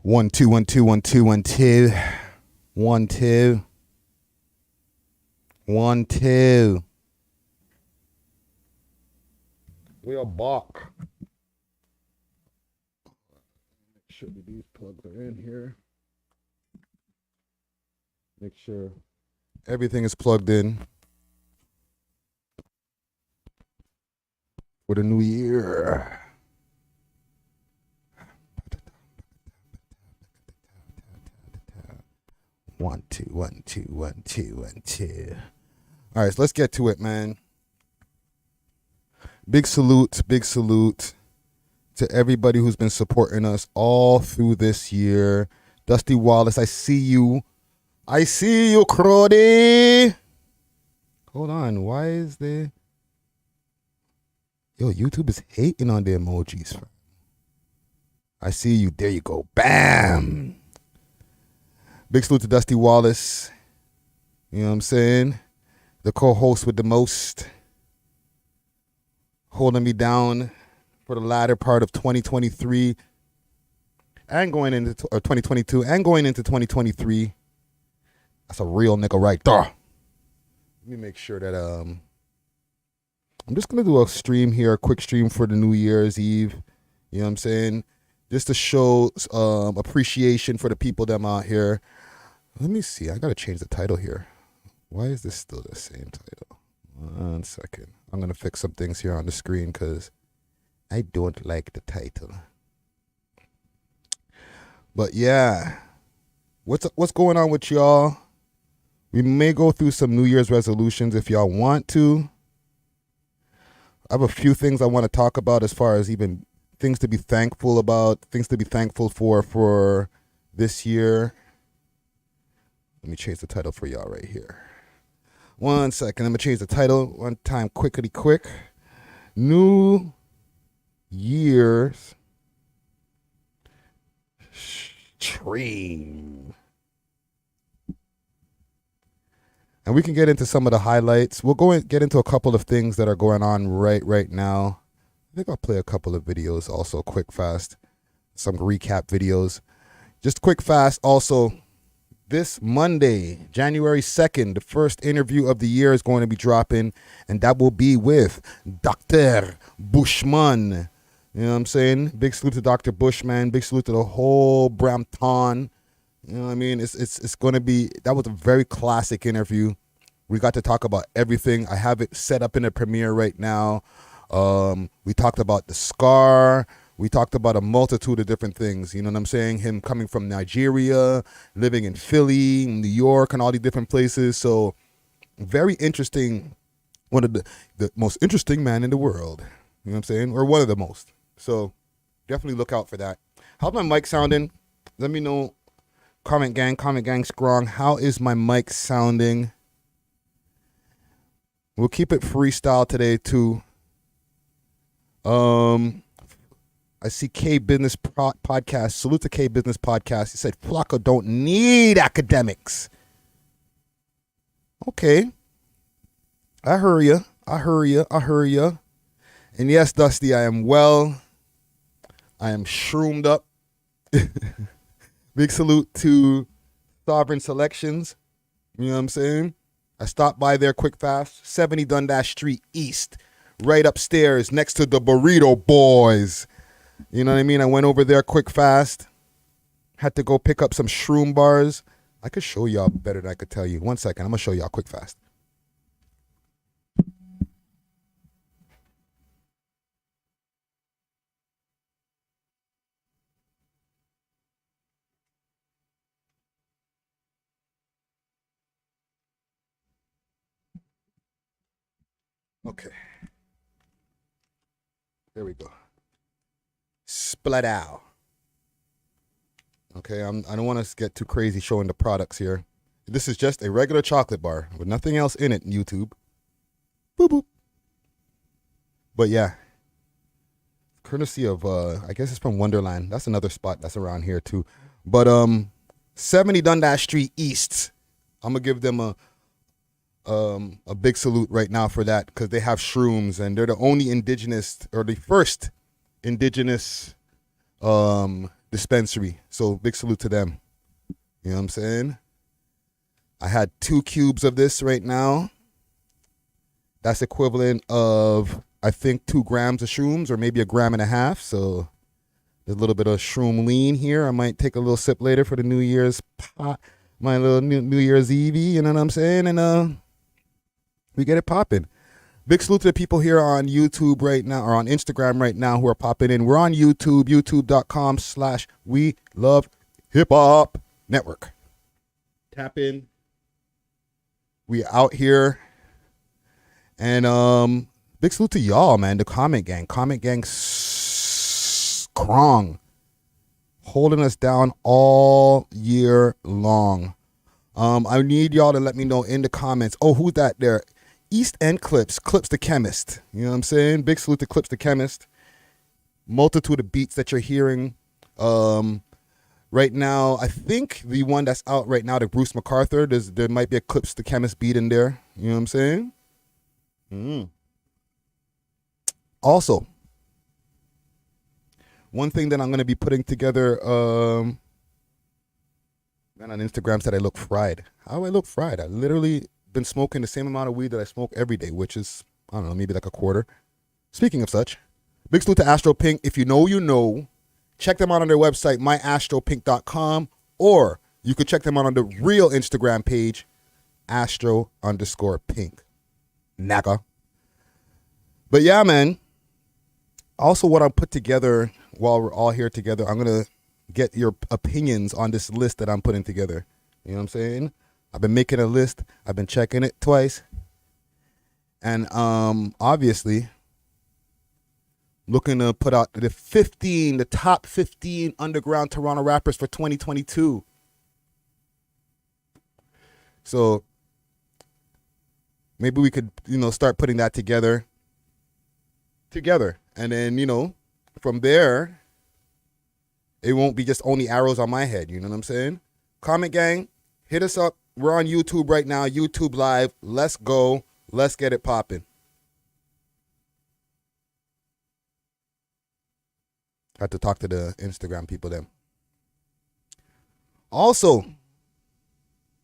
1 2 1 2 1 2 1 2 1 2 1 2. We are back. Make sure these plugs are in here. Make sure everything is plugged in for the new year. One, two, 1 2 1 2 1 2. All right, so let's get to it, man. Big salute to everybody who's been supporting us all through this year. Dusty Wallace, I see you. I see you, Crody. Hold on, why is there... Yo, YouTube is hating on the emojis. I see you. There you go. Bam. Big salute to Dusty Wallace. You know what I'm saying? The co-host with the most. Holding me down for the latter part of 2023 and going into 2022 and going into 2023. That's a real nigga right there. Let me make sure that I'm just gonna do a stream here, a quick stream for the New Year's Eve. You know what I'm saying? Just to show appreciation for the people that I'm out here. Let me see. I gotta change the title here. Why is this still the same title? 1 second. I'm gonna fix some things here on the screen because I don't like the title. But yeah, what's going on with y'all? We may go through some New Year's resolutions if y'all want to. I have a few things I want to talk about as far as even things to be thankful about, things to be thankful for this year. Let me change the title for y'all right here. 1 second. I'm going to change the title one time, quick. New Year's Stream. And we can get into some of the highlights. We'll go and get into a couple of things that are going on right now. I think I'll play a couple of videos also quick, fast. Some recap videos. Just quick, fast. Also, this Monday, January 2nd, the first interview of the year is going to be dropping, and that will be with Dr. Bushman. You know what I'm saying? Big salute to Dr. Bushman. Big salute to the whole Brampton. You know what I mean? It's going to be, that was a very classic interview. We got to talk about everything. I have it set up in a premiere right now. We talked about the scar. We talked about a multitude of different things. You know what I'm saying? Him coming from Nigeria, living in Philly, New York, and all these different places. So very interesting. One of the most interesting man in the world. You know what I'm saying? Or one of the most. So definitely look out for that. How's my mic sounding? Let me know. Comment gang strong. How is my mic sounding? We'll keep it freestyle today too. I see K Business Podcast. Salute to K Business Podcast. He said, Flacco don't need academics. Okay. I heard you. And yes, Dusty, I am well. I am shroomed up. Big salute to Sovereign Selections. You know what I'm saying? I stopped by there quick, fast. 70 Dundas Street East. Right upstairs next to the Burrito Boys. You know what I mean? I went over there quick, fast. Had to go pick up some shroom bars. I could show y'all better than I could tell you. 1 second. I'm going to show y'all quick, fast. Okay. There we go. Split out. Okay, I don't want to get too crazy showing the products here. This is just a regular chocolate bar with nothing else in it, YouTube. Boop, boop. But yeah, courtesy of, I guess it's from Wonderland. That's another spot that's around here too. But 70 Dundas Street East. I'm going to give them a big salute right now for that because they have shrooms and they're the only indigenous or the first indigenous dispensary. So big salute to them. You know what I'm saying? I had 2 cubes of this right now. That's equivalent of, I think, 2 grams of shrooms, or maybe 1.5 grams. So there's a little bit of shroom lean here. I might take a little sip later for the New Year's pot, my little New Year's Eve. You know what I'm saying? And we get it popping. Big salute to the people here on YouTube right now, or on Instagram right now, who are popping in. We're on YouTube, youtube.com/We Love Hip Hop Network. Tap in. We out here. And big salute to y'all, man. The comment gang. Comment gang strong. Holding us down all year long. I need y'all to let me know in the comments. Oh, who's that there? East End Clips the Chemist. You know what I'm saying? Big salute to Clips the Chemist. Multitude of beats that you're hearing. Right now, I think the one that's out right now, the Bruce MacArthur, there might be a Clips the Chemist beat in there. You know what I'm saying? Also, one thing that I'm going to be putting together, man, on Instagram said I look fried. How do I look fried? I literally been smoking the same amount of weed that I smoke every day, which is, I don't know, maybe like a quarter. Speaking of such, big salute to Astro Pink. If you know, you know. Check them out on their website, myastropink.com, or you could check them out on the real Instagram page, astro_pink. Naga. But yeah, man. Also, what I put together while we're all here together, I'm going to get your opinions on this list that I'm putting together. You know what I'm saying? I've been making a list. I've been checking it twice. And obviously, looking to put out the top 15 underground Toronto rappers for 2022. So maybe we could, start putting that together. And then, from there, it won't be just only arrows on my head. You know what I'm saying? Comment gang, hit us up. We're on YouTube right now, YouTube Live. Let's go. Let's get it popping. Had to talk to the Instagram people then. Also,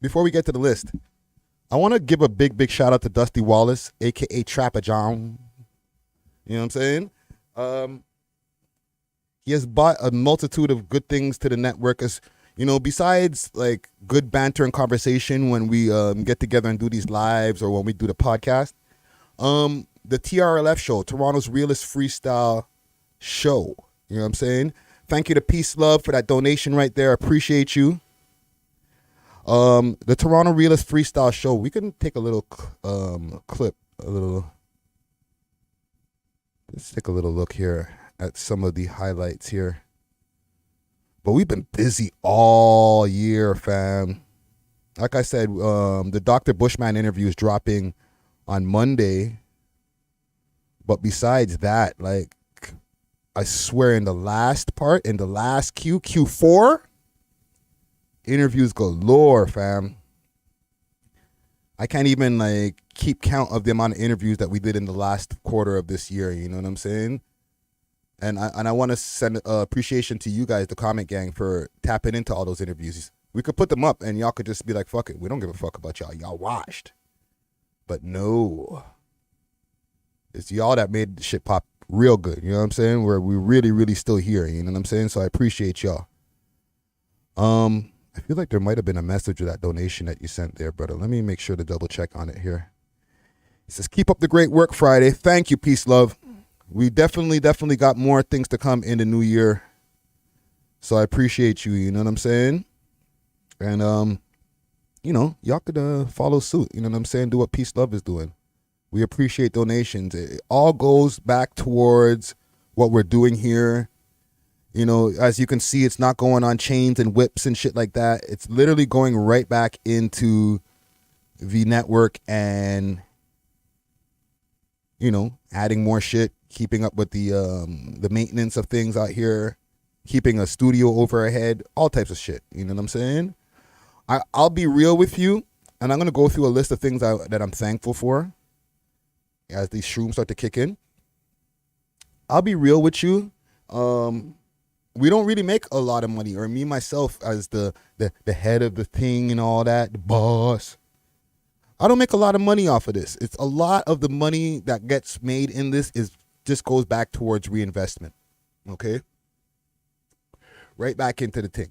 before we get to the list, I want to give a big shout out to Dusty Wallace, a.k.a. Trapper John. You know what I'm saying? He has bought a multitude of good things to the network. As besides like good banter and conversation when we get together and do these lives, or when we do the podcast, the TRLF show, Toronto's realest freestyle show. You know what I'm saying? Thank you to Peace Love for that donation right there. Appreciate you. The Toronto realest freestyle show. We can take a little clip, let's take a little look here at some of the highlights here. But we've been busy all year, fam. Like I said, the Dr. Bushman interview is dropping on Monday. But besides that, like, I swear in the last Q4, interviews galore, fam. I can't even like keep count of the amount of interviews that we did in the last quarter of this year. You know what I'm saying? And I want to send appreciation to you guys, the comment gang, for tapping into all those interviews. We could put them up and y'all could just be like, fuck it. We don't give a fuck about y'all. Y'all washed. But no. It's y'all that made the shit pop real good. You know what I'm saying? Where we really still here. You know what I'm saying? So I appreciate y'all. I feel like there might have been a message of that donation that you sent there, brother. Let me make sure to double check on it here. It says, keep up the great work, Friday. Thank you, Peace Love. We definitely got more things to come in the new year. So I appreciate you, you know what I'm saying? And, y'all could follow suit, you know what I'm saying? Do what Peace Love is doing. We appreciate donations. It all goes back towards what we're doing here. As you can see, it's not going on chains and whips and shit like that. It's literally going right back into the network and, adding more shit, keeping up with the maintenance of things out here, keeping a studio over our head, all types of shit. You know what I'm saying? I'll be real with you, and I'm going to go through a list of things that I'm thankful for as these shrooms start to kick in. I'll be real with you. we don't really make a lot of money, or me myself as the head of the thing and all that, the boss. I don't make a lot of money off of this. It's a lot of the money that gets made in this just goes back towards reinvestment. Okay? Right back into the thing.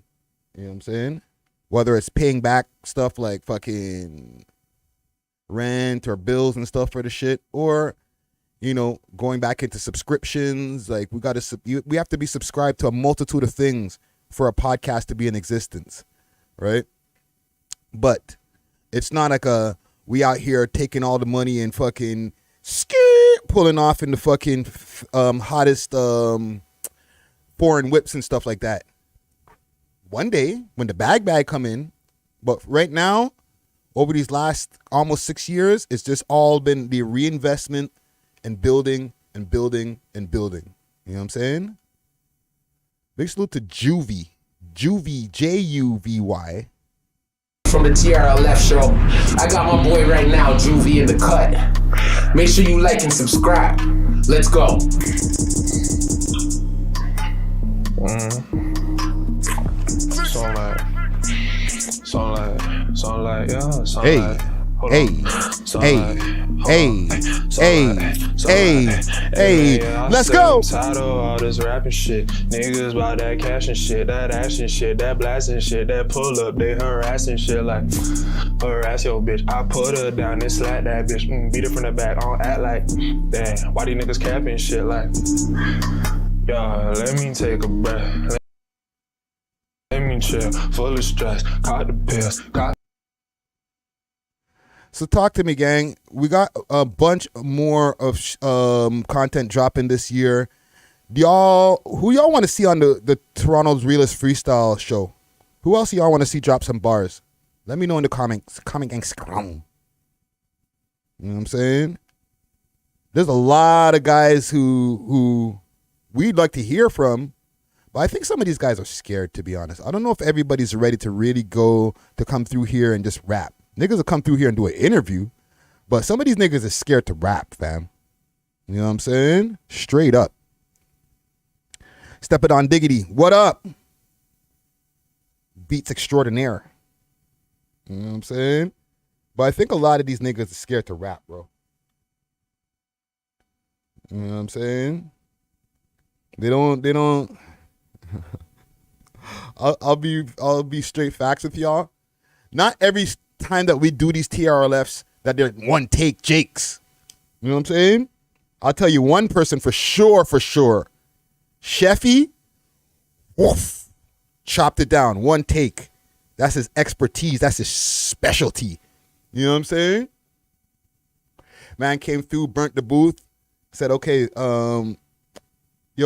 You know what I'm saying? Whether it's paying back stuff like fucking rent or bills and stuff for the shit, or, you know, going back into subscriptions. Like, we have to be subscribed to a multitude of things for a podcast to be in existence, right? But it's not like we out here taking all the money and fucking pulling off in the fucking hottest foreign whips and stuff like that. One day when the bag come in, but right now, over these last almost 6 years, it's just all been the reinvestment and building and building and building. You know what I'm saying? Big salute to Juvie, Juvy. From the TRLF show. I got my boy right now, Juvie, in the cut. Make sure you like and subscribe. Let's go. Hey, let's go. I'm tired of all this rapping shit. Niggas about that cash and shit, that action shit, that blasting shit, that pull up, they harassing shit like harass your bitch. I put her down and slap that bitch, beat her from the back, I don't act like damn. Why these niggas capping shit like? Y'all, let me take a breath. Let me chill, full of stress, caught the pills, So talk to me, gang. We got a bunch more of content dropping this year. Who y'all want to see on the Toronto's Realest Freestyle show? Who else y'all want to see drop some bars? Let me know in the comments. You know what I'm saying? There's a lot of guys who we'd like to hear from, but I think some of these guys are scared, to be honest. I don't know if everybody's ready to really go to come through here and just rap. Niggas will come through here and do an interview, but some of these niggas are scared to rap, fam. You know what I'm saying? Straight up. Step it on Diggity. What up? Beats extraordinaire. You know what I'm saying? But I think a lot of these niggas are scared to rap, bro. You know what I'm saying? They don't. I'll be straight facts with y'all. Not every time that we do these TRLFs that they're one take Jakes. You know what I'm saying? I'll tell you one person for sure. Sheffy, woof, chopped it down, one take. That's his expertise. That's his specialty. You know what I'm saying? Man came through, burnt the booth, said, okay, yo,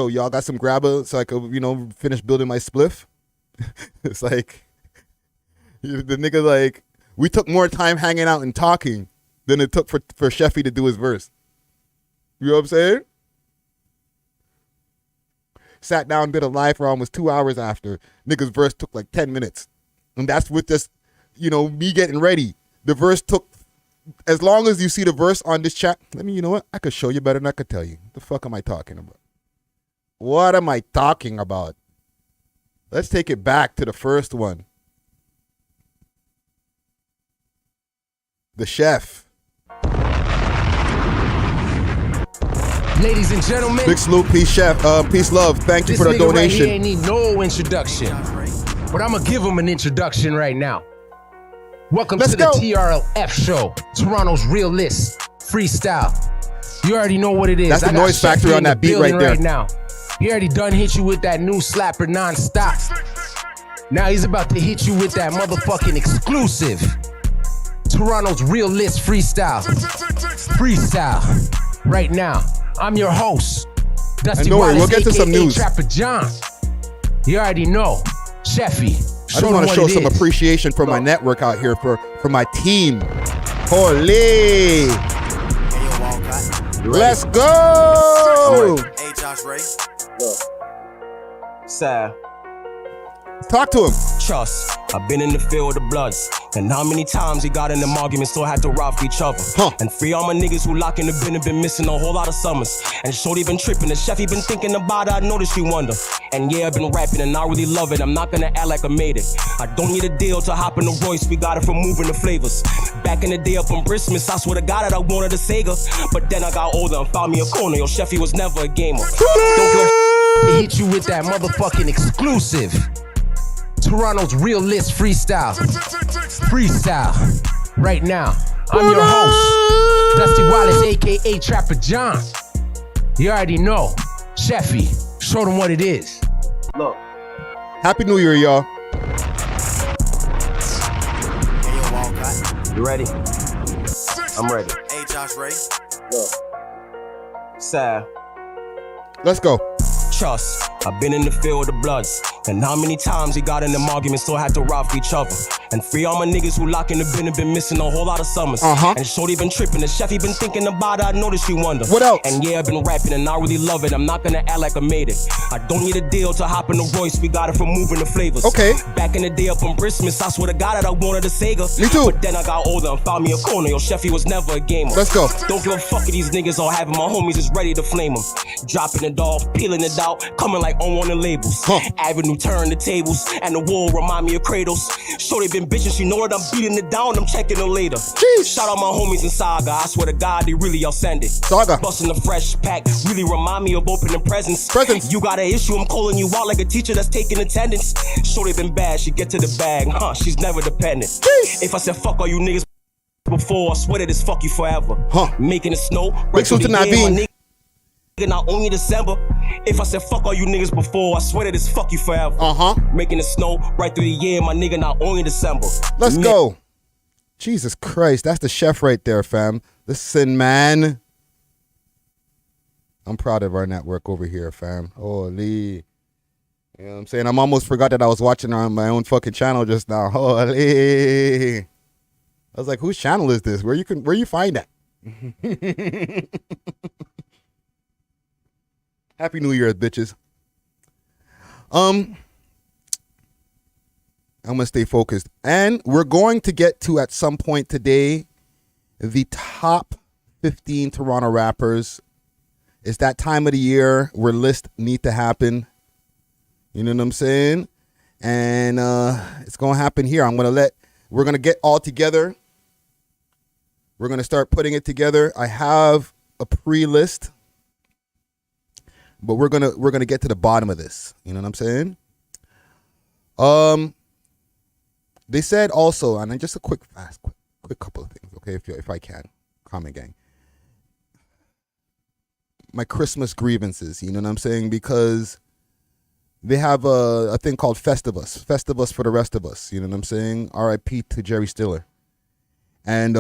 y'all got some grabber so I could, finish building my spliff. It's like, the nigga like, we took more time hanging out and talking than it took for Sheffy to do his verse. You know what I'm saying? Sat down, did a live for almost 2 hours after. Nigga's verse took like 10 minutes. And that's with just, me getting ready. The verse took, as long as you see the verse on this chat, you know what? I could show you better than I could tell you. The fuck am I talking about? What am I talking about? Let's take it back to the first one. The chef. Ladies and gentlemen, big salute, peace, chef. Peace, love. Thank you for the donation. Right here ain't need no introduction, but I'm gonna give him an introduction right now. Welcome to the TRLF show, Toronto's Realest Freestyle. You already know what it is. That's the noise factory on that beat right there. Right now. He already done hit you with that new slapper non-stop. Now he's about to hit you with that motherfucking exclusive. Toronto's Realest Freestyle. Right now. I'm your host, Dusty Wallace, we'll get to some news. Trapper John. You already know, Sheffy. I just want to show some appreciation for my network out here, for my team. Holy! Let's go! Hey, Josh Ray. Look. Sir. Talk to him. Trust, I've been in the field of bloods. And how many times we got in them arguments, still had to rob each other. And free all my niggas who lock in the bin and been missing a whole lot of summers. And Shorty been tripping, the chef he been thinking about it, I know that she wonder. And yeah, I've been rapping and I really love it, I'm not gonna act like I made it. I don't need a deal to hop in the Royce, we got it from moving the flavors. Back in the day up on Christmas, I swear to God that I wanted a Sega. But then I got older and found me a corner, yo, chef he was never a gamer. Don't give To hit you with that motherfucking exclusive Toronto's real list freestyle. Freestyle. Right now. I'm your host, Dusty Wallace, aka Trapper John. You already know. Chefy, show them what it is. Look. Happy New Year, y'all. You ready? I'm ready. Hey, Josh Ray. Look. Sad. Let's go. Trust, I've been in the field of bloods. And how many times we got in them arguments, still had to rob each other. And free all my niggas who lock in the bin and been missing a whole lot of summers. And Shorty been tripping, the chef he been thinking about it, I know that she wonder. What else? And yeah, I've been rapping and I really love it, I'm not gonna act like I made it. I don't need a deal to hop in the Royce, we got it from moving the flavors. Okay. Back in the day up on Christmas, I swear to God that I wanted a Sega. Me too. But then I got older and found me a corner, yo, chef he was never a gamer. Let's go. Don't give a fuck if these niggas all having my homies is ready to flame them. Dropping it off, peeling it out, coming like on one of the labels. Avenue turn the tables, and the wall remind me of cradles. Shorty been bitching, she know that I'm beating it down, I'm checking her later. Jeez. Shout out my homies in Saga, I swear to God, they really all send it. Saga. Busting the fresh pack, really remind me of opening presents. You got an issue, I'm calling you out like a teacher that's taking attendance. Shorty been bad, she get to the bag, she's never dependent. Jeez. If I said fuck all you niggas before, I swear that it's fuck you forever. Making it snow, right through the year, my nigga, not only December. If I said fuck all you niggas before, I swear that it's fuck you forever. Making it snow right through the year, my nigga, not only December. Let's go. Jesus Christ, that's the chef right there, fam. Listen, man. I'm proud of our network over here, fam. Holy. You know what I'm saying? I'm almost forgot that I was watching on my own fucking channel just now. Holy. I was like, whose channel is this? Where you find that? Happy New Year, bitches. I'm gonna stay focused. And we're going to get to, at some point today, the top 15 Toronto rappers. It's that time of the year where lists need to happen. You know what I'm saying? And it's gonna happen here. We're gonna get all together. We're gonna start putting it together. I have a pre-list. But we're gonna get to the bottom of this. You know what I'm saying? They said also, and then just a quick couple of things, okay? If I can, comment gang. My Christmas grievances, you know what I'm saying? Because they have a thing called Festivus for the rest of us. You know what I'm saying? R.I.P. to Jerry Stiller. And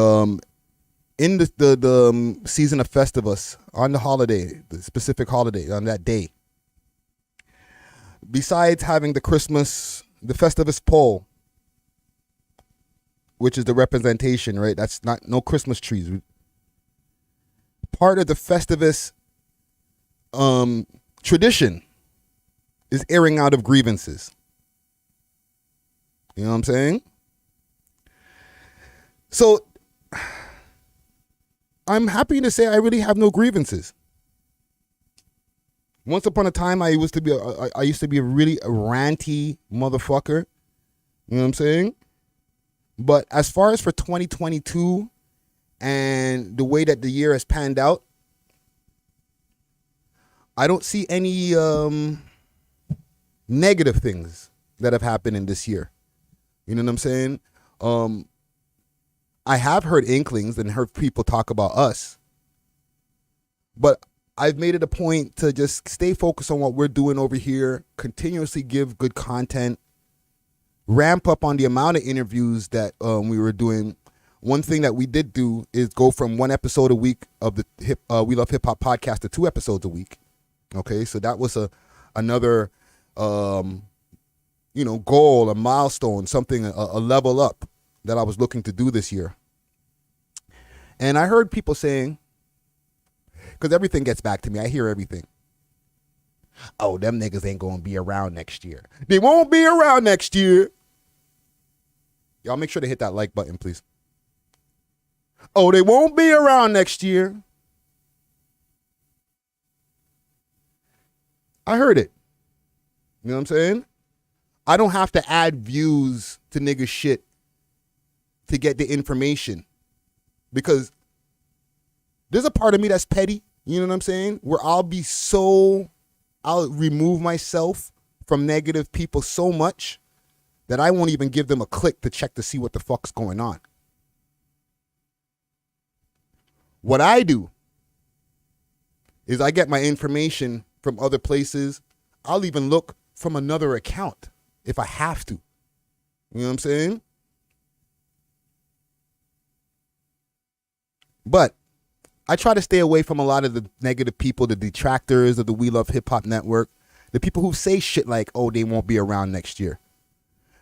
in the season of Festivus, on the holiday, the specific holiday, on that day, besides having the Festivus pole, which is the representation, right? That's no Christmas trees. Part of the Festivus tradition is airing out of grievances. You know what I'm saying? So I'm happy to say I really have no grievances. Once upon a time, I used to be a really ranty motherfucker. You know what I'm saying? But as far as for 2022 and the way that the year has panned out, I don't see any negative things that have happened in this year. You know what I'm saying? I have heard inklings and heard people talk about us, but I've made it a point to just stay focused on what we're doing over here, continuously give good content, ramp up on the amount of interviews that we were doing. One thing that we did do is go from one episode a week of the We Love Hip Hop podcast to 2 episodes a week. Okay, so that was another goal, a milestone, something, a level up that I was looking to do this year. And I heard people saying, because everything gets back to me, I hear everything. Oh, them niggas ain't gonna be around next year. They won't be around next year. Y'all make sure to hit that like button, please. Oh, they won't be around next year. I heard it. You know what I'm saying? I don't have to add views to niggas shit to get the information. Because there's a part of me that's petty, you know what I'm saying? Where I'll remove myself from negative people so much that I won't even give them a click to check to see what the fuck's going on. What I do is I get my information from other places. I'll even look from another account if I have to. You know what I'm saying? But I try to stay away from a lot of the negative people, the detractors of the We Love Hip Hop Network, the people who say shit like, oh, they won't be around next year.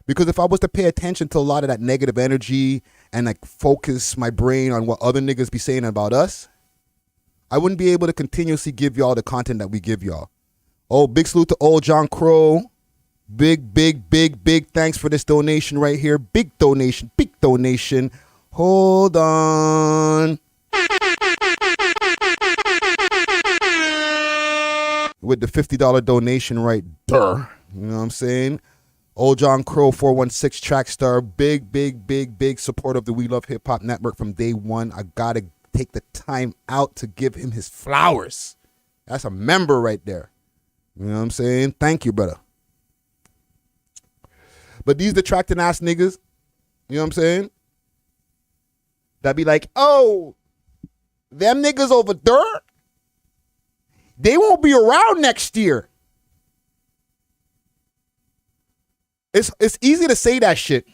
Because if I was to pay attention to a lot of that negative energy and like focus my brain on what other niggas be saying about us, I wouldn't be able to continuously give y'all the content that we give y'all. Oh, big salute to old John Crow. Big thanks for this donation right here. Big donation. Hold on. With the $50 donation right there. You know what I'm saying? Old John Crow 416 track star. Big support of the We Love Hip Hop Network from day one. I gotta take the time out to give him his flowers. That's a member right there. You know what I'm saying? Thank you, brother. But these detracting ass niggas, you know what I'm saying? That be like, oh, them niggas over there, they won't be around next year. It's easy to say that shit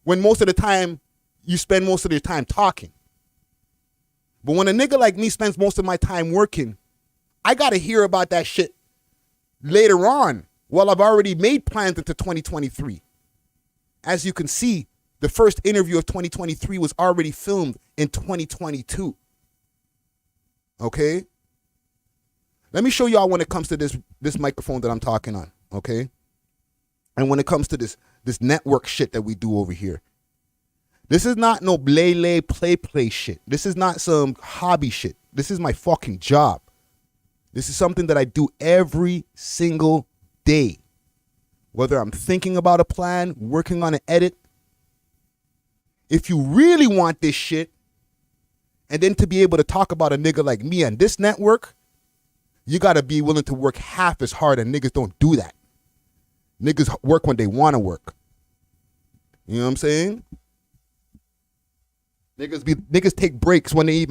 when most of the time you spend most of your time talking. But when a nigga like me spends most of my time working, I got to hear about that shit later on while I've already made plans into 2023. As you can see, the first interview of 2023 was already filmed in 2022. Okay? Let me show y'all when it comes to this microphone that I'm talking on, okay? And when it comes to this network shit that we do over here. This is not no play shit. This is not some hobby shit. This is my fucking job. This is something that I do every single day. Whether I'm thinking about a plan, working on an edit. If you really want this shit, and then to be able to talk about a nigga like me on this network, you gotta be willing to work half as hard, and niggas don't do that. Niggas work when they want to work. You know what I'm saying? Niggas take breaks when they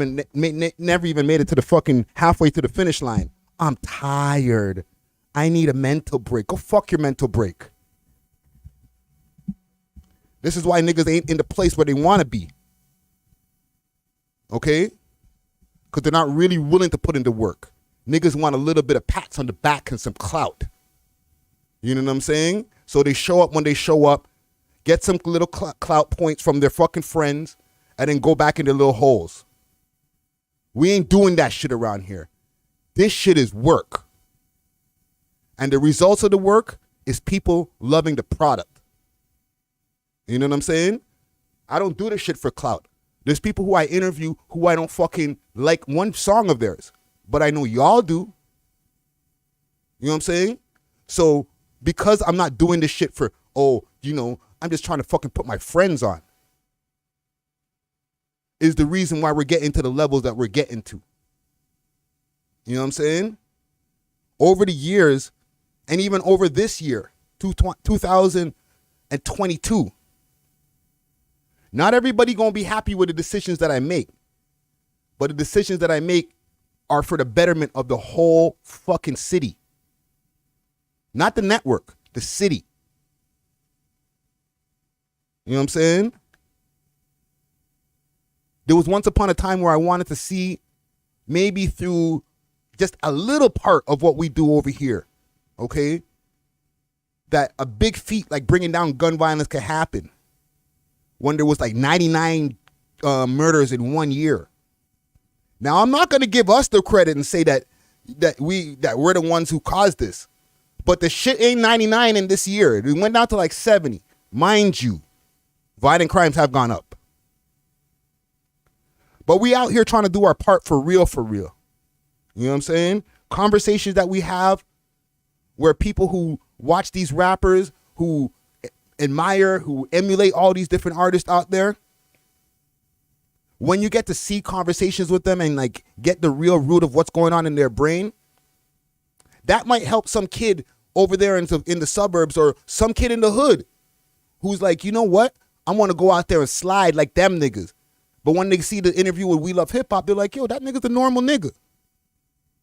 never even made it to the fucking halfway to the finish line. I'm tired. I need a mental break. Go fuck your mental break. This is why niggas ain't in the place where they want to be. Okay? Because they're not really willing to put in the work. Niggas want a little bit of pats on the back and some clout. You know what I'm saying? So they show up when they show up, get some little clout points from their fucking friends, and then go back in their little holes. We ain't doing that shit around here. This shit is work. And the results of the work is people loving the product. You know what I'm saying? I don't do this shit for clout. There's people who I interview who I don't fucking like one song of theirs. But I know y'all do. You know what I'm saying? So because I'm not doing this shit for, I'm just trying to fucking put my friends on, is the reason why we're getting to the levels that we're getting to. You know what I'm saying? Over the years, and even over this year, 2022, not everybody gonna be happy with the decisions that I make. But the decisions that I make are for the betterment of the whole fucking city. Not the network, the city. You know what I'm saying? There was once upon a time where I wanted to see, maybe through just a little part of what we do over here, okay, that a big feat like bringing down gun violence could happen when there was like 99 murders in 1 year. Now, I'm not going to give us the credit and say that that we're the ones who caused this. But the shit ain't 99 in this year. It went down to like 70. Mind you, violent crimes have gone up. But we out here trying to do our part for real, for real. You know what I'm saying? Conversations that we have where people who watch these rappers, who admire, who emulate all these different artists out there, when you get to see conversations with them and like get the real root of what's going on in their brain, that might help some kid over there in the suburbs or some kid in the hood who's like, you know what? I want to go out there and slide like them niggas. But when they see the interview with We Love Hip Hop, they're like, yo, that nigga's a normal nigga.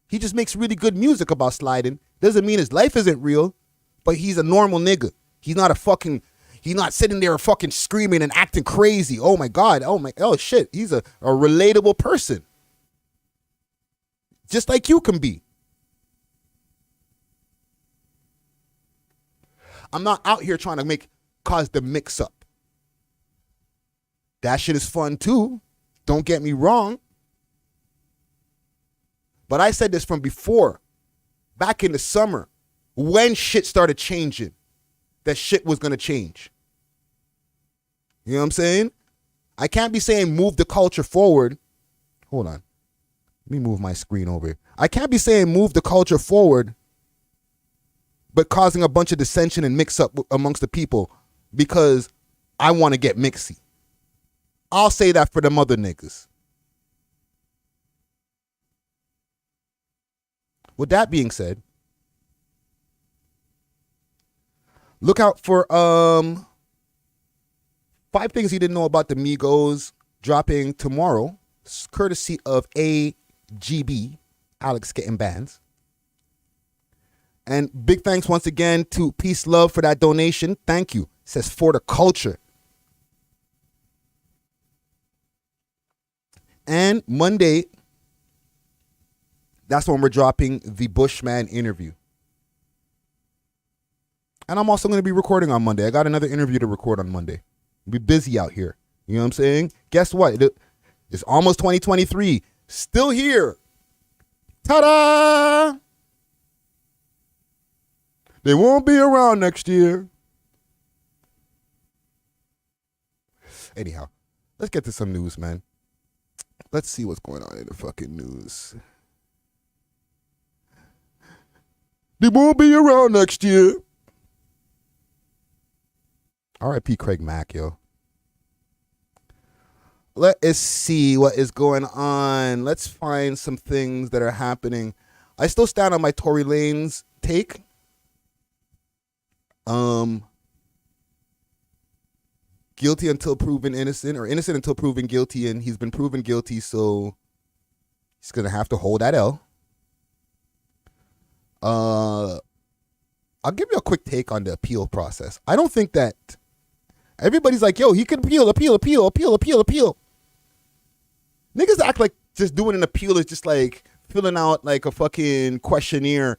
He just makes really good music about sliding. Doesn't mean his life isn't real, but he's a normal nigga. He's not sitting there fucking screaming and acting crazy. Oh my God. Oh shit. He's a relatable person. Just like you can be. I'm not out here trying to cause the mix up. That shit is fun too. Don't get me wrong. But I said this from before, back in the summer, when shit started changing, that shit was going to change. You know what I'm saying? I can't be saying move the culture forward. Hold on. Let me move my screen over. I can't be saying move the culture forward, but causing a bunch of dissension and mix up amongst the people because I want to get mixy. I'll say that for them other niggas. With that being said, look out for 5 things you didn't know about the Migos dropping tomorrow, courtesy of AGB, Alex Getting Bands. And big thanks once again to Peace Love for that donation. Thank you. It says for the culture. And Monday, that's when we're dropping the Bushman interview. And I'm also going to be recording on Monday. I got another interview to record on Monday. I'll be busy out here. You know what I'm saying? Guess what? It's almost 2023. Still here. Ta-da! They won't be around next year. Anyhow, let's get to some news, man. Let's see what's going on in the fucking news. They won't be around next year. R.I.P. Craig Mack, yo. Let us see what is going on. Let's find some things that are happening. I still stand on my Tory Lanez take. Guilty until proven innocent, or innocent until proven guilty, and he's been proven guilty, so he's gonna have to hold that L. I'll give you a quick take on the appeal process. I don't think that everybody's like, yo, he could appeal. Niggas act like just doing an appeal is just like filling out like a fucking questionnaire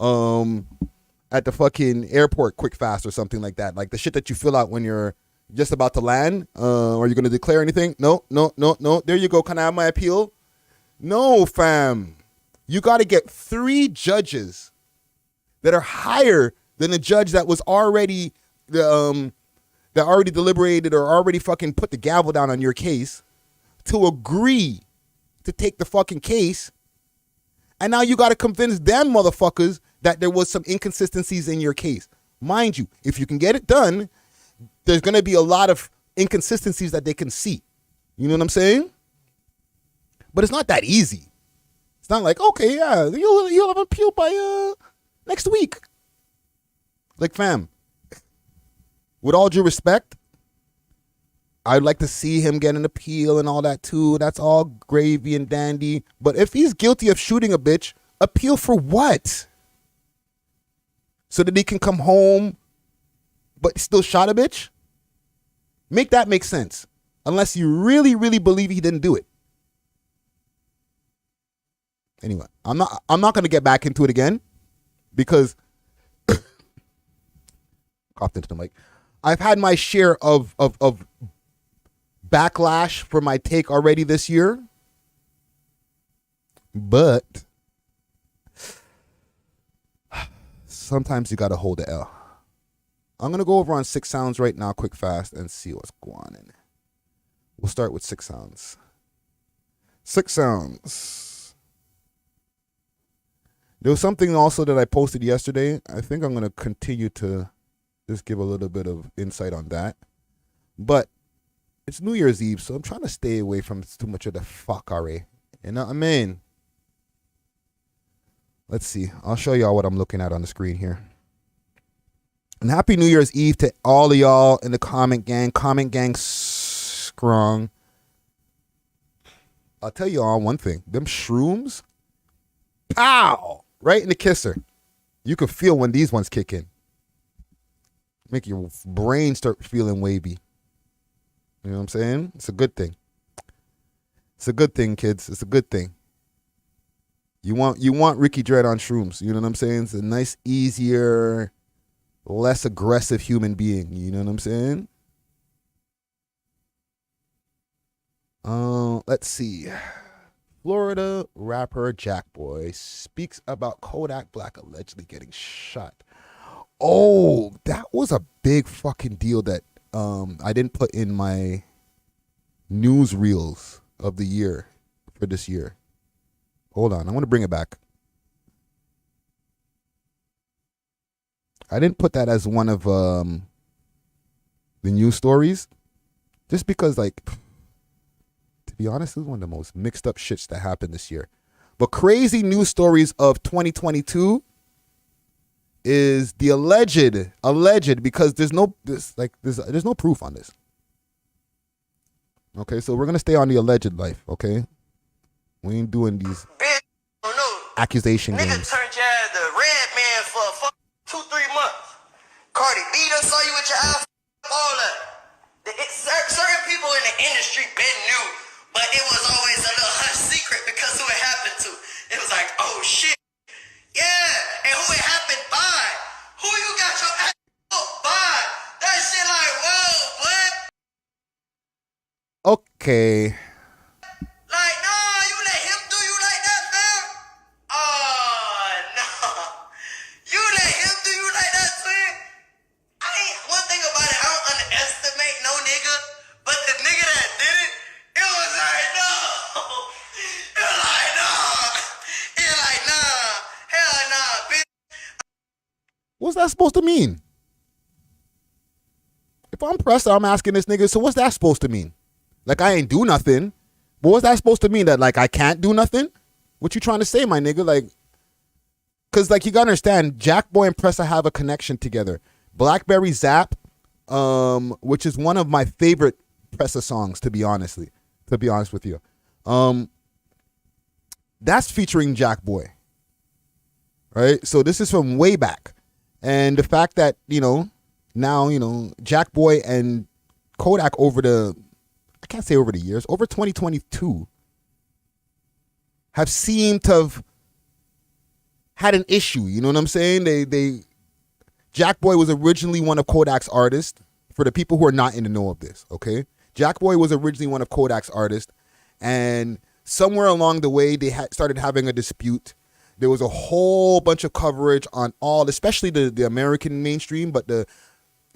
at the fucking airport quick fast or something like that. Like the shit that you fill out when you're just about to land. Are you going to declare anything? No. There you go. Can I have my appeal? No, fam. You got to get 3 judges that are higher than the judge that was already that already deliberated or already fucking put the gavel down on your case to agree to take the fucking case. And now you got to convince them motherfuckers that there was some inconsistencies in your case. Mind you, if you can get it done, there's going to be a lot of inconsistencies that they can see. You know what I'm saying? But it's not that easy. It's not like, okay, yeah, you'll have an appeal by next week. Like, fam, with all due respect, I'd like to see him get an appeal and all that too. That's all gravy and dandy. But if he's guilty of shooting a bitch, appeal for what? So that he can come home but still shot a bitch? Make that make sense. Unless you really, really believe he didn't do it. Anyway, I'm not gonna get back into it again because coughed into the mic. I've had my share of backlash for my take already this year. But sometimes you gotta hold the L. I'm gonna go over on 6 Sounds right now, quick fast, and see what's going on. We'll start with 6 Sounds. 6 Sounds. There was something also that I posted yesterday. I think I'm gonna continue to just give a little bit of insight on that. But it's New Year's Eve, so I'm trying to stay away from too much of the fuckery. You know what I mean? Let's see. I'll show y'all what I'm looking at on the screen here. And happy New Year's Eve to all of y'all in the comment gang. Comment gang strong. I'll tell you all one thing. Them shrooms, pow! Right in the kisser. You can feel when these ones kick in. Make your brain start feeling wavy. You know what I'm saying? It's a good thing. It's a good thing, kids. It's a good thing. You want Ricky Dred on shrooms. You know what I'm saying? It's a nice, easier, less aggressive human being. You know what I'm saying? Let's see. Florida rapper JackBoy speaks about Kodak Black allegedly getting shot. Oh, that was a big fucking deal that I didn't put in my news reels of the year for this year. Hold on, I want to bring it back. I didn't put that as one of the news stories, just because, like, to be honest, it was one of the most mixed up shits that happened this year. But crazy news stories of 2022 is the alleged, because there's no proof on this. Okay, so we're gonna stay on the alleged life. Okay, we ain't doing these accusation Nigga games. turned you as the red man for 2-3 months. Cardi B done saw you with your ass, all that. Certain people in the industry been new, but it was always a little hush secret because who it happened to. It was like, oh shit. Yeah, and who it happened by. Who you got your ass by. That shit like, whoa, what? Okay. Like, nah, you let him do you like that, fam? Oh, no. You let him do you like that, twin? One thing about it, I don't underestimate no nigga, but the nigga that did it, it was like, no. It was like, nah. It was like, nah. Hell nah, bitch. What's that supposed to mean? If I'm Pressa, I'm asking this nigga, so what's that supposed to mean? Like, I ain't do nothing. But what's that supposed to mean? That, like, I can't do nothing? What you trying to say, my nigga? Like, because, like, you got to understand, JackBoy and Pressa have a connection together. Blackberry Zap, which is one of my favorite Pressa songs, to be honest with you. That's featuring JackBoy. Right? So this is from way back. And the fact that, now, JackBoy and Kodak I can't say over the years, over 2022, have seemed to have had an issue. You know what I'm saying? JackBoy was originally one of Kodak's artists. For the people who are not in the know of this, okay? JackBoy was originally one of Kodak's artists, and somewhere along the way, they started having a dispute. There was a whole bunch of coverage on especially the American mainstream, but the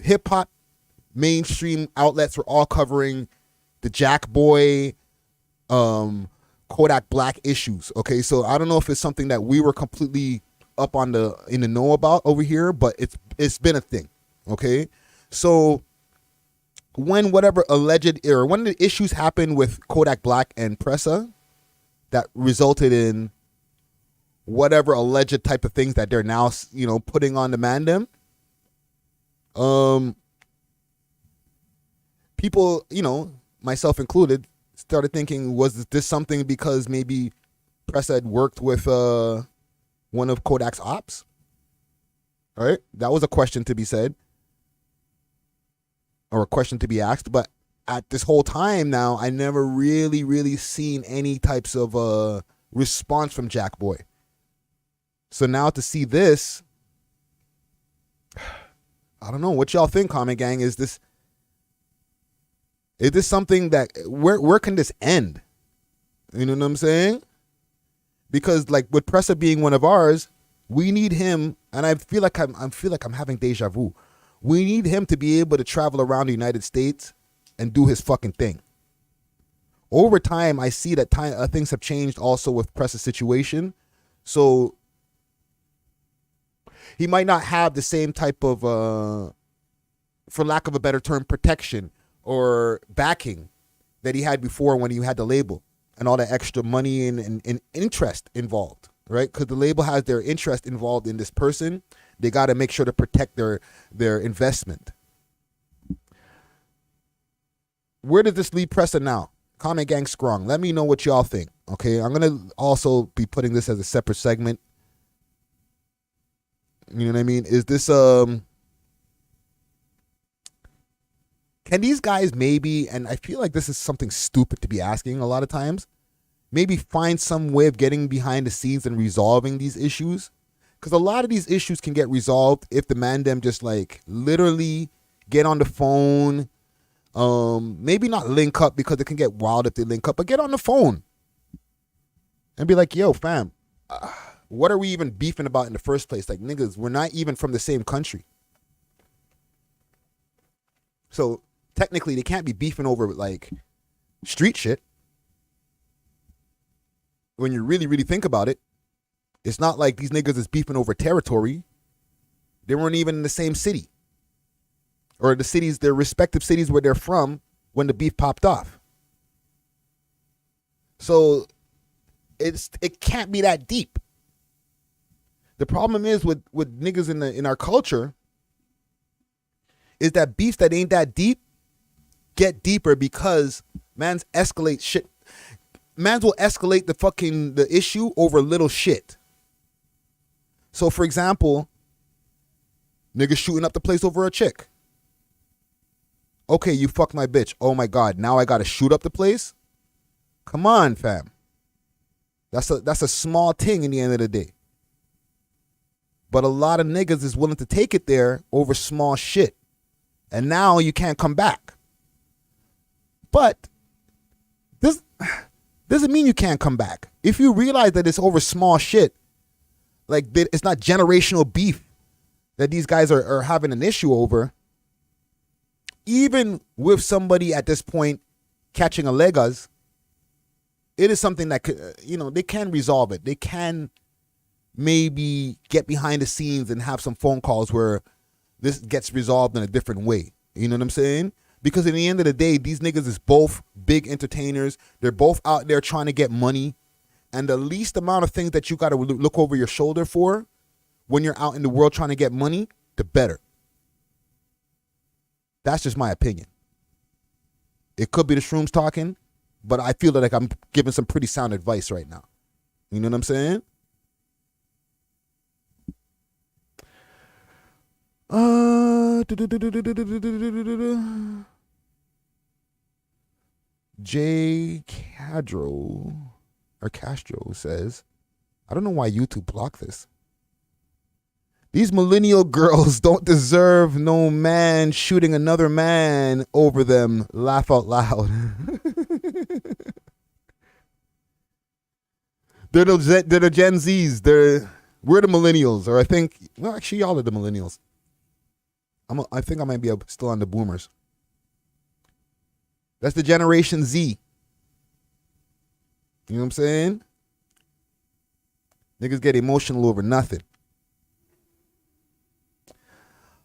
hip-hop mainstream outlets were all covering the JackBoy, Kodak Black issues. Okay, so I don't know if it's something that we were completely up in the know about over here, but it's been a thing. Okay, so when whatever alleged or one of the issues happened with Kodak Black and Pressa that resulted in whatever alleged type of things that they're now putting on demand them, people, myself included, started thinking, was this something because maybe Pressa had worked with one of Kodak's ops? All right, that was a question to be said, or a question to be asked. But at this whole time now, I never really seen any types of response from JackBoy. So now to see this, I don't know what y'all think, comment gang. Is this something that where can this end? You know what I'm saying? Because like with Pressa being one of ours, We need him, and I feel like I'm having deja vu. We need him to be able to travel around the United States and do his fucking thing. Over time, I see that things have changed also with Pressa's situation. So he might not have the same type of, for lack of a better term, protection or backing that he had before when he had the label and all that extra money and interest involved, right? Because the label has their interest involved in this person. They got to make sure to protect their investment. Where does this leave Pressa now? Comment gang strong. Let me know what y'all think. Okay, I'm gonna also be putting this as a separate segment. You know what I mean? Is this can these guys maybe, and I feel like this is something stupid to be asking a lot of times, maybe find some way of getting behind the scenes and resolving these issues? Because a lot of these issues can get resolved if the man them just like literally get on the phone. Maybe not link up because it can get wild if they link up, but get on the phone and be like, yo, fam, what are we even beefing about in the first place? Like, niggas, we're not even from the same country. So technically they can't be beefing over like street shit. When you really, really think about it, it's not like these niggas is beefing over territory. They weren't even in the same city. Or the cities, their respective cities where they're from when the beef popped off. So it can't be that deep. The problem is with niggas in our culture is that beefs that ain't that deep get deeper because mans escalate shit. Mans will escalate the issue over little shit. So for example, niggas shooting up the place over a chick. Okay, you fucked my bitch. Oh my God, now I gotta shoot up the place? Come on, fam. That's a small thing in the end of the day. But a lot of niggas is willing to take it there over small shit. And now you can't come back. But this doesn't mean you can't come back. If you realize that it's over small shit, like it's not generational beef that these guys are having an issue over, even with somebody at this point catching a legas, it is something that could, they can resolve it. They can maybe get behind the scenes and have some phone calls where this gets resolved in a different way. You know what I'm saying? Because in the end of the day, these niggas is both big entertainers. They're both out there trying to get money. And the least amount of things that you got to look over your shoulder for when you're out in the world trying to get money, the better. That's just my opinion. It could be the shrooms talking, but I feel like I'm giving some pretty sound advice right now. You know what I'm saying? J. Castro says, I don't know why YouTube blocked this. These millennial girls don't deserve no man shooting another man over them. Laugh out loud. They're the Gen Zs. We're the millennials, or I think, well, actually, y'all are the millennials. I think I might be still on the boomers. That's the Generation Z. You know what I'm saying? Niggas get emotional over nothing.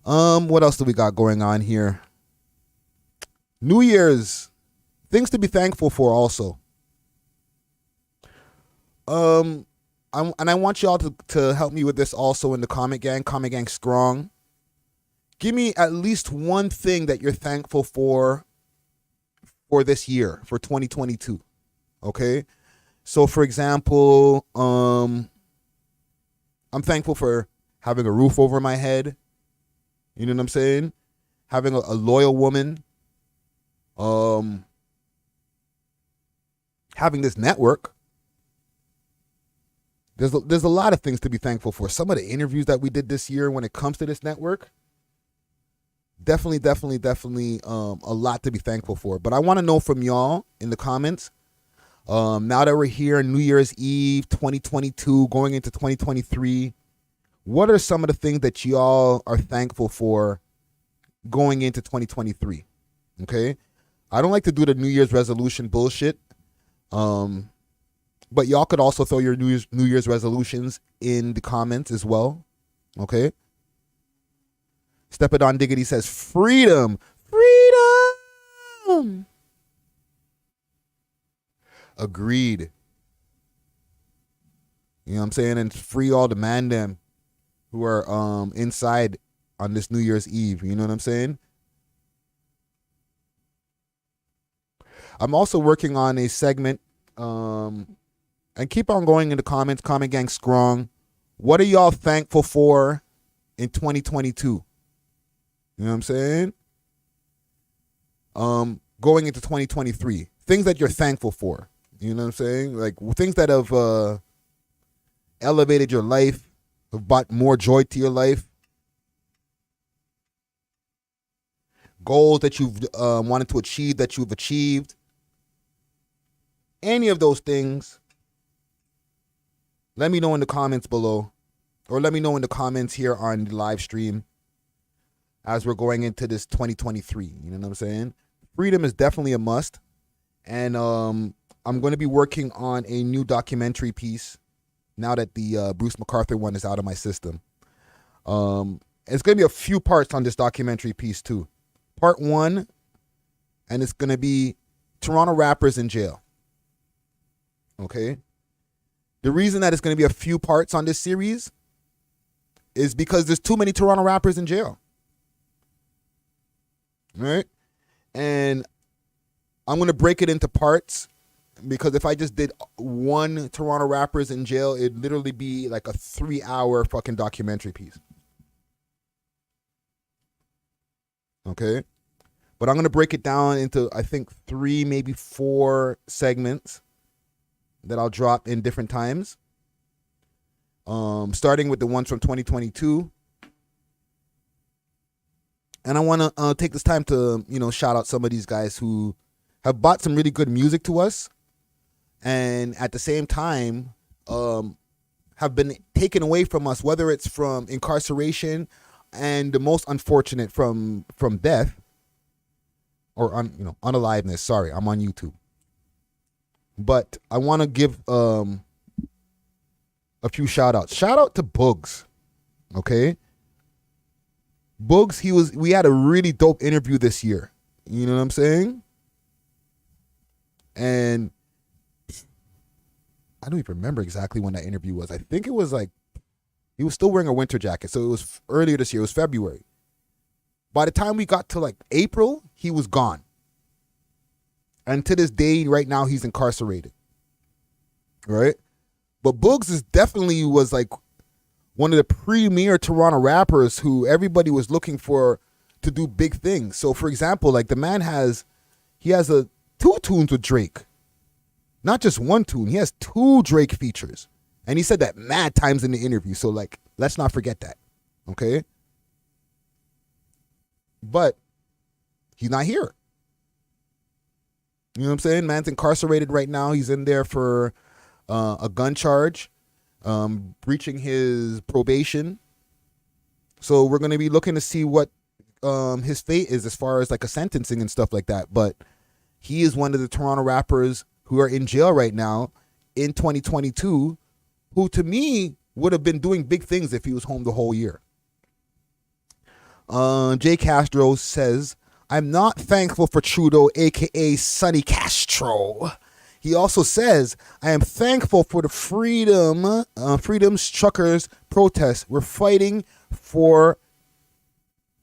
What else do we got going on here? New Year's. Things to be thankful for also. And I want y'all to help me with this also in the comment gang strong. Give me at least one thing that you're thankful for this year, for 2022. Okay? So for example, I'm thankful for having a roof over my head. You know what I'm saying? Having a loyal woman. Having this network. There's a lot of things to be thankful for. Some of the interviews that we did this year when it comes to this network, definitely a lot to be thankful for. But I want to know from y'all in the comments, now that we're here on New Year's Eve 2022, going into 2023, what are some of the things that y'all are thankful for going into 2023? Okay, I don't like to do the New Year's resolution bullshit. But y'all could also throw your New Year's resolutions in the comments as well. Okay. Step It On Diggity says freedom. Freedom. Agreed. You know what I'm saying? And free all the man them who are inside on this New Year's Eve. You know what I'm saying? I'm also working on a segment, and keep on going in the comments. Comment gang strong. What are y'all thankful for in 2022? You know what I'm saying? Going into 2023, things that you're thankful for. You know what I'm saying? Like things that have elevated your life, have brought more joy to your life. Goals that you've wanted to achieve that you've achieved. Any of those things, let me know in the comments below, or let me know in the comments here on the live stream as we're going into this 2023. You know what I'm saying? Freedom is definitely a must. And I'm going to be working on a new documentary piece now that the Bruce MacArthur one is out of my system. It's going to be a few parts on this documentary piece too. Part 1, and it's going to be Toronto rappers in jail. Okay? The reason that it's going to be a few parts on this series is because there's too many Toronto rappers in jail. Right? And I'm going to break it into parts, because if I just did one Toronto rappers in jail, it'd literally be like a 3-hour fucking documentary piece. Okay? But I'm going to break it down into, I think, 3, maybe 4 segments that I'll drop in different times. Starting with the ones from 2022. And I want to take this time to, shout out some of these guys who have brought some really good music to us, and at the same time have been taken away from us, whether it's from incarceration and the most unfortunate from death or unaliveness. Sorry, I'm on YouTube. But I want to give a few shout outs. Shout out to Boogs. Okay? Boogs, we had a really dope interview this year. You know what I'm saying? And I don't even remember exactly when that interview was. I think it was like, he was still wearing a winter jacket. So it was earlier this year. It was February. By the time we got to like April, he was gone. And to this day, right now, he's incarcerated. Right? But Boogs was like one of the premier Toronto rappers who everybody was looking for to do big things. So, for example, like the man has 2 tunes with Drake. Not just 1 tune. He has 2 Drake features. And he said that mad times in the interview. So, like, let's not forget that. Okay? But he's not here. You know what I'm saying? Man's incarcerated right now. He's in there for a gun charge, breaching his probation. So we're going to be looking to see what his fate is as far as like a sentencing and stuff like that. But he is one of the Toronto rappers who are in jail right now in 2022, who to me would have been doing big things if he was home the whole year. Jay Castro says, I'm not thankful for Trudeau, a.k.a. Sonny Castro. He also says, I am thankful for the Freedom's Truckers protest. We're fighting for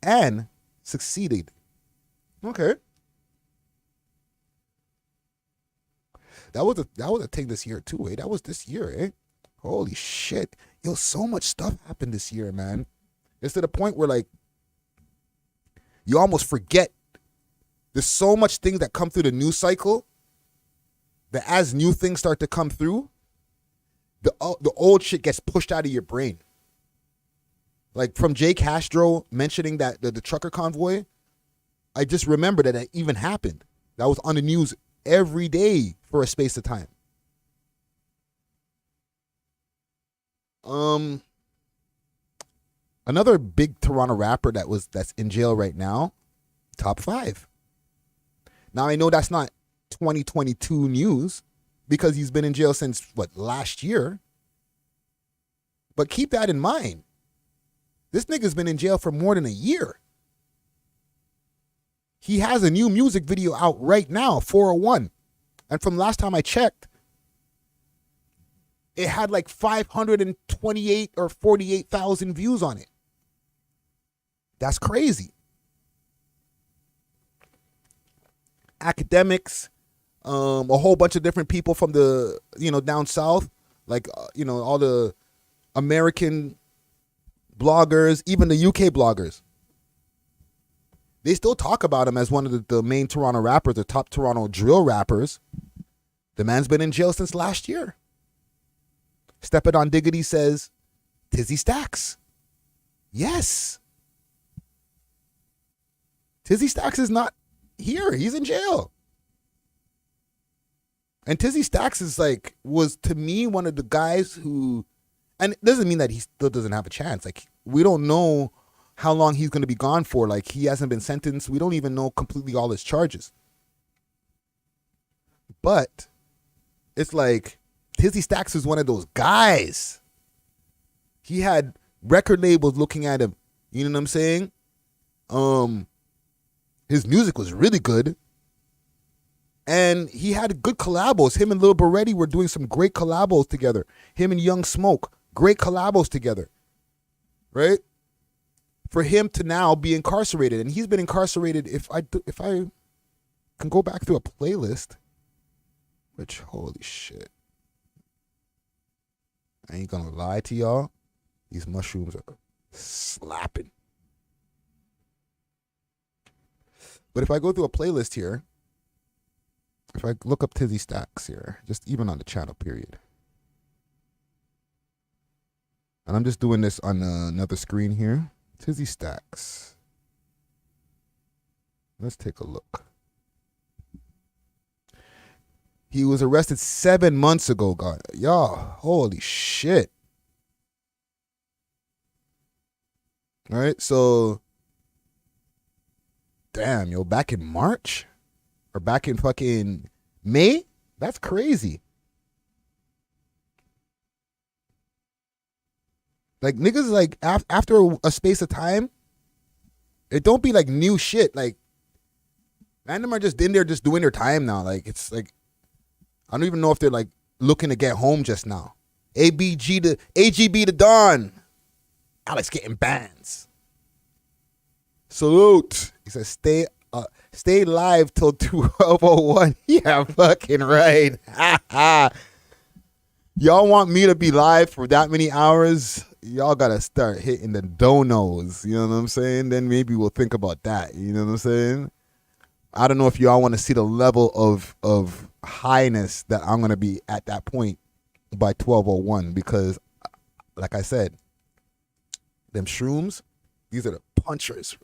and succeeded. Okay. That was a thing this year too, eh? That was this year, eh? Holy shit. Yo, so much stuff happened this year, man. It's to the point where like you almost forget. There's so much things that come through the news cycle that as new things start to come through, the old shit gets pushed out of your brain. Like from Jay Castro mentioning that the trucker convoy, I just remember that it even happened. That was on the news every day for a space of time. Another big Toronto rapper that's in jail right now, top 5. Now I know that's not 2022 news because he's been in jail since last year. But keep that in mind. This nigga's been in jail for more than a year. He has a new music video out right now, 401. And from last time I checked, it had like 528 or 48,000 views on it. That's crazy. Academics, a whole bunch of different people from the, down south, like, all the American bloggers, even the UK bloggers. They still talk about him as one of the main Toronto rappers, the top Toronto drill rappers. The man's been in jail since last year. Step It On Diggity says, Tizzy Stacks. Yes. Tizzy Stacks is not here. He's in jail. And Tizzy Stacks was to me one of the guys who, and it doesn't mean that he still doesn't have a chance. Like, we don't know how long he's going to be gone for. Like, he hasn't been sentenced. We don't even know completely all his charges. But it's like Tizzy Stacks is one of those guys. He had record labels looking at him. You know what I'm saying? His music was really good. And he had good collabos. Him and Lil Baretti were doing some great collabos together. Him and Young Smoke, great collabos together. Right? For him to now be incarcerated. And he's been incarcerated, if I can go back through a playlist, which, holy shit. I ain't gonna lie to y'all. These mushrooms are slapping. But if I go through a playlist here, if I look up Tizzy Stacks here, just even on the channel, period. And I'm just doing this on another screen here. Tizzy Stacks. Let's take a look. He was arrested 7 months ago, God. Y'all, holy shit. All right, so damn, yo, back in March? Or back in fucking May? That's crazy. Like, niggas, like, after a space of time, it don't be, like, new shit. Like, random are just in there just doing their time now. Like, it's, like, I don't even know if they're, like, looking to get home just now. AGB to Dawn. Alex getting bans. Salute. He says, stay live till 12:01. Yeah, fucking right. Y'all want me to be live for that many hours? Y'all gotta start hitting the donos. You know what I'm saying? Then maybe we'll think about that. You know what I'm saying? I don't know if y'all want to see the level of highness that I'm gonna be at that point by 12:01, because, like I said, them shrooms, these are the punchers.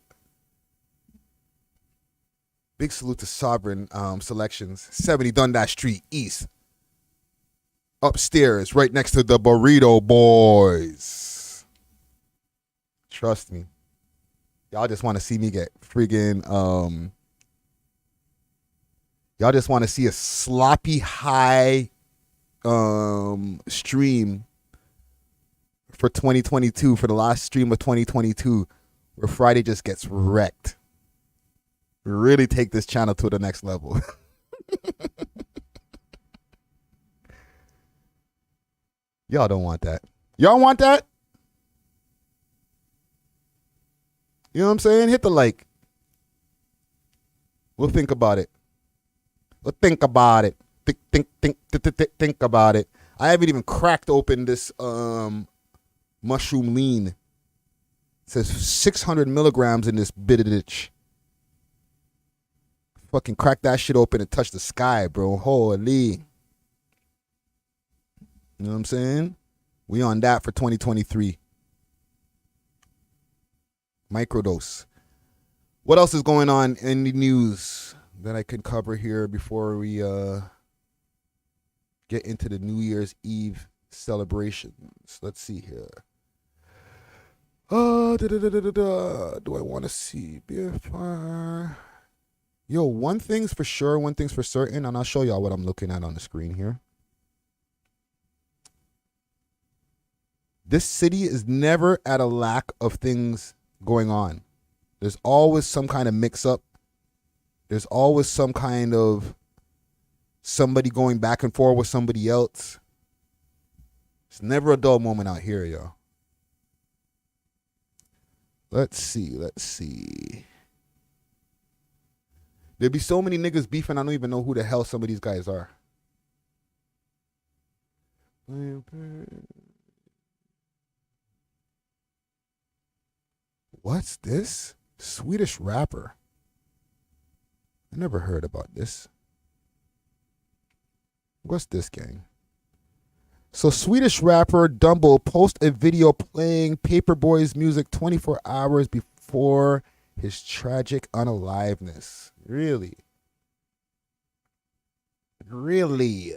Big salute to Sovereign Selections, 70 Dundas Street East. Upstairs, right next to the Burrito Boys. Trust me. Y'all just want to see me get friggin' y'all just want to see a sloppy high stream for 2022, for the last stream of 2022, where Friday just gets wrecked. Really take this channel to the next level. Y'all don't want that. Y'all want that? You know what I'm saying? Hit the like. We'll think about it. We'll think about it. Think about it. I haven't even cracked open this mushroom lean. It says 600 milligrams in this bitch. Fucking crack that shit open and touch the sky, bro. Holy. You know what I'm saying? We on that for 2023. Microdose. What else is going on in the news that I can cover here before we get into the New Year's Eve celebrations? Let's see here. Do I want to see BFR? Yo, one thing's for sure, one thing's for certain, and I'll show y'all what I'm looking at on the screen here. This city is never at a lack of things going on. There's always some kind of mix-up. There's always some kind of somebody going back and forth with somebody else. It's never a dull moment out here, y'all. Let's see. There'd be so many niggas beefing, I don't even know who the hell some of these guys are. What's this? Swedish rapper. I never heard about this. What's this, gang? So Swedish rapper Dumble post a video playing Paperboy's music 24 hours before his tragic unaliveness. Really? Really? You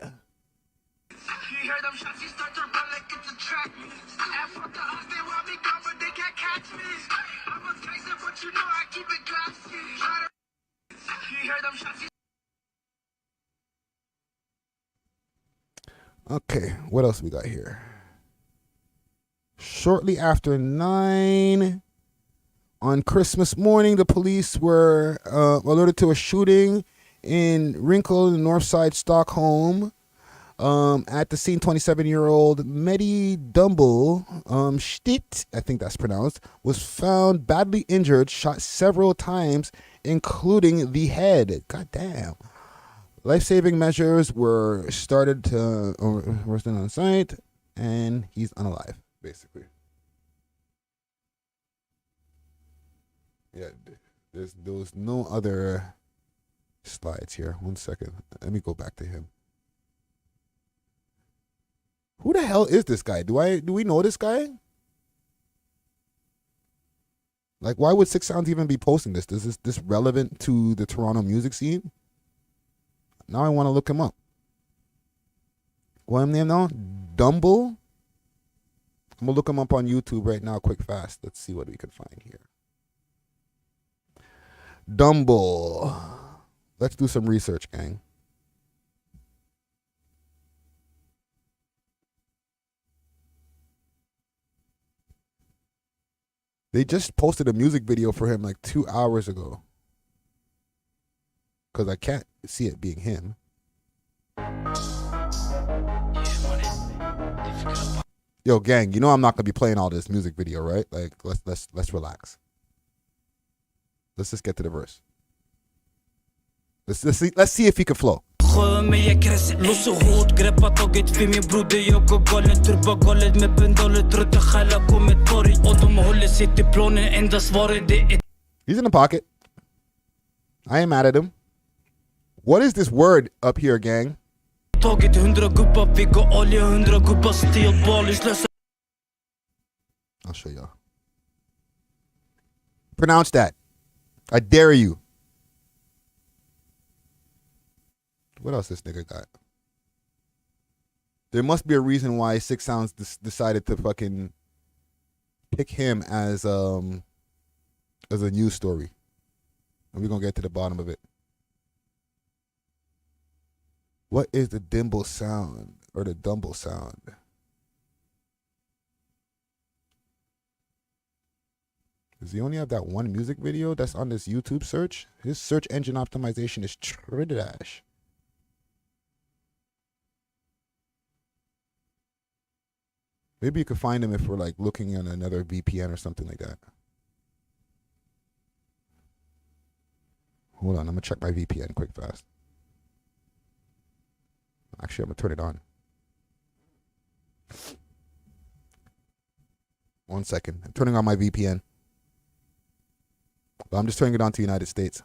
hear them shots, you start to run like it's a track. I fuck the odds, they want me gone, but they can't catch me. I'm a gangster, but you know I keep it classy. You hear them shots, you Okay, what else we got here? Shortly after 9 on Christmas morning, the police were alerted to a shooting in Rinkeby, the north side, Stockholm. At the scene, 27-year-old Mehdi Dumble, Stitt, I think that's pronounced, was found badly injured, shot several times, including the head. God damn. Life-saving measures were started to were still on site, and he's unalive, basically. Yeah, there was no other slides here. 1 second. Let me go back to him. Who the hell is this guy? Do we know this guy? Like, why would Six Sounds even be posting this? Is this relevant to the Toronto music scene? Now I want to look him up. What his name now? Dumble? I'm going to look him up on YouTube right now, quick, fast. Let's see what we can find here. Dumble. Let's do some research, gang. They just posted a music video for him like 2 hours ago. Because I can't see it being him. Yo, gang, you know I'm not gonna be playing all this music video, right? Like, let's relax. Let's just get to the verse. Let's see if he can flow. He's in the pocket. I ain't mad at him. What is this word up here, gang? I'll show y'all. Pronounce that. I dare you. What else this nigga got? There must be a reason why Six Sounds decided to fucking pick him as a news story. And we're gonna get to the bottom of it. What is the Dumble sound or the Dumble sound? Does he only have that one music video that's on this YouTube search? His search engine optimization is trash. Maybe you could find him if we're like looking on another VPN or something like that. Hold on, I'm gonna check my VPN quick fast. Actually, I'm gonna turn it on. 1 second. I'm turning on my VPN. But I'm just turning it on to United States.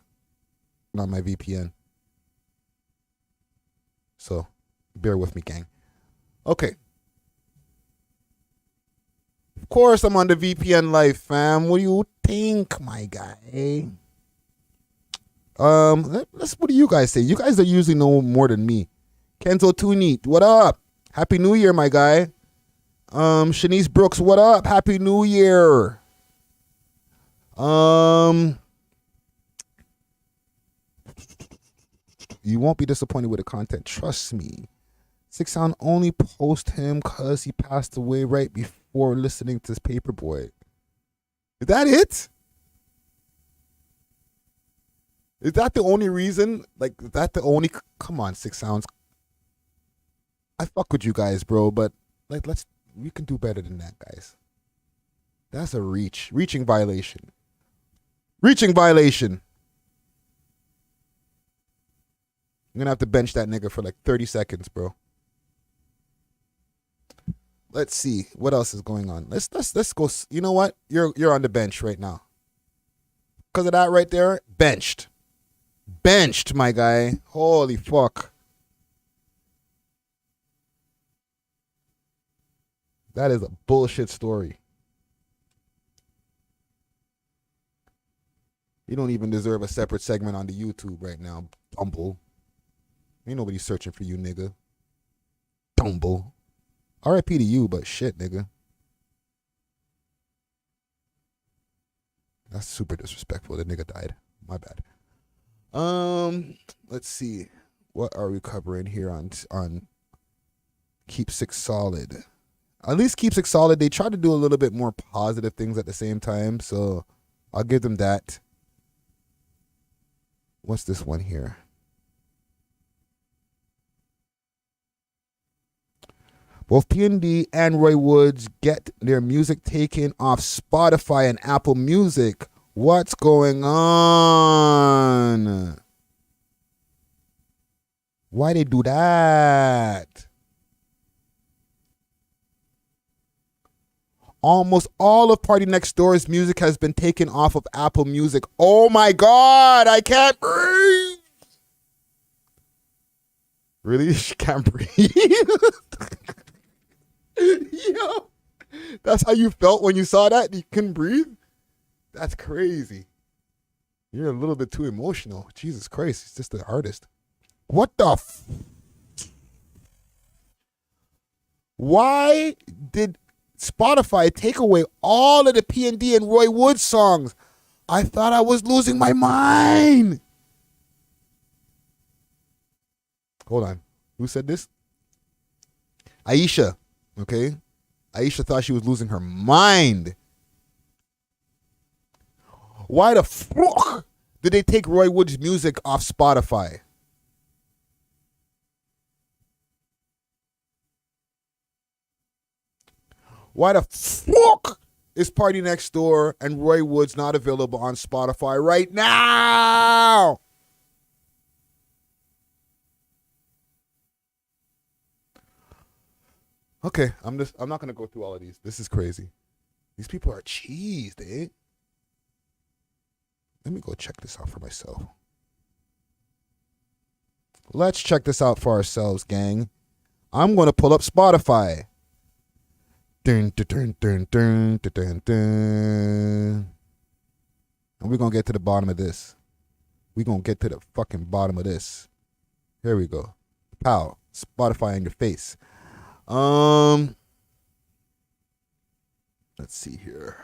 Not my VPN. So, bear with me, gang. Okay. Of course, I'm on the VPN live, fam. What do you think, my guy? What do you guys say? You guys are usually know more than me. Kenzo Too Neat, what up? Happy New Year, my guy. Shanice Brooks, what up? Happy New Year. You won't be disappointed with the content. Trust me. 6 Sound only post him because he passed away right before listening to his Paperboy. Is that it? Is that the only reason? Like, is that the only... Come on, 6 Sounds. I fuck with you guys, bro, but like, we can do better than that, guys. That's a reaching violation. Reaching violation. I'm gonna have to bench that nigga for like 30 seconds, bro. Let's see what else is going on. Let's go. You know what? You're on the bench right now. Because of that right there, benched, my guy. Holy fuck. That is a bullshit story. You don't even deserve a separate segment on the YouTube right now, Dumble. Ain't nobody searching for you, nigga. Dumble. R.I.P. to you, but shit, nigga. That's super disrespectful. The nigga died. My bad. Let's see. What are we covering here on Keep Six Solid? At least Keep Six Solid, they try to do a little bit more positive things at the same time, so I'll give them that. What's this one here? Both PND and Roy Woods get their music taken off Spotify and Apple Music. What's going on? Why they do that? Almost all of Party Next Door's music has been taken off of Apple Music. Oh my God, I can't breathe. Really? She can't breathe. Yo, that's how you felt when you saw that? You couldn't breathe? That's crazy. You're a little bit too emotional. Jesus Christ, he's just an artist. What the Why did Spotify take away all of the PND and Roy Woods songs? I thought I was losing my mind. Hold on. Who said this? Aisha. Okay? Aisha thought she was losing her mind. Why the fuck did they take Roy Woods' music off Spotify? Why the fuck is Party Next Door and Roy Woods not available on Spotify right now? Okay, I'm not gonna go through all of these. This is crazy. These people are cheesed, eh? Let me go check this out for myself. Let's check this out for ourselves, gang. I'm gonna pull up Spotify. Dun, dun, dun, dun, dun, dun, dun, dun. And we're gonna get to the bottom of this. We're gonna get to the fucking bottom of this. Here we go. Pow. Spotify in your face. Let's see here.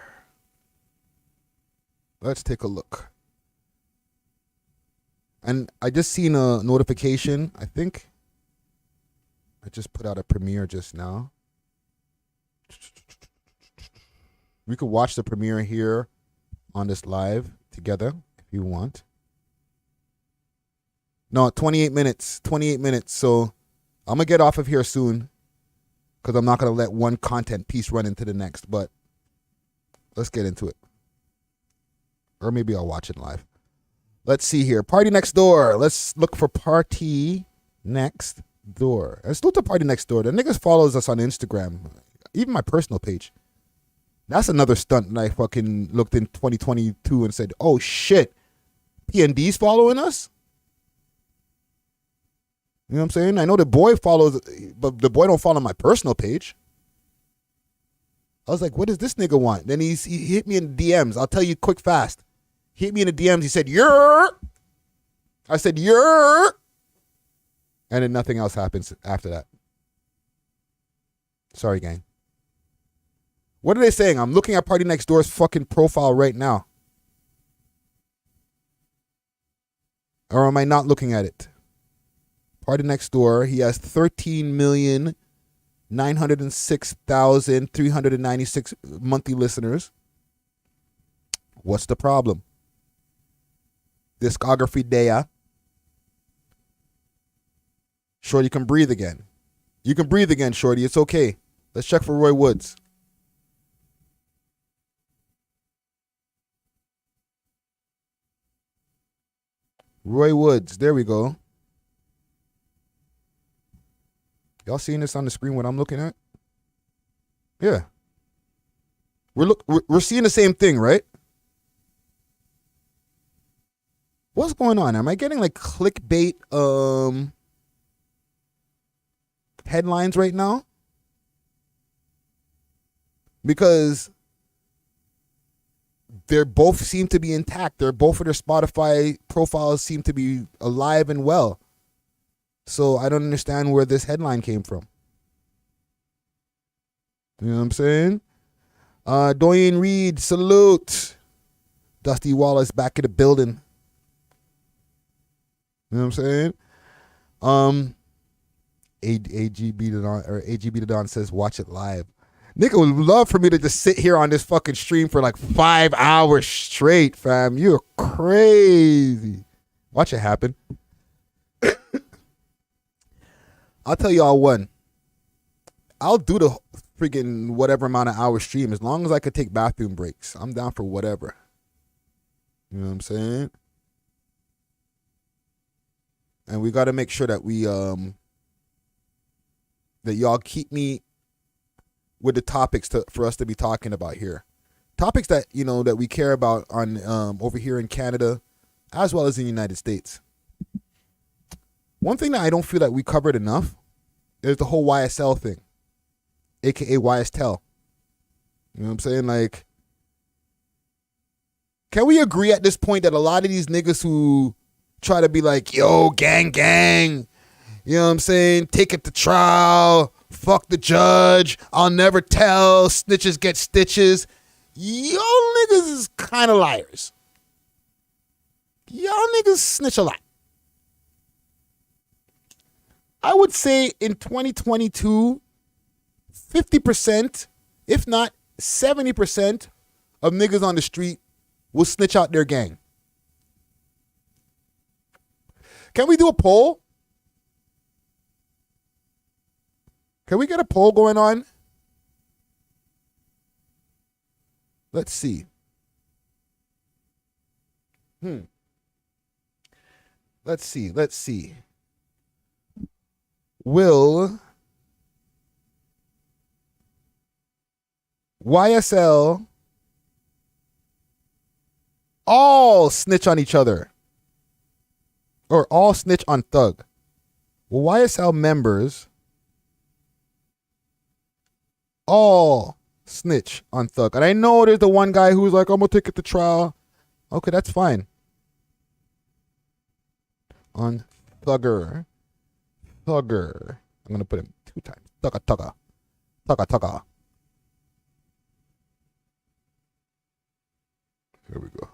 Let's take a look. And I just seen a notification. I think I just put out a premiere just now. We could watch the premiere here on this live together if you want. No, 28 minutes. 28 minutes. So I'm going to get off of here soon because I'm not going to let one content piece run into the next. But let's get into it. Or maybe I'll watch it live. Let's see here. Party Next Door. Let's look for Party Next Door. Let's look to Party Next Door. The niggas follows us on Instagram. Even my personal page. That's another stunt that I fucking looked in 2022 and said, oh shit, PND's following us? You know what I'm saying? I know the boy follows, but the boy don't follow my personal page. I was like, what does this nigga want? Then he hit me in the DMs. I'll tell you quick, fast. He hit me in the DMs. He said, "Yer." I said, "Yer." And then nothing else happens after that. Sorry, gang. What are they saying? I'm looking at Party Next Door's fucking profile right now. Or am I not looking at it? Party Next Door, he has 13,906,396 monthly listeners. What's the problem? Discography Daya. Shorty, you can breathe again. You can breathe again, Shorty. It's okay. Let's check for Roy Woods. Roy Woods. There we go. Y'all seeing this on the screen, what I'm looking at? Yeah. We're seeing the same thing, right? What's going on? Am I getting like clickbait headlines right now? Because they both seem to be intact. Both of their Spotify profiles seem to be alive and well. So I don't understand where this headline came from. You know what I'm saying? Dwayne Reed, salute. Dusty Wallace back in the building. You know what I'm saying? AGB the Don says watch it live. Nigga would love for me to just sit here on this fucking stream for like 5 hours straight, fam. You're crazy. Watch it happen. I'll tell y'all one. I'll do the freaking whatever amount of hour stream as long as I could take bathroom breaks. I'm down for whatever. You know what I'm saying? And we got to make sure that we that y'all keep me with the topics for us to be talking about here. Topics that, you know, that we care about on over here in Canada as well as in the United States. One thing that I don't feel that we covered enough is the whole YSL thing, aka YSTEL. You know what I'm saying? Like, can we agree at this point that a lot of these niggas who try to be like, yo, gang, you know what I'm saying? Take it to trial. Fuck the judge. I'll never tell. Snitches get stitches. Y'all niggas is kind of liars. Y'all niggas snitch a lot. I would say in 2022, 50%, if not 70% of niggas on the street will snitch out their gang. Can we do a poll? Can we get a poll going on? Let's see. Let's see. Will YSL all snitch on each other? Or all snitch on Thug? Will YSL members all snitch on Thug? And I know there's the one guy who's like, I'm going to take it to trial. Okay, that's fine. On Thugger. I'm going to put him 2 times. Thugger. Here we go.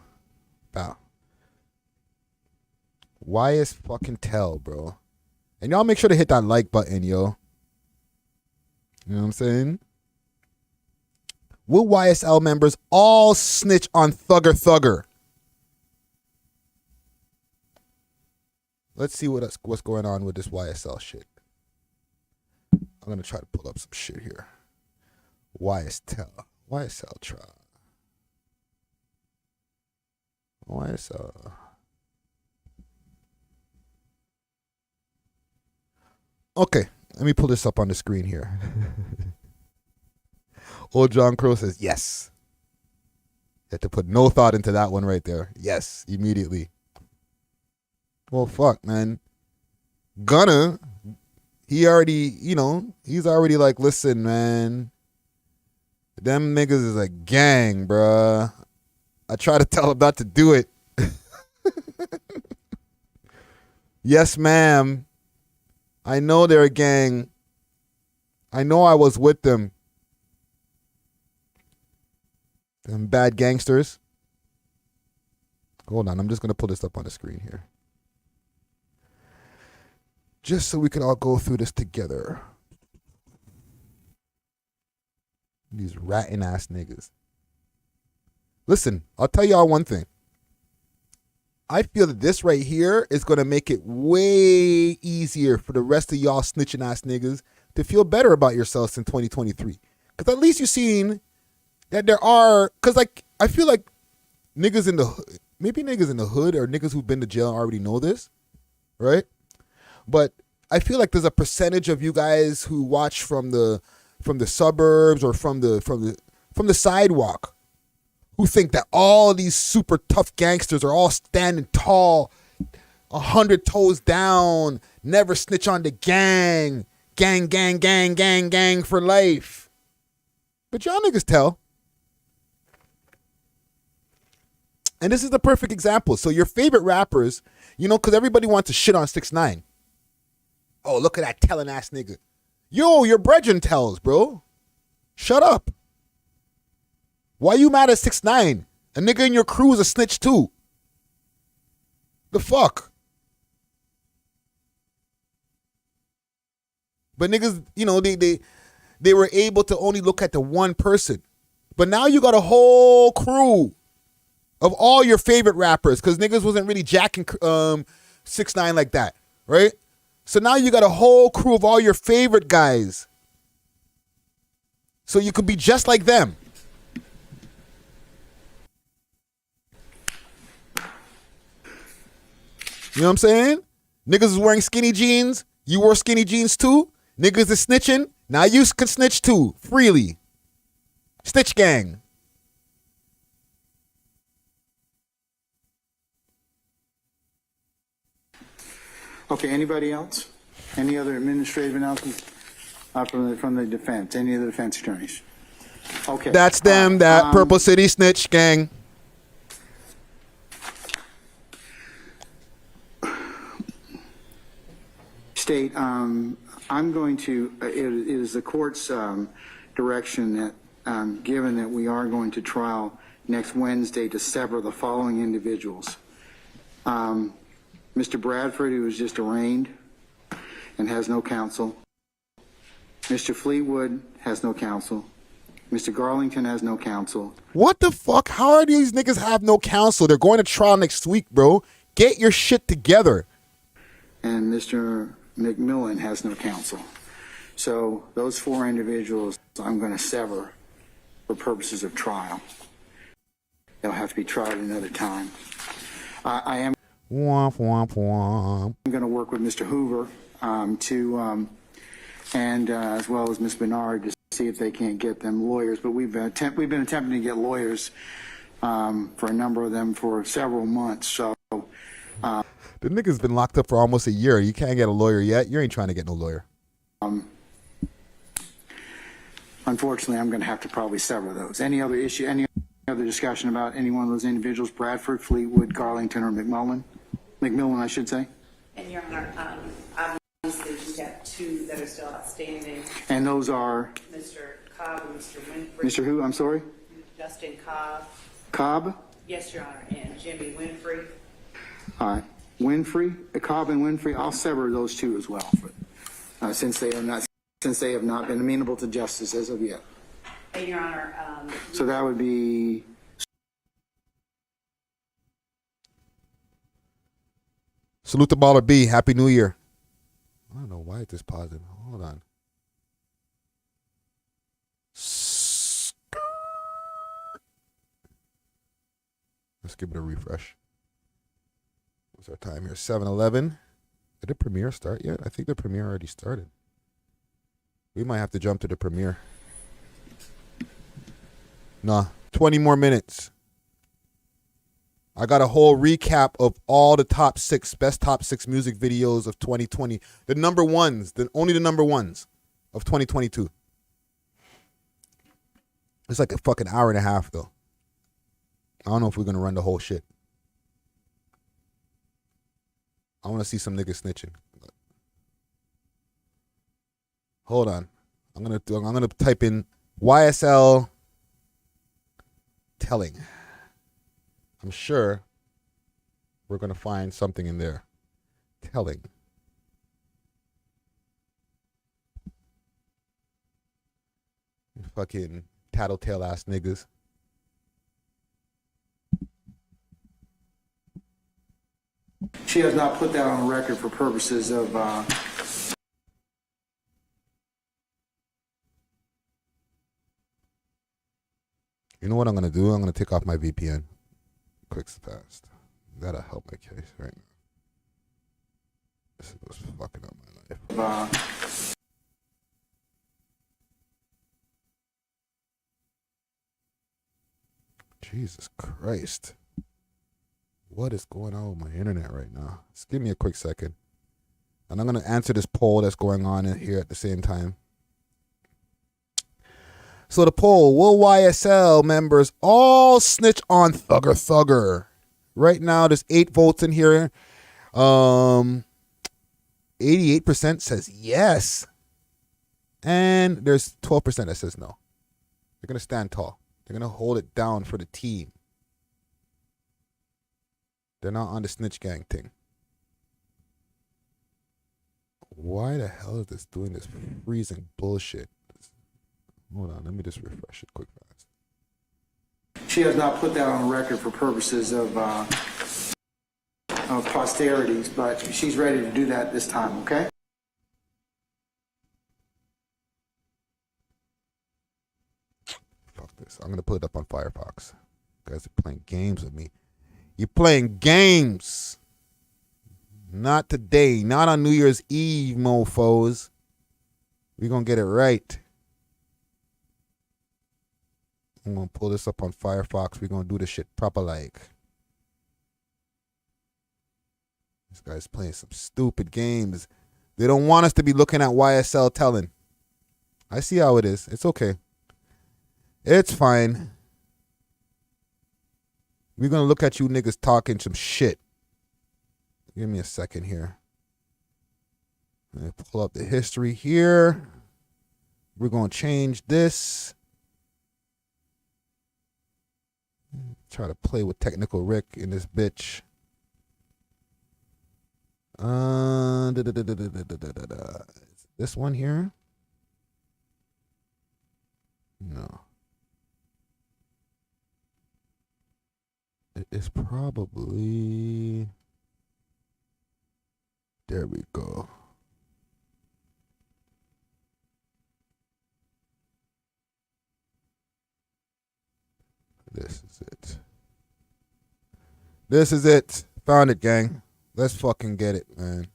Bow. Why is fucking tell, bro? And y'all make sure to hit that like button, yo. You know what I'm saying? Will YSL members all snitch on Thugger? Let's see what's going on with this YSL shit. I'm going to try to pull up some shit here. YSL trial. YSL. Okay, let me pull this up on the screen here. Old John Crow says, yes. You had to put no thought into that one right there. Yes, immediately. Well, fuck, man. Gunna, he's already like, listen, man. Them niggas is a gang, bruh. I try to tell him not to do it. Yes, ma'am. I know they're a gang. I know I was with them. Them bad gangsters. Hold on, I'm just going to pull this up on the screen here. just so we can all go through this together. These ratting ass niggas. Listen, I'll tell y'all one thing. I feel that this right here is going to make it way easier for the rest of y'all snitching ass niggas to feel better about yourselves in 2023. Because at least you've seen that there are, because like, I feel like niggas in the hood, maybe niggas in the hood or niggas who've been to jail already know this, right? But I feel like there's a percentage of you guys who watch from the suburbs or from the sidewalk who think that all these super tough gangsters are all standing tall, 100 toes down, never snitch on the gang for life. But y'all niggas tell. And this is the perfect example. So your favorite rappers, you know, because everybody wants to shit on 6ix9ine. Oh, look at that telling ass nigga. Yo, your brethren tells, bro. Shut up. Why you mad at 6ix9ine? A nigga in your crew is a snitch too. The fuck? But niggas, you know, they were able to only look at the one person. But now you got a whole crew of all your favorite rappers, because niggas wasn't really jacking 6ix9ine like that, right? So now you got a whole crew of all your favorite guys. So you could be just like them. You know what I'm saying? Niggas is wearing skinny jeans. You wore skinny jeans too. Niggas is snitching. Now you can snitch too, freely. Snitch gang. Okay, anybody else? Any other administrative announcements from the defense? Any of the defense attorneys? Okay. That's them, that Purple City snitch gang. State, I'm going to, it is the court's direction that, given that we are going to trial next Wednesday, to sever the following individuals. Mr. Bradford, who was just arraigned and has no counsel. Mr. Fleetwood has no counsel. Mr. Garlington has no counsel. What the fuck? How are these niggas have no counsel? They're going to trial next week, bro. Get your shit together. And Mr. McMillan has no counsel. So those four individuals I'm going to sever for purposes of trial. They'll have to be tried another time. I am Womp, womp, womp. going to work with Mr. Hoover and as well as Ms. Bernard to see if they can't get them lawyers. But we've been attempting to get lawyers for a number of them for several months. So the nigga's been locked up for almost a year. You can't get a lawyer yet. You ain't trying to get no lawyer. Unfortunately, I'm going to have to probably sever those. Any other issue? Any other discussion about any one of those individuals? Bradford, Fleetwood, Garlington, or McMillan? McMillan, I should say. And Your Honor, obviously you have two that are still outstanding. And those are? Mr. Cobb and Mr. Winfrey. Mr. who? I'm sorry? Justin Cobb. Cobb? Yes, Your Honor, and Jimmy Winfrey. All right. Winfrey, Cobb and Winfrey, I'll sever those two as well, since they have not been amenable to justice as of yet. And Your Honor, So that would be. Salute the baller B. Happy New Year. I don't know why it just pausing. Hold on. Let's give it a refresh. What's our time here? 7:11. Did the premiere start yet? I think the premiere already started. We might have to jump to the premiere. Nah, 20 more minutes. I got a whole recap of all the best top six music videos of 2020. The number ones, only the number ones of 2022. It's like a fucking hour and a half though. I don't know if we're gonna run the whole shit. I want to see some niggas snitching. Hold on. I'm gonna type in YSL telling. I'm sure we're gonna find something in there. Telling. Fucking tattletale ass niggas. She has not put that on record for purposes of You know what I'm gonna do? I'm gonna take off my VPN. Quick fast. That'll help my case right now. This was fucking up my life. Jesus Christ. What is going on with my internet right now? Just give me a quick second. And I'm going to answer this poll that's going on in here at the same time. So the poll, will YSL members all snitch on Thugger? Right now, there's 8 votes in here. 88% says yes. And there's 12% that says no. They're going to stand tall. They're going to hold it down for the team. They're not on the snitch gang thing. Why the hell is this doing this freezing bullshit? Hold on, let me just refresh it quick fast. She has not put that on record for purposes of posterities, but she's ready to do that this time, okay? Fuck this. I'm going to put it up on Firefox. You guys are playing games with me. You're playing games. Not today. Not on New Year's Eve, mofos. We're going to get it right. I'm going to pull this up on Firefox. We're going to do this shit proper like. This guy's playing some stupid games. They don't want us to be looking at YSL telling. I see how it is. It's okay. It's fine. We're going to look at you niggas talking some shit. Give me a second here. I'm going to pull up the history here. We're going to change this. Try to play with technical Rick in this bitch. This one here? No. It is probably... There we go. This is it. This is it. Found it, gang. Let's fucking get it, man.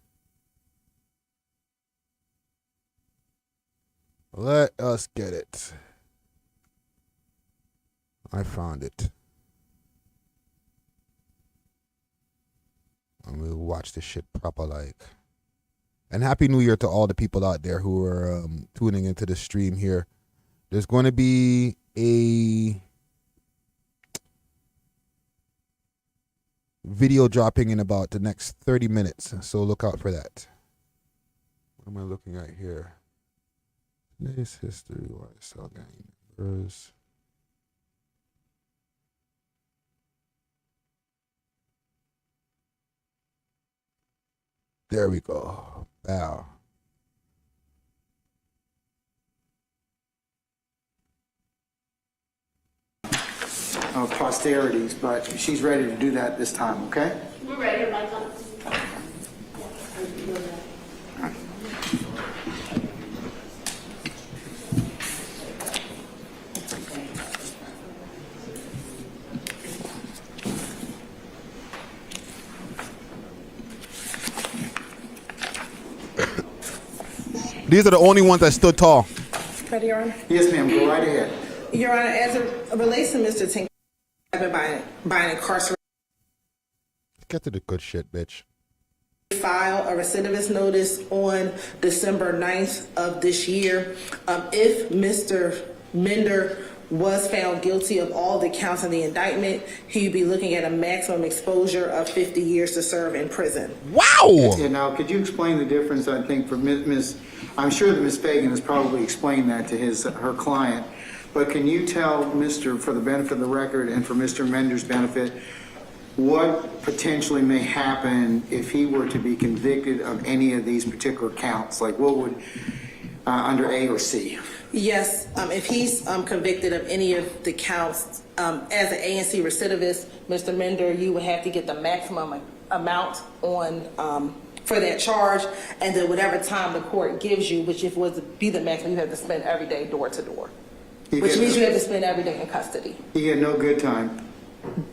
Let us get it. I found it. I'm gonna watch this shit proper like. And Happy New Year to all the people out there who are tuning into the stream here. There's going to be a video dropping in about the next 30 minutes, so look out for that. What am I looking at here? Today's history, YSL gang members. There we go. Wow. Posterities, but she's ready to do that this time, okay? We're ready, Michael. These are the only ones that stood tall. Ready, Your Honor? Yes, ma'am. Go right ahead. Your Honor, as it relates to Mr. Tinker, by an incarcerated, Get to the good shit, bitch. file a recidivist notice on December 9th of this year. If Mr. Mender was found guilty of all the counts in the indictment, he would be looking at a maximum exposure of 50 years to serve in prison. Wow! And now, could you explain the difference, I think, for Ms. I'm sure that Ms. Fagan has probably explained that to her client, but can you tell for the benefit of the record and for Mr. Mender's benefit, what potentially may happen if he were to be convicted of any of these particular counts? Like what would, under A or C? Yes, if he's convicted of any of the counts, as an ANC recidivist, Mr. Minder, you would have to get the maximum amount on for that charge, and then whatever time the court gives you, which if it was to be the maximum, you have to spend every day door to door, which means you have to spend every day in custody. He get no good time.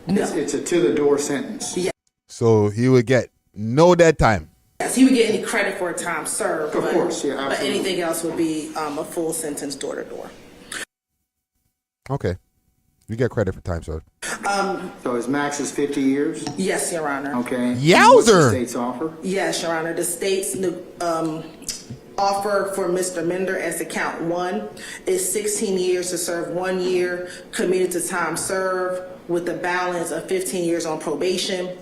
No. It's a to-the-door sentence. Yeah. So he would get no dead time. Yes, he would get any credit for a time served. Of course, yeah, absolutely. But anything else would be a full sentence door to door. Okay. You get credit for time served. So his max is 50 years? Yes, Your Honor. Okay. Yowzer! What's the state's offer? Yes, Your Honor. The state's offer for Mr. Minder as to count 1 is 16 years to serve 1 year, committed to time served, with a balance of 15 years on probation.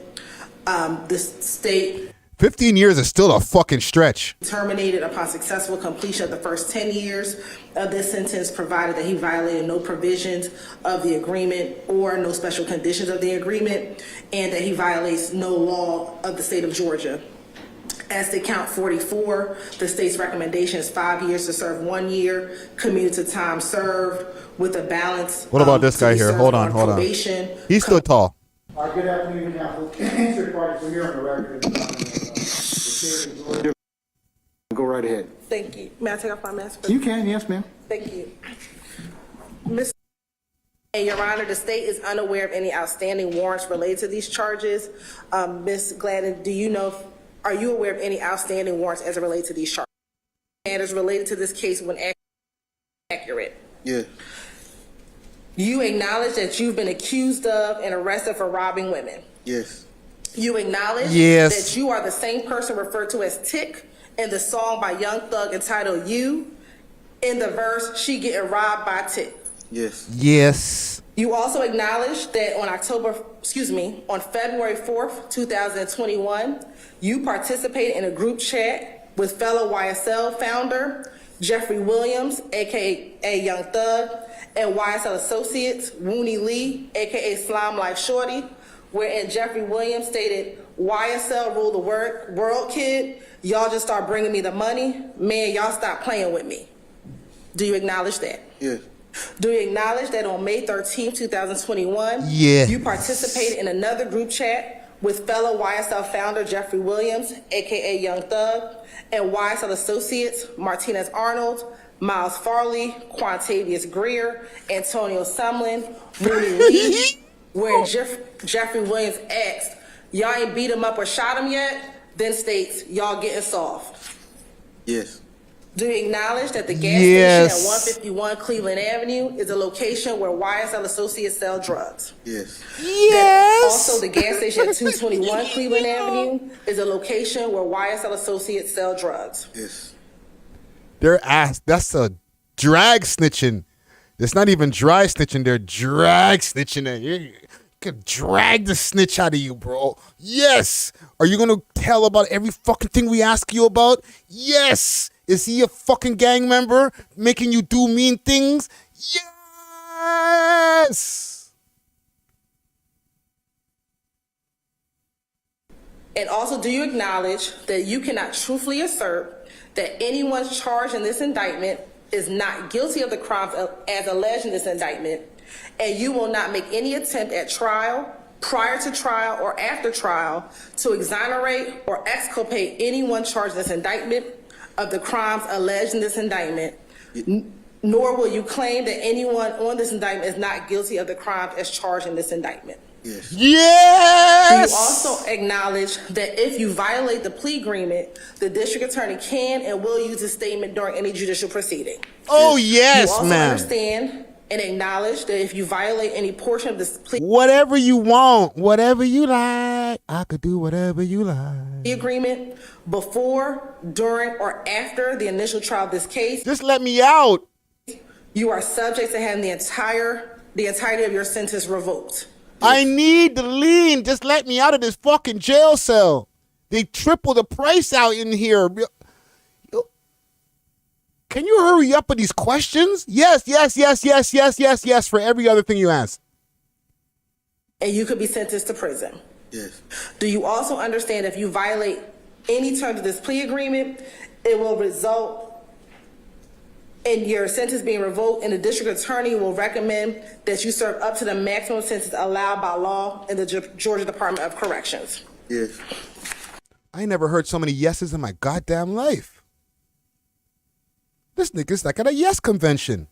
The state 15 years is still a fucking stretch. terminated upon successful completion of the first 10 years of this sentence, provided that he violated no provisions of the agreement or no special conditions of the agreement, and that he violates no law of the state of Georgia. As to count 44, the state's recommendation is 5 years to serve 1 year, commuted to time served, with a balance. What about this guy here? Hold on. Probation. He's still tall. Good afternoon, counsel. Answer party for here on the record. Go right ahead. Thank you. May I take off my mask, please? You can, yes, ma'am. Thank you. Your Honor, the state is unaware of any outstanding warrants related to these charges. Ms. Gladden, are you aware of any outstanding warrants as it relates to these charges? And is related to this case when accurate? Yeah. You acknowledge that you've been accused of and arrested for robbing women? Yes. You acknowledge that you are the same person referred to as Tick in the song by Young Thug entitled You, in the verse, She Getting Robbed by Tick? Yes. Yes. You also acknowledge that on February 4th, 2021, you participated in a group chat with fellow YSL founder Jeffrey Williams, aka Young Thug, and YSL associates Wooney Lee, aka Slime Life Shorty, wherein Jeffrey Williams stated, YSL rule the world, kid. Y'all just start bringing me the money. Man, y'all stop playing with me. Do you acknowledge that? Yes. Do you acknowledge that on May 13, 2021, you participated in another group chat with fellow YSL founder Jeffrey Williams, aka Young Thug, and YSL associates Martinez Arnold, Miles Farley, Quantavious Greer, Antonio Sumlin, Mooney Lee, where Jeffrey Williams asked, y'all ain't beat him up or shot him yet? Then states, y'all getting soft. Yes. Do you acknowledge that the gas station at 151 Cleveland Avenue is a location where YSL associates sell drugs? Yes. That also, the gas station at 221 Cleveland Avenue is a location where YSL associates sell drugs? Yes. That's a drag snitching. It's not even dry snitching. They're drag snitching. You could drag the snitch out of you, bro. Yes. Are you going to tell about every fucking thing we ask you about? Yes. Is he a fucking gang member making you do mean things? Yes. And also, do you acknowledge that you cannot truthfully assert that anyone charged in this indictment is not guilty of the crimes as alleged in this indictment, and you will not make any attempt at trial, prior to trial, or after trial to exonerate or exculpate anyone charged in this indictment of the crimes alleged in this indictment, nor will you claim that anyone on this indictment is not guilty of the crimes as charged in this indictment? Yes. Yes. Do you also acknowledge that if you violate the plea agreement, the district attorney can and will use a statement during any judicial proceeding? Oh, yes, you also ma'am. understand and acknowledge that if you violate any portion of this plea whatever you want, whatever you like, I could do whatever you like. agreement before, during, or after the initial trial of this case, just let me out. You are subject to having the entirety of your sentence revoked. I need the lien. Just let me out of this fucking jail cell. They triple the price out in here. Can you hurry up with these questions? Yes for every other thing you ask. And you could be sentenced to prison. Yes. Do you also understand if you violate any terms of this plea agreement, it will result and your sentence being revoked, and the district attorney will recommend that you serve up to the maximum sentence allowed by law in the Georgia Department of Corrections. Yes. I ain't never heard so many yeses in my goddamn life. This nigga's like at a yes convention.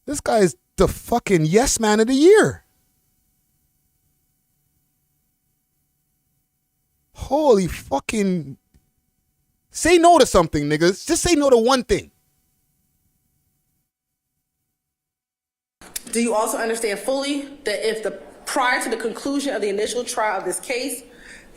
This guy is the fucking yes man of the year. Holy fucking... Say no to something, niggas. Just say no to one thing. Do you also understand fully that if prior to the conclusion of the initial trial of this case,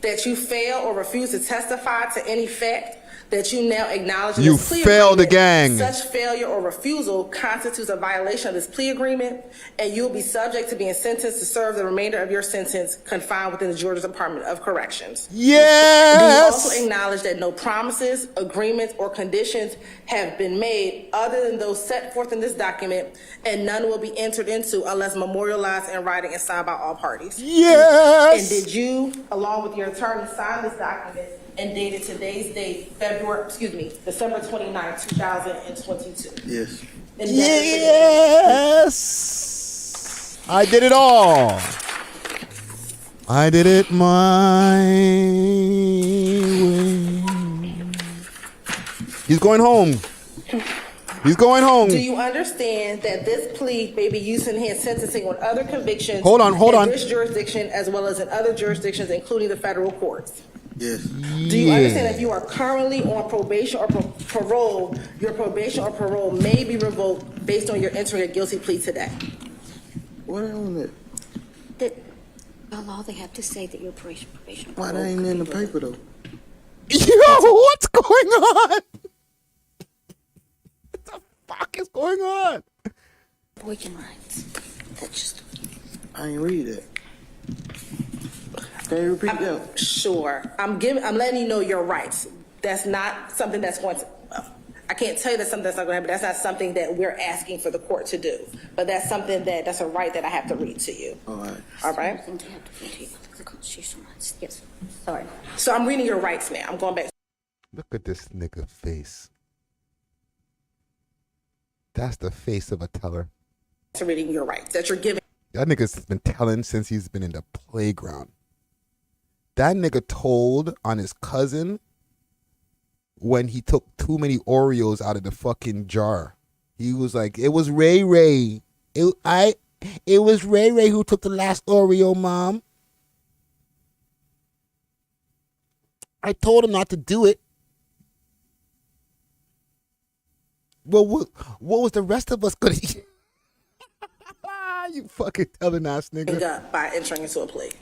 that you fail or refuse to testify to any fact that you now acknowledge in You this plea failed the agreement, gang. such failure or refusal constitutes a violation of this plea agreement, and you will be subject to being sentenced to serve the remainder of your sentence confined within the Georgia Department of Corrections. Yes! Do you also acknowledge that no promises, agreements, or conditions have been made other than those set forth in this document, and none will be entered into unless memorialized in writing and signed by all parties? Yes! And did you, along with your attorney, sign this document and dated today's date, December 29, 2022? Yes. Yes! I did it all. I did it my way. He's going home. He's going home. Do you understand that this plea may be used to enhance sentencing on other convictions Hold on. in this jurisdiction as well as in other jurisdictions, including the federal courts? Yes. Do you understand that if you are currently on probation or parole, your probation or parole may be revoked based on your entering a guilty plea today? What on it? By law, they have to say that your probation. Why that ain't in the paper though? Yo, what's going on? What the fuck is going on? Voicing rights. That's just. I ain't read it. Can you repeat that? Sure. I'm letting you know your rights. That's not something that's going to. I can't tell you that's something that's not going to happen. That's not something that we're asking for the court to do. But that's something that's a right that I have to read to you. All right. All right. The Constitution rights. Yes. Sorry. So I'm reading your rights now. I'm going back. Look at this nigga face. That's the face of a teller. To reading your rights that you're giving. That nigga's been telling since he's been in the playground. That nigga told on his cousin when he took too many Oreos out of the fucking jar. He was like, it was Ray Ray. It was Ray Ray who took the last Oreo, Mom. I told him not to do it. Well, what was the rest of us gonna eat? You fucking telling ass nigga. By entering into a plea.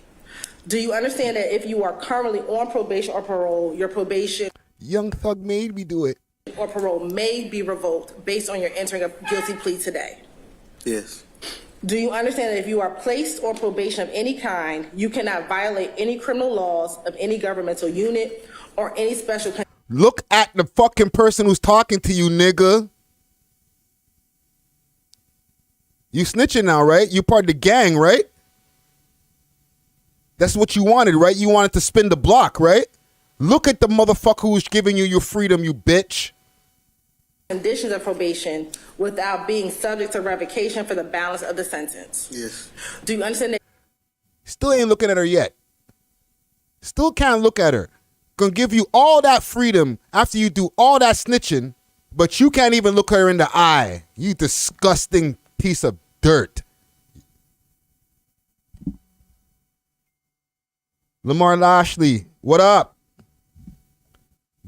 Do you understand that if you are currently on probation or parole, your probation Young Thug made me do it. or parole may be revoked based on your entering a guilty plea today? Yes. Do you understand that if you are placed on probation of any kind, you cannot violate any criminal laws of any governmental unit or any special... Look at the fucking person who's talking to you, nigga. You snitching now, right? You part of the gang, right? That's what you wanted, right? You wanted to spin the block, right? Look at the motherfucker who's giving you your freedom, you bitch. Conditions of probation without being subject to revocation for the balance of the sentence. Yes. Do you understand that? Still ain't looking at her yet. Still can't look at her. Gonna give you all that freedom after you do all that snitching, but you can't even look her in the eye. You disgusting piece of dirt. Lamar Lashley, what up?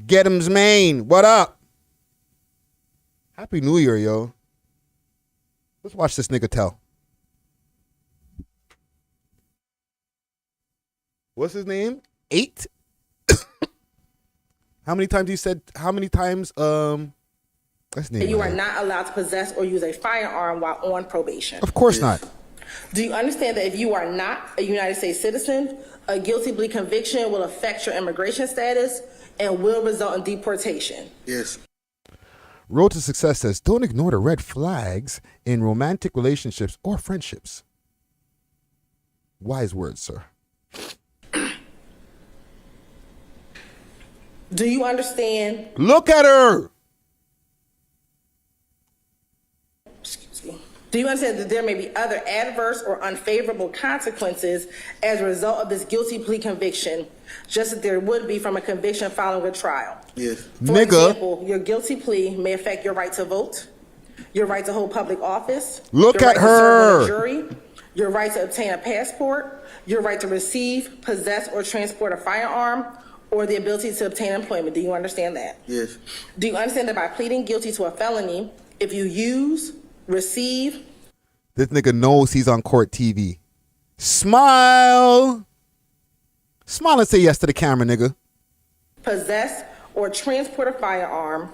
Get'em's Maine, what up? Happy New Year, yo. Let's watch this nigga tell. What's his name? 8? How many times that's name. You are not allowed to possess or use a firearm while on probation. Of course not. Do you understand that if you are not a United States citizen, a guilty plea conviction will affect your immigration status and will result in deportation? Yes. Road to Success says, don't ignore the red flags in romantic relationships or friendships. Wise words, sir. Do you understand? Look at her. Do you understand that there may be other adverse or unfavorable consequences as a result of this guilty plea conviction, just as there would be from a conviction following a trial? Yes. For example, your guilty plea may affect your right to vote, your right to hold public office, Look your at right to serve on a her. jury, your right to obtain a passport, your right to receive, possess, or transport a firearm, or the ability to obtain employment. Do you understand that? Yes. Do you understand that by pleading guilty to a felony, if you use, receive, This nigga knows he's on court TV. Smile. Smile and say yes to the camera, nigga. possess, or transport a firearm,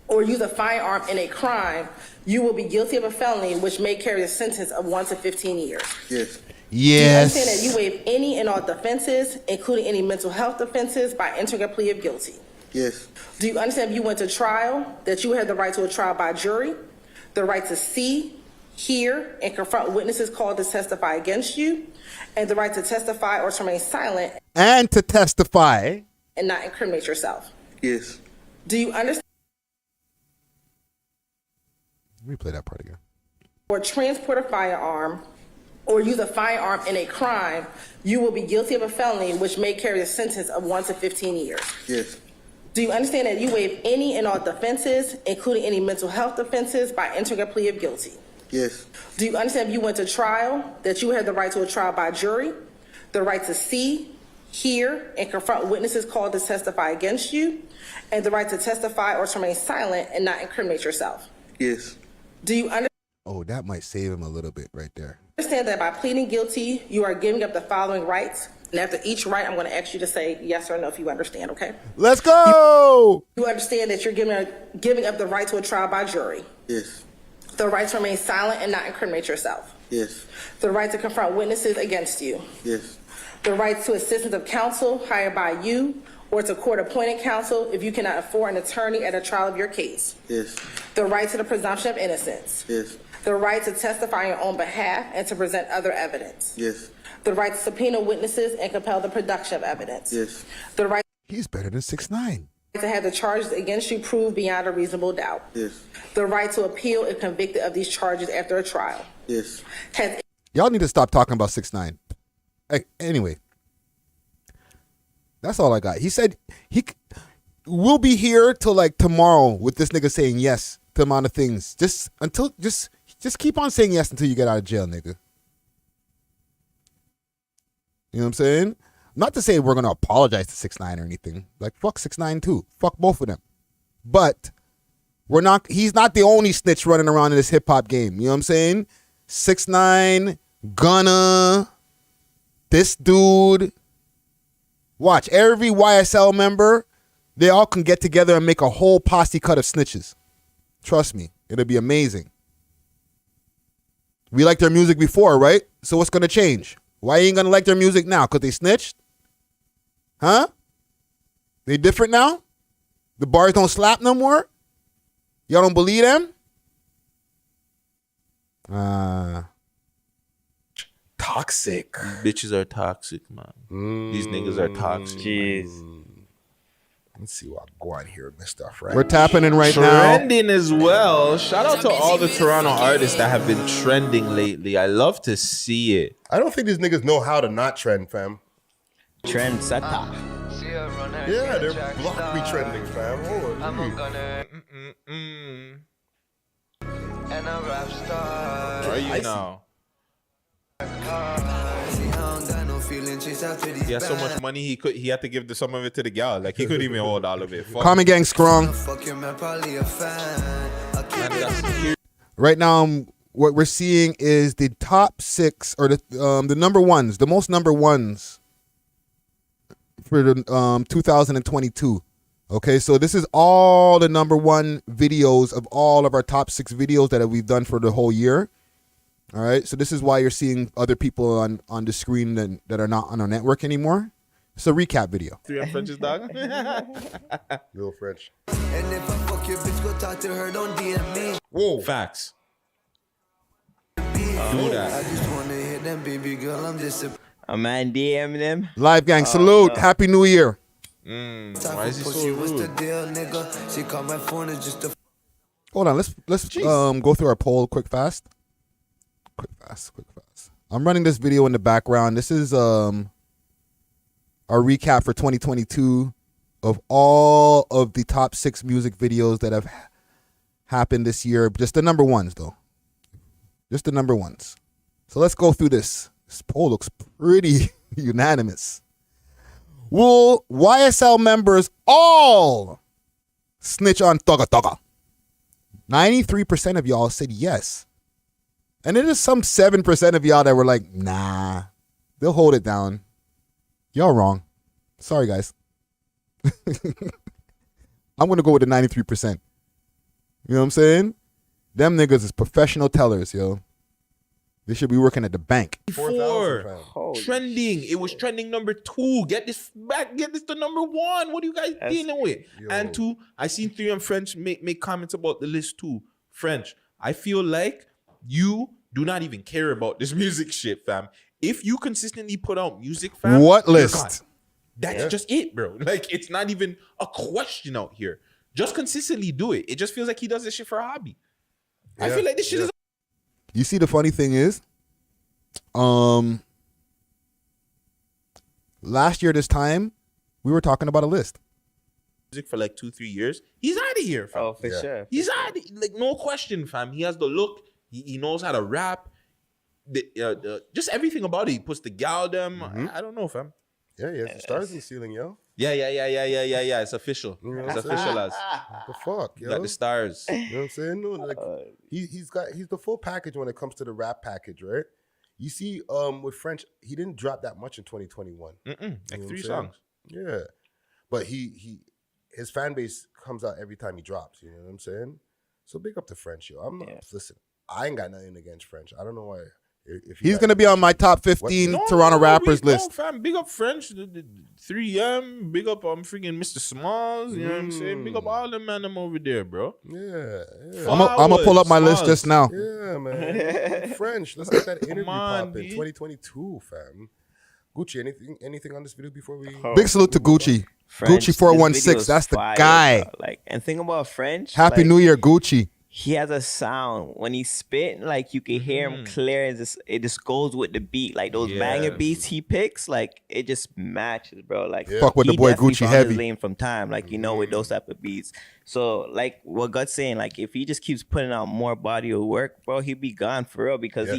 or use a firearm in a crime, you will be guilty of a felony which may carry a sentence of 1 to 15 years. Yes. Do you Yes. understand that you waive any and all defenses, including any mental health defenses, by entering a plea of guilty? Yes. Do you understand if you went to trial that you have the right to a trial by jury, the right to see, hear, and confront witnesses called to testify against you, and the right to testify or to remain silent And to testify. and not incriminate yourself? Yes. Do you understand? Replay that part again. Or transport a firearm, or use a firearm in a crime, you will be guilty of a felony which may carry a sentence of 1 to 15 years. Yes. Do you understand that you waive any and all defenses, including any mental health defenses, by entering a plea of guilty? Yes. Do you understand if you went to trial that you have the right to a trial by jury, the right to see, hear, and confront witnesses called to testify against you, and the right to testify or to remain silent and not incriminate yourself? Yes. Do you understand? Oh, that might save him a little bit right there. Understand that by pleading guilty, you are giving up the following rights. And after each right, I'm going to ask you to say yes or no if you understand, okay? Let's go! You understand that you're giving up the right to a trial by jury, Yes. the right to remain silent and not incriminate yourself, Yes. the right to confront witnesses against you, Yes. the right to assistance of counsel hired by you or to court-appointed counsel if you cannot afford an attorney at a trial of your case, Yes. the right to the presumption of innocence, Yes. the right to testify on your own behalf and to present other evidence, Yes. the right to subpoena witnesses and compel the production of evidence, Yes. the right He's better than 6ix9ine. to have the charges against you proved beyond a reasonable doubt, Yes. the right to appeal if convicted of these charges after a trial. Yes. Has Y'all need to stop talking about 6ix9ine. Anyway, that's all I got. He said we'll be here till like tomorrow with this nigga saying yes to amount of things. Just keep on saying yes until you get out of jail, nigga. You know what I'm saying? Not to say we're gonna apologize to 6ix9ine or anything. Like fuck 6ix9ine too. Fuck both of them. But he's not the only snitch running around in this hip hop game. You know what I'm saying? 6ix9ine, Gunna, this dude. Watch, every YSL member, they all can get together and make a whole posse cut of snitches. Trust me, it'll be amazing. We liked their music before, right? So what's gonna change? Why you ain't gonna like their music now? Cause they snitched? Huh? They different now? The bars don't slap no more? Y'all don't believe them? Toxic. Bitches are toxic, man. These niggas are toxic. Jeez. Let's see what go on here, Mr. Frank. We're tapping in right now. Trending as well. Shout out to all the Toronto artists that have been trending lately. I love to see it. I don't think these niggas know how to not trend, fam. Trend setter. Yeah, they're block me trending, fam. Where are you now? He has so much money he had to give some of it to the gal. Like he couldn't even hold all of it. Fuck. Common Gang strong. Right now, what we're seeing is the top 6 or the number ones, the most number ones for the 2022. Okay, so this is all the number 1 videos of all of our top 6 videos that we've done for the whole year. All right, so this is why you're seeing other people on the screen that are not on our network anymore. It's a recap video. Three French's dog. Little French. And if I fuck your bitch, go talk to her, don't DM me. Whoa. Facts. Do that. I just wanna hit them, baby girl. I'm disappointed. A man DM them. Live gang, salute. Happy New Year. Why is he so What's the rude? deal, nigga? She called my phone, it's just a Hold on, let's go through our poll quick fast. quick fast. I'm running this video in the background. This is our recap for 2022 of all of the top 6 music videos that have happened this year. Just the number ones, though. Just the number ones. So let's go through this. This poll looks pretty unanimous. Will YSL members all snitch on Thugga Thugga? 93% of y'all said yes. And it is some 7% of y'all that were like, nah, they'll hold it down. Y'all wrong. Sorry, guys. I'm going to go with the 93%. You know what I'm saying? Them niggas is professional tellers, yo. They should be working at the bank. 4 trending. It was trending number 2. Get this back. Get this to number 1. What are you guys dealing with? Yo. And 2, I seen 3 and French make comments about the list too. French, I feel like you do not even care about this music shit, fam. If you consistently put out music, fam, what list? That's just it, bro. Like, it's not even a question out here. Just consistently do it. It just feels like he does this shit for a hobby. I feel like this shit is. You see, the funny thing is, last year this time, we were talking about a list. Music for like 2-3 years. He's out of here, fam. Oh, for sure. He's out. Like, no question, fam. He has the look. He knows how to rap. Just everything about it. He puts the gal them. I don't know, fam. Yeah, he has the stars in the ceiling, yo. Yeah. It's official. It's official as. What the fuck, yo? Got the stars. You know what I'm saying? No, like he's the full package when it comes to the rap package, right? You see, with French, he didn't drop that much in 2021. Like 3 songs. Yeah, but his fan base comes out every time he drops. You know what I'm saying? So big up to French, yo. Listen, I ain't got nothing against French. I don't know why. If he's gonna be on my top 15 Toronto rappers list. Fam, big up French, the 3M, big up freaking Mr. Smalls. You know what I'm saying? Big up all them man them over there, bro. Yeah. I'm gonna pull up my list just now. Yeah, man. French, let's get that interview popping. 2022, fam. Gucci, anything on this video before we? Big salute to Gucci. French, Gucci 416. That's the guy. Bro. Like, and think about French. Happy New Year, Gucci. He has a sound when he's spitting, like you can hear him clear. It just goes with the beat, like those banger beats he picks, like it just matches, bro. Like fuck with the boy Gucci heavy. His lane from time, like with those type of beats. So like what Gut's saying, like if he just keeps putting out more body of work, bro, he'll be gone for real because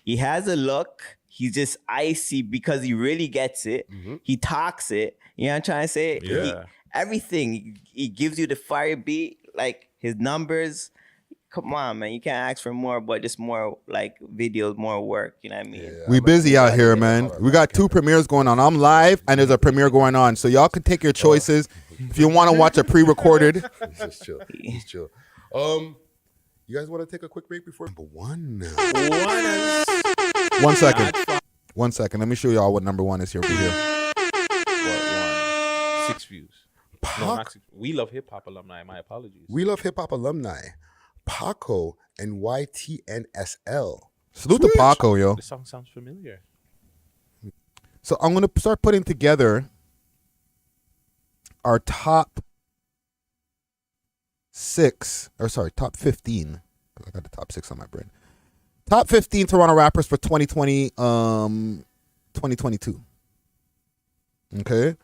he has a look. He's just icy because he really gets it. He talks it. You know what I'm trying to say? Yeah. Everything he gives you the fire beat, like his numbers. Come on, man. You can't ask for more, but just more like videos, more work. You know what I mean? Yeah, we busy out here, man. We got 2 premieres going on. I'm live, and there's a premiere going on. So y'all can take your choices. If you want to watch a pre-recorded. Just chill. Just chill. You guys want to take a quick break before? Number 1 now. 1 second. 1 second. Let me show y'all what number 1 is here for here. What 1? 6 views. No, not 6. We Love Hip Hop alumni. My apologies. We Love Hip Hop alumni. Paco and YTNSL. Salute to Paco, yo. This song sounds familiar. So I'm going to start putting together our top 15. I got the top 6 on my brain. Top 15 Toronto rappers for 2022. Okay.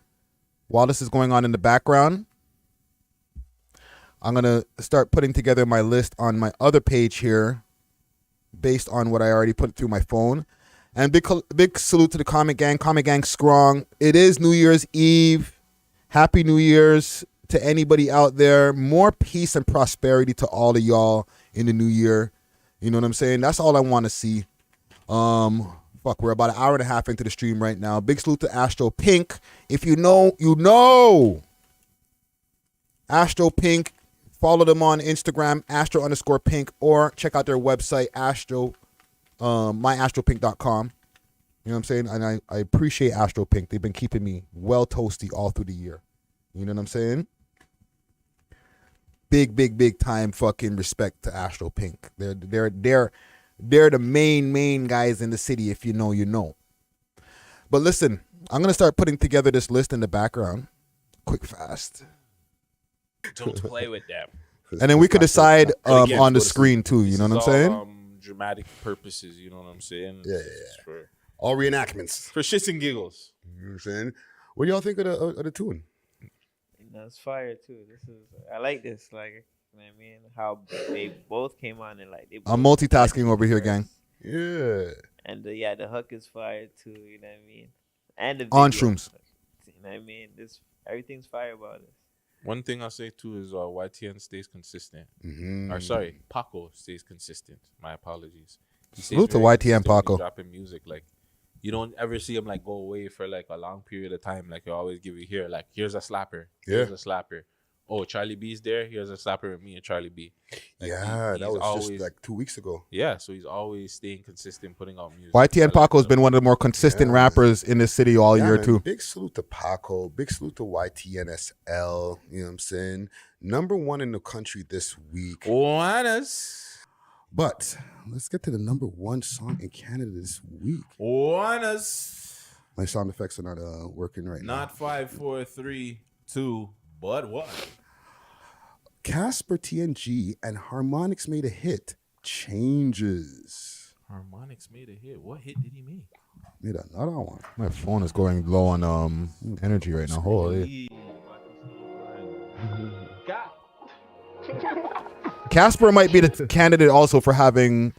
While this is going on in the background, I'm going to start putting together my list on my other page here based on what I already put through my phone. And big salute to the Comment Gang. Comment Gang strong. It is New Year's Eve. Happy New Year's to anybody out there. More peace and prosperity to all of y'all in the new year. You know what I'm saying? That's all I want to see. We're about an hour and a half into the stream right now. Big salute to Astro Pink. If you know, you know. Astro Pink. Follow them on Instagram, Astro_Pink, or check out their website, myastropink.com. You know what I'm saying? And I appreciate Astro Pink. They've been keeping me well toasty all through the year. You know what I'm saying? Big time fucking respect to Astro Pink. They're the main guys in the city. If you know, you know. But listen, I'm gonna start putting together this list in the background, quick fast. Don't play with them. And then we could decide on the screen too. You know what I'm saying? dramatic purposes. You know what I'm saying? Yeah. For all reenactments. For shits and giggles. You know what I'm saying? What do y'all think of the tune? It's fire too. I like this. Like, you know what I mean? How they both came on and like they. I'm multitasking over here, gang. Yeah. And the hook is fire too. You know what I mean? And the On video, shrooms. You know what I mean? Everything's fire about this. One thing I'll say too is YTN stays consistent. Mm-hmm. Or sorry, Paco stays consistent. My apologies. Salute to YTN Paco. Dropping music, like you don't ever see him like go away for like a long period of time. Like you always give you here, like here's a slapper, here's a slapper. Oh, Charlie B's there. Here's a slapper with me and Charlie B. Like, that was always, just like 2 weeks ago. Yeah, so he's always staying consistent, putting out music. YTN Paco has been one of the more consistent rappers in this city all year man. too. Big salute to Paco. Big salute to YTNSL. You know what I'm saying? #1 in the country this week. Juanas. But let's get to the #1 song in Canada this week. Juanas. My sound effects are not working right now. Not 5, 4, 3, 2. But what? Casper TNG and Harmonix made a hit. Changes. Harmonix made a hit. What hit did he make? Made another one. My phone is going low on energy right now. Holy. Casper might be the candidate also for having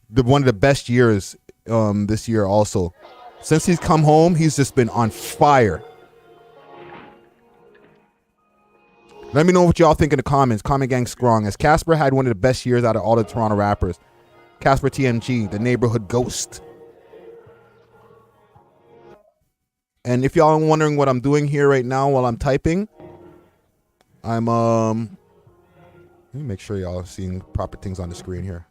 one of the best years this year also. Since he's come home, he's just been on fire. Let me know what y'all think in the comments. Comment gang strong. As Casper had one of the best years out of all the Toronto rappers. Casper TMG, the neighborhood ghost. And if y'all are wondering what I'm doing here right now while I'm typing, I'm let me make sure y'all are seeing proper things on the screen here.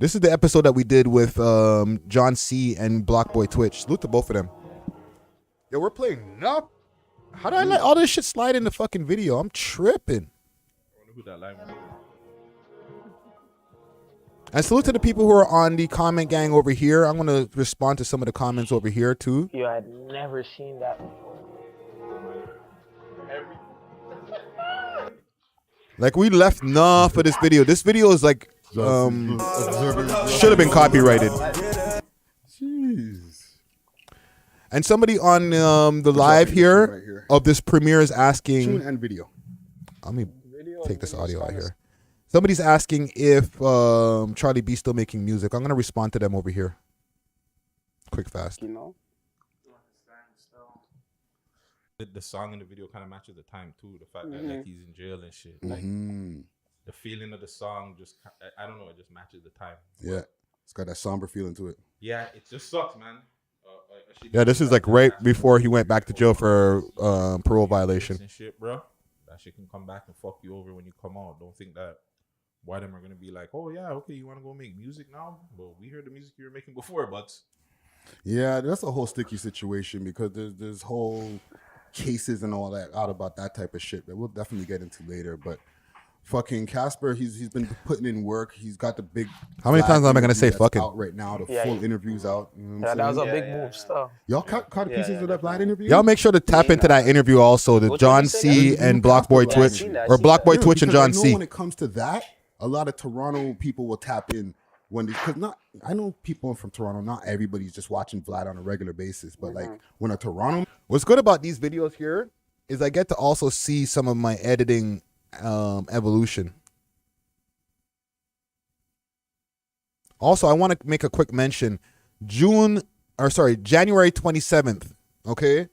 This is the episode that we did with John C and Blockboy Twitch. Salute to both of them. Yo, we're playing up. How did I let all this shit slide in the fucking video? I'm tripping. I wonder who that line was. And salute to the people who are on the comment gang over here. I'm going to respond to some of the comments over here too. Yo, I'd never seen that before. Like we left enough for this video. This video is like should have been copyrighted. Jeez. And somebody on the live here of this premiere is asking. Tune and video. Let me take this audio out here. Somebody's asking if Charlie B's still making music. I'm gonna respond to them over here. Quick, fast. You know. The song in the video kind of matches the time too. The fact that like he's in jail and shit. Like the feeling of the song just, I don't know, it just matches the time. Yeah, it's got that somber feeling to it. Yeah, it just sucks, man. Yeah, this is like right before he went back to jail for parole violation. And shit, bro. That shit can come back and fuck you over when you come out. Don't think that why them are gonna be like, oh yeah, okay, you want to go make music now? Well, we heard the music you were making before, but yeah, that's a whole sticky situation because there's whole cases and all that out about that type of shit that we'll definitely get into later. But fucking Casper, he's been putting in work. He's got the big. How many times am I gonna say fucking? Out right now, the full interviews out. You know that was a big move stuff. Y'all caught pieces of that Vlad interview. Y'all make sure to tap into that interview also. The John C and Blockboy Twitch or Blockboy Twitch and John C. When it comes to that, a lot of Toronto people will tap in I know people from Toronto. Not everybody's just watching Vlad on a regular basis, but like when a Toronto. What's good about these videos here is I get to also see some of my editing evolution. Also, I want to make a quick mention. January 27th, okay?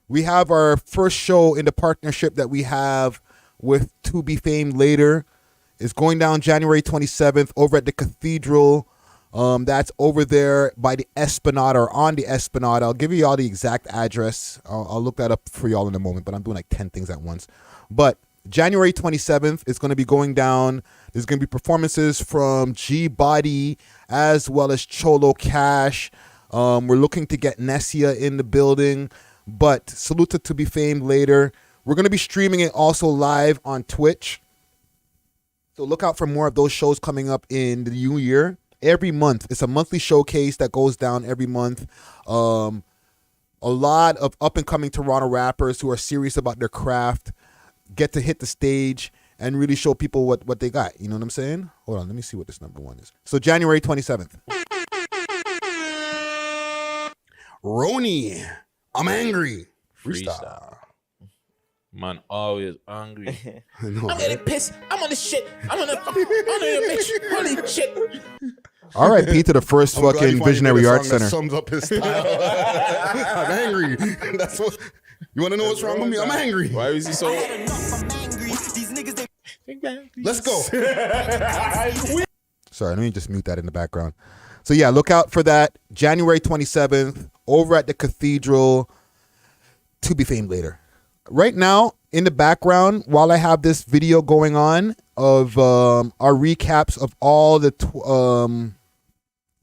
We have our first show in the partnership that we have with To Be Famed Later. It's going down January 27th over at the Cathedral. That's over there by the Esplanade or on the Esplanade. I'll give you all the exact address. I'll look that up for y'all in a moment, but I'm doing like 10 things at once. But January 27th is going to be going down. There's going to be performances from G-Body as well as Cholo Cash. We're looking to get Nessia in the building, but salute to Be Famed Later. We're going to be streaming it also live on Twitch. So look out for more of those shows coming up in the new year. Every month. It's a monthly showcase that goes down every month. A lot of up-and-coming Toronto rappers who are serious about their craft get to hit the stage and really show people what they got. You know what I'm saying? Hold on, let me see what this number one is. So January 27th. Roni, I'm angry. Freestyle. Man, always angry. know, I'm getting pissed. I'm on the shit. I'm on the bitch. Holy shit. R.I.P. to the first fucking Visionary Arts Center. That sums up his style. I'm angry. That's what. You want to know what's wrong with me? I'm angry. Why is he so? Let's go. Sorry, let me just mute that in the background. So yeah, look out for that. January 27th over at the Cathedral. To be famed later. Right now, in the background, while I have this video going on of our recaps of all the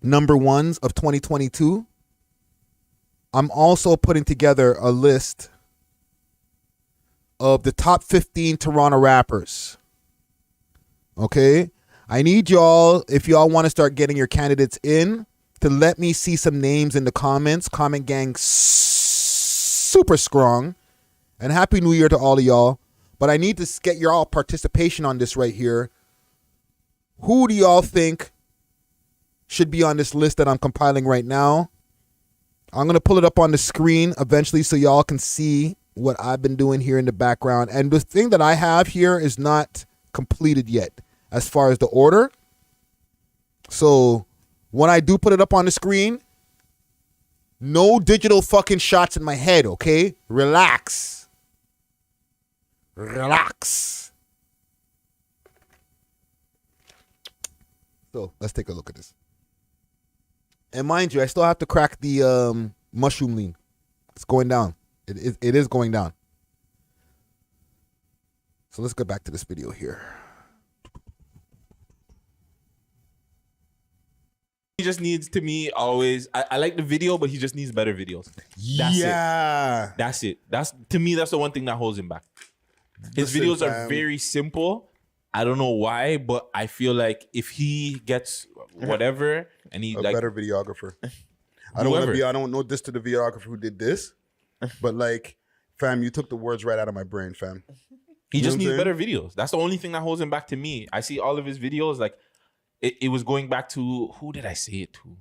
number ones of 2022, I'm also putting together a list of the top 15 Toronto rappers. Okay? I need y'all, if y'all want to start getting your candidates in, to let me see some names in the comments. Comment gang super strong. And Happy New Year to all of y'all. But I need to get your all participation on this right here. Who do y'all think should be on this list that I'm compiling right now? I'm going to pull it up on the screen eventually so y'all can see what I've been doing here in the background. And the thing that I have here is not completed yet as far as the order. So when I do put it up on the screen, no digital fucking shots in my head, okay? Relax. Relax. So let's take a look at this. And mind you, I still have to crack the mushroom lean. It's going down. It is going down. So let's go back to this video here. He just needs, to me, always. I like the video, but he just needs better videos. That's it. That's to me. That's the one thing that holds him back. His videos are very simple. I don't know why, but I feel like if he gets whatever and he better videographer. I don't want to be. I don't know this to the videographer who did this, but like, fam, you took the words right out of my brain, fam. He just needs better videos. That's the only thing that holds him back to me. I see all of his videos like. It was going back to, who did I say it to?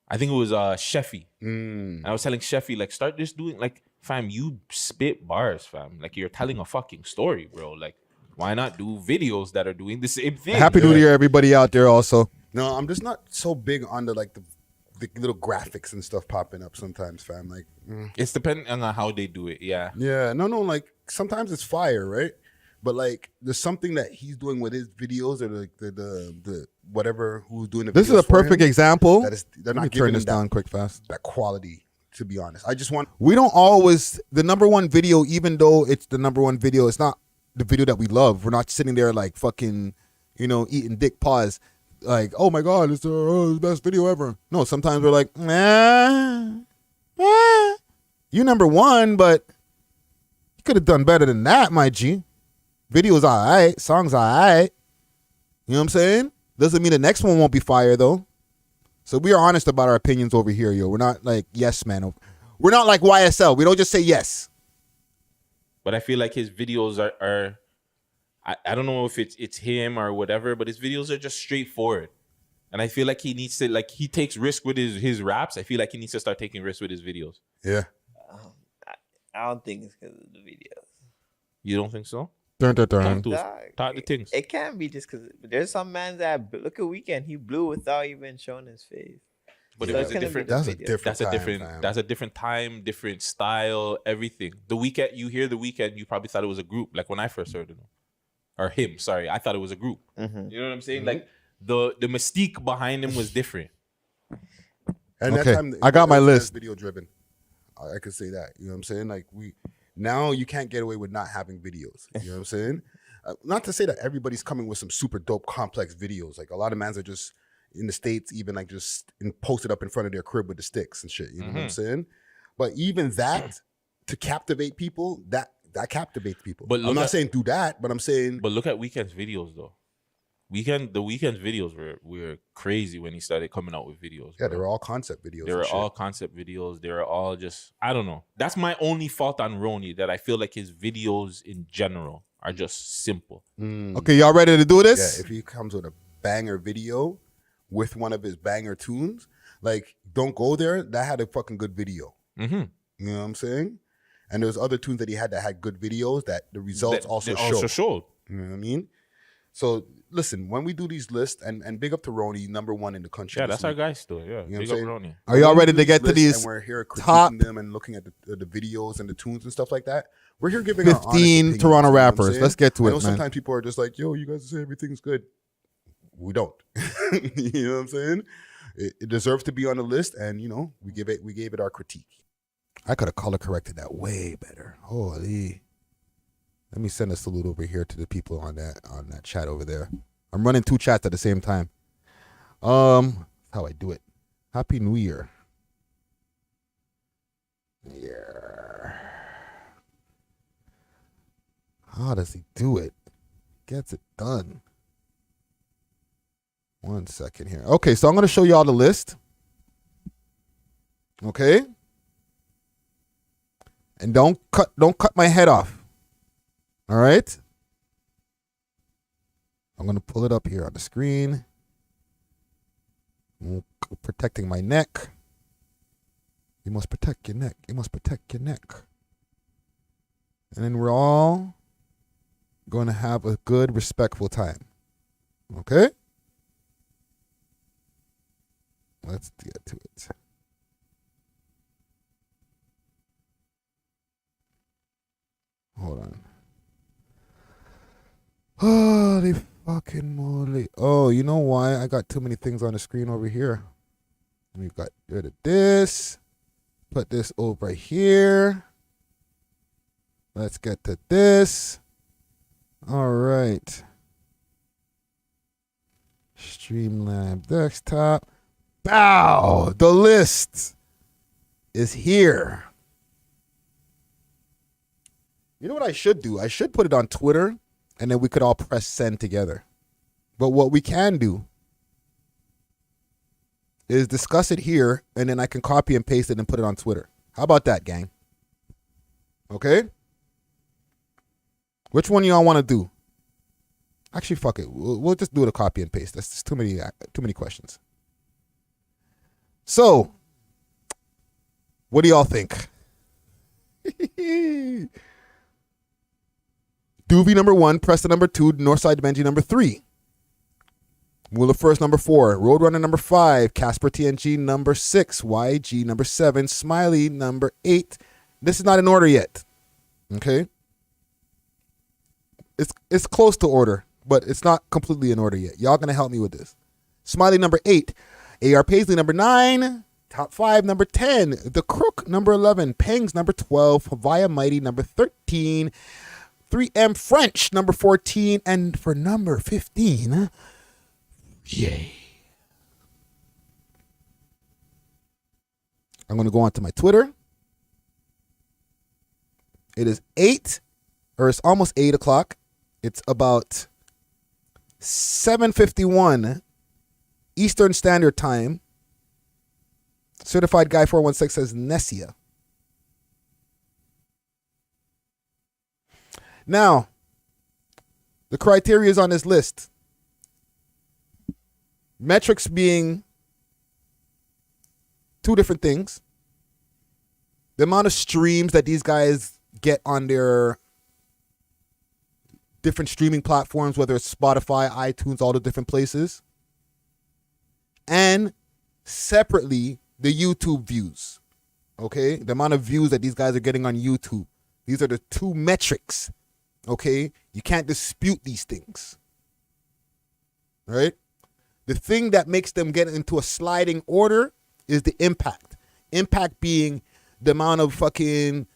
I think it was Sheffy. And I was telling Sheffy, like, start just doing, like, fam, you spit bars, fam. Like, you're telling a fucking story, bro. Like, why not do videos that are doing the same thing? Happy New Year, everybody out there also. No, I'm just not so big on the little graphics and stuff popping up sometimes, fam. Like, it's depending on how they do it, yeah. Yeah, no, like, sometimes it's fire, right? But like, there's something that he's doing with his videos, or like the whatever who's doing the. This is a perfect example. That is, they're not turn giving this him down quick, fast. That quality. To be honest, I just want. We don't always the number one video, even though it's the number one video. It's not the video that we love. We're not sitting there like fucking, eating dick paws, like, oh my god, it's the best video ever. No, sometimes we're like, you number one, but you could have done better than that, my G. Video's all right. Songs all right. You know what I'm saying? Doesn't mean the next one won't be fire, though. So we are honest about our opinions over here, yo. We're not like yes, man. We're not like YSL. We don't just say yes. But I feel like his videos are I don't know if it's him or whatever, but his videos are just straightforward. And I feel like he needs to, like, he takes risk with his raps. I feel like he needs to start taking risks with his videos. Yeah. I don't think it's because of the videos. You don't think so? Dun. Talk to things. It can be just because there's some man that look at Weekend, he blew without even showing his face. But So it was it's a gonna different. be the That's a video. different. That's a different time, different style, everything. The Weekend, you hear the Weekend, you probably thought it was a group. Like when I first heard him, or him. Sorry, I thought it was a group. Mm-hmm. You know what I'm saying? Like the mystique behind him was different. And Okay, that time, I got my list. Video driven. I could say that. You know what I'm saying? Like now you can't get away with not having videos. You know what I'm saying? Not to say that everybody's coming with some super dope complex videos. Like a lot of mans are just in the States, even like just posted up in front of their crib with the sticks and shit. You know what I'm saying? But even that, to captivate people, that captivates people. But I'm not saying do that, but I'm saying. But look at Weekend's videos though. The Weekend's videos were crazy when he started coming out with videos. Yeah, they were all concept videos. They were all concept videos. They were all just, I don't know. That's my only fault on Roni, that I feel like his videos in general are just simple. Okay, y'all ready to do this? Yeah, if he comes with a banger video with one of his banger tunes, like Don't Go There, that had a fucking good video. Mm-hmm. You know what I'm saying? And there's other tunes that he had that had good videos that the results also showed. You know what I mean? So listen, when we do these lists, and big up to Roni, number one in the country. Yeah, that's week. our guy still. Yeah, You know big what up I'm saying? Ronnie. Are y'all When we ready do to get to lists these And we're here critiquing top them and looking at the videos and the tunes and stuff like that. We're here giving our honest 15 opinions, Toronto you know what I'm rappers? saying? Let's get to I it, know man. sometimes people are just like, yo, you guys say everything's good. We don't. You know what I'm saying? It deserves to be on the list, and you know, we gave it our critique. I could have color corrected that way better. Holy. Let me send a salute over here to the people on that chat over there. I'm running 2 chats at the same time. How I do it. Happy New Year. Yeah. How does he do it? Gets it done. 1 second here. Okay, so I'm going to show y'all the list. Okay? And don't cut my head off. All right? I'm going to pull it up here on the screen. Protecting my neck. You must protect your neck. You must protect your neck. And then we're all going to have a good, respectful time. Okay? Let's get to it. Hold on. Holy fucking moly. Oh, you know why? I got too many things on the screen over here. We've got rid of this. Put this over here. Let's get to this. All right. Streamlab desktop. Bow! The list is here. You know what I should do? I should put it on Twitter, and then we could all press send together. But what we can do is discuss it here, and then I can copy and paste it and put it on Twitter. How about that, gang? Okay? Which one y'all want to do? Actually, fuck it. We'll just do it a copy and paste. That's just too many questions. So, what do y'all think? Doobie number 1, Pressa number 2, Northside Benji number 3. Wheeler First number 4, Roadrunner number 5, Casper TNG number 6, YG number 7, Smiley number 8. This is not in order yet. Okay? It's close to order, but it's not completely in order yet. Y'all gonna help me with this. Smiley number 8, AR Paisley number 9, Top 5 number 10, The Crook number 11, Pangs number 12, Havaya Mighty number 13, 3M French number 14, and for number 15, yay. I'm going to go on to my Twitter. It is 8, or it's almost 8 o'clock. It's about 7:51 Eastern Standard Time. Certified Guy 416 says Nessia. Now, the criteria is on this list. Metrics being 2 different things. The amount of streams that these guys get on their different streaming platforms, whether it's Spotify, iTunes, all the different places. And separately, the YouTube views. Okay? The amount of views that these guys are getting on YouTube. These are the 2 metrics. Okay? You can't dispute these things. Right? The thing that makes them get into a sliding order is the impact. Impact being the amount of fucking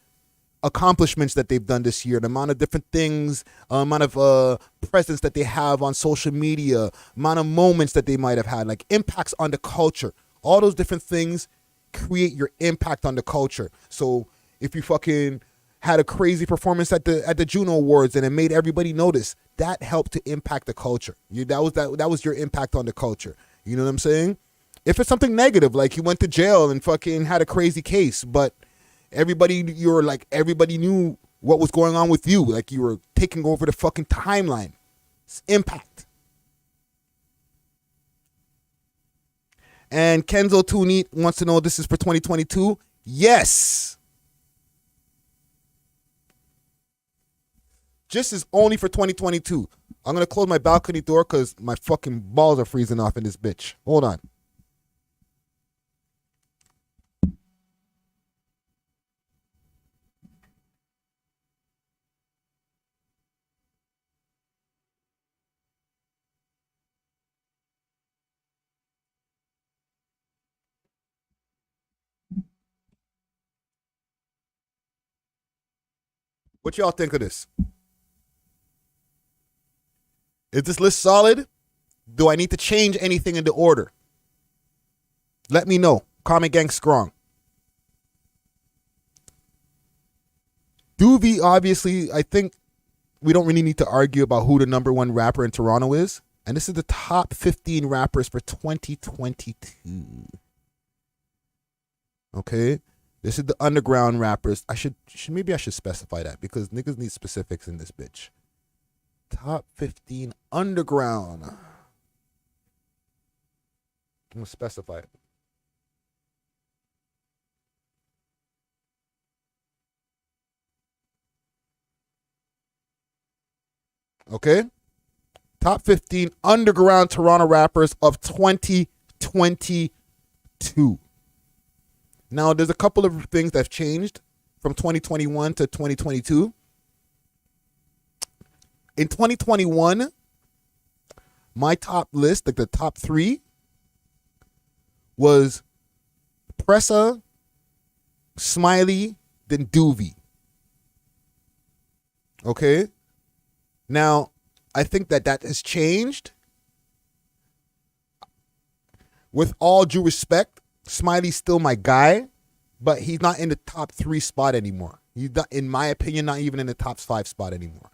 accomplishments that they've done this year, the amount of different things, amount of presence that they have on social media, amount of moments that they might have had, like impacts on the culture. All those different things create your impact on the culture. So if you fucking had a crazy performance at the Juno Awards and it made everybody notice, that helped to impact the culture. That was your impact on the culture. You know what I'm saying? If it's something negative, like you went to jail and fucking had a crazy case, but everybody knew what was going on with you, like you were taking over the fucking timeline. It's impact. And Kenzo Tooney wants to know, this is for 2022. Yes. This is only for 2022. I'm going to close my balcony door because my fucking balls are freezing off in this bitch. Hold on. What y'all think of this? Is this list solid? Do I need to change anything in the order? Let me know. Comment gang strong. Doobie, obviously, I think we don't really need to argue about who the number one rapper in Toronto is. And this is the top 15 rappers for 2022. Okay? This is the underground rappers. Maybe I should specify that because niggas need specifics in this bitch. Top 15 underground. I'm going to specify it. Okay? Top 15 underground Toronto rappers of 2022. Now, there's a couple of things that have changed from 2021 to 2022. In 2021, my top list, like the top 3, was Pressa, Smiley, then Doovie. Okay? Now, I think that has changed. With all due respect, Smiley's still my guy, but he's not in the top 3 spot anymore. He's not, in my opinion, not even in the top 5 spot anymore.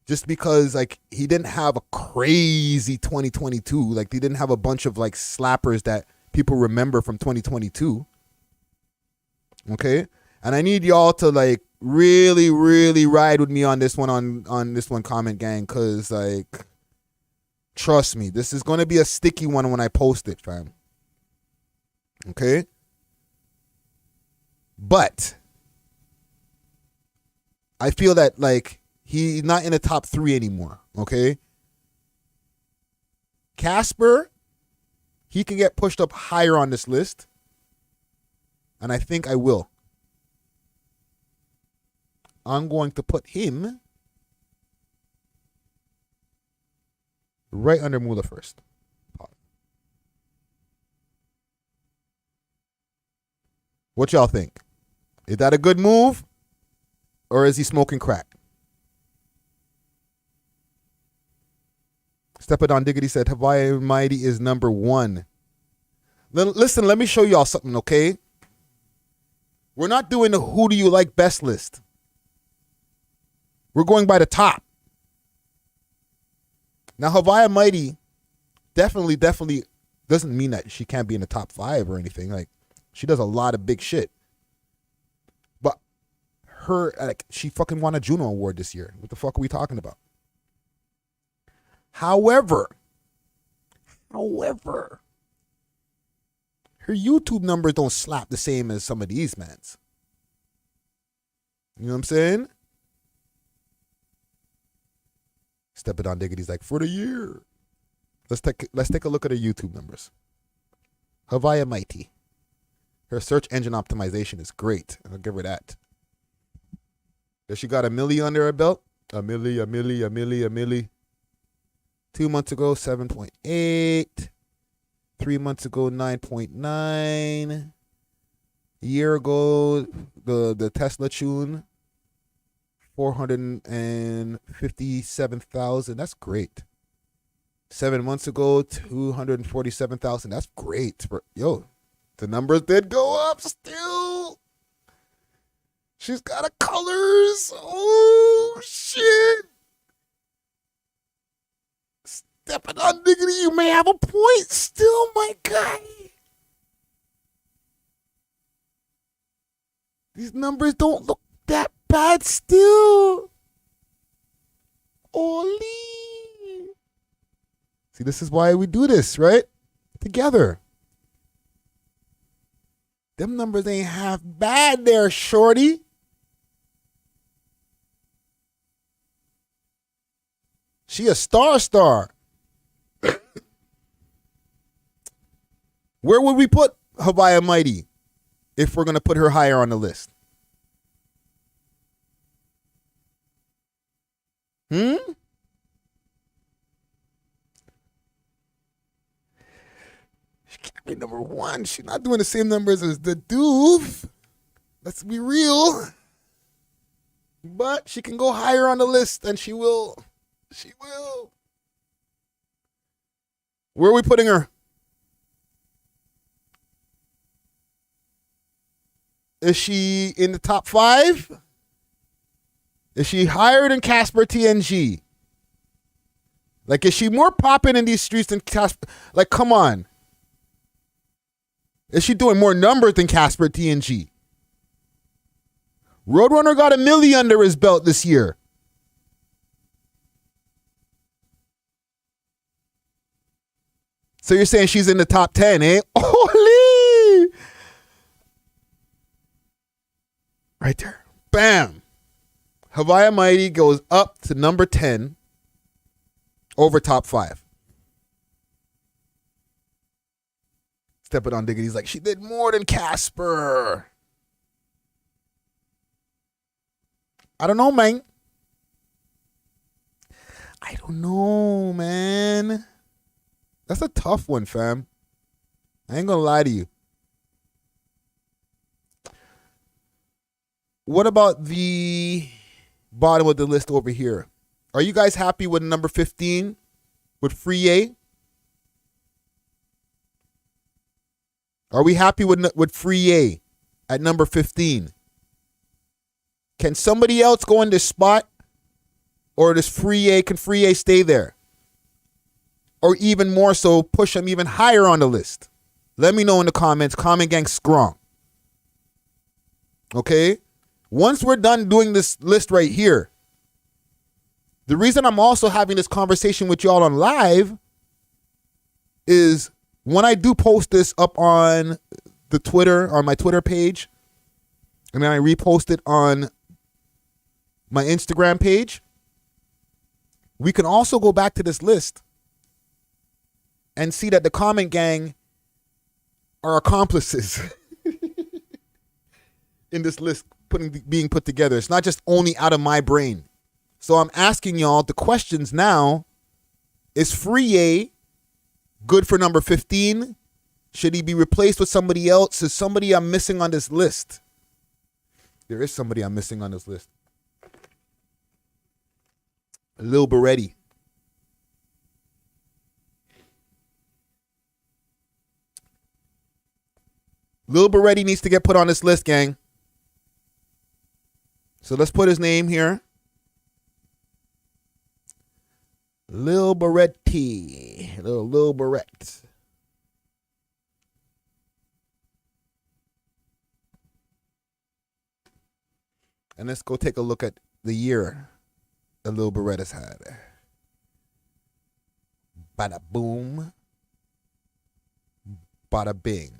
Just because, like, he didn't have a crazy 2022. Like, he didn't have a bunch of, like, slappers that people remember from 2022. Okay? And I need y'all to, like, really, really ride with me on this one, on this one, comment gang, because, like, trust me, this is going to be a sticky one when I post it, fam. Okay? But I feel that, like, he's not in the top 3 anymore, okay? Casper, he can get pushed up higher on this list, and I think I will. I'm going to put him right under Mula first. What y'all think? Is that a good move? Or is he smoking crack? Step It On Diggity said Hawaii Mighty is number 1. Listen, let me show y'all something, okay? We're not doing the who do you like best list. We're going by the top. Now, Hawaii Mighty definitely doesn't mean that she can't be in the top 5 or anything. Like, she does a lot of big shit. But her, like, she fucking won a Juno Award this year. What the fuck are we talking about? However, her YouTube numbers don't slap the same as some of these mans. You know what I'm saying? Step It On Diggity's like, for the year. Let's take a look at her YouTube numbers. Hawaii Mighty. Her search engine optimization is great. I'll give her that. Does she got a milli under her belt? A milli. 2 months ago, 7.8. 3 months ago, 9.9. A year ago, the Tesla tune, 457,000. That's great. 7 months ago, 247,000. That's great. Yo, the numbers did go up still. She's got a colors. Oh, shit. Stepping on diggity, you may have a point still, my guy. These numbers don't look that bad still. Holy. See, this is why we do this, right? Together. Them numbers ain't half bad there, shorty. She a star. Where would we put Havaya Mighty if we're going to put her higher on the list? She can't be number one. She's not doing the same numbers as the doof. Let's be real. But she can go higher on the list, and she will. She will. Where are we putting her? Is she in the top 5? Is she higher than Casper TNG? Like, is she more popping in these streets than Casper? Like, come on. Is she doing more numbers than Casper TNG? Roadrunner got 1 million under his belt this year. So you're saying she's in the top 10, eh? Holy! Right there. Bam. Havaya Mighty goes up to number 10 over top 5. Step it on Diggity's like, she did more than Casper. I don't know, man. I don't know, man. That's a tough one, fam. I ain't gonna lie to you. What about the bottom of the list over here? Are you guys happy with number 15 with Free A? Are we happy with Free A at number 15? Can somebody else go in this spot? Or does can Free A stay there? Or even more so, push them even higher on the list? Let me know in the comments. Comment gang strong. Okay? Once we're done doing this list right here, the reason I'm also having this conversation with y'all on live is when I do post this up on the Twitter, on my Twitter page, and then I repost it on my Instagram page, we can also go back to this list and see that the comment gang are accomplices in this list being put together. It's not just only out of my brain. So I'm asking y'all the questions now. Is Free A good for number 15? Should he be replaced with somebody else? Is somebody I'm missing on this list? There is somebody I'm missing on this list. Lil Beretti. Lil Beretti needs to get put on this list, gang. So let's put his name here. Lil Beretti. Lil Barrett. And let's go take a look at the year that Lil Beretta's had. Bada boom. Bada bing.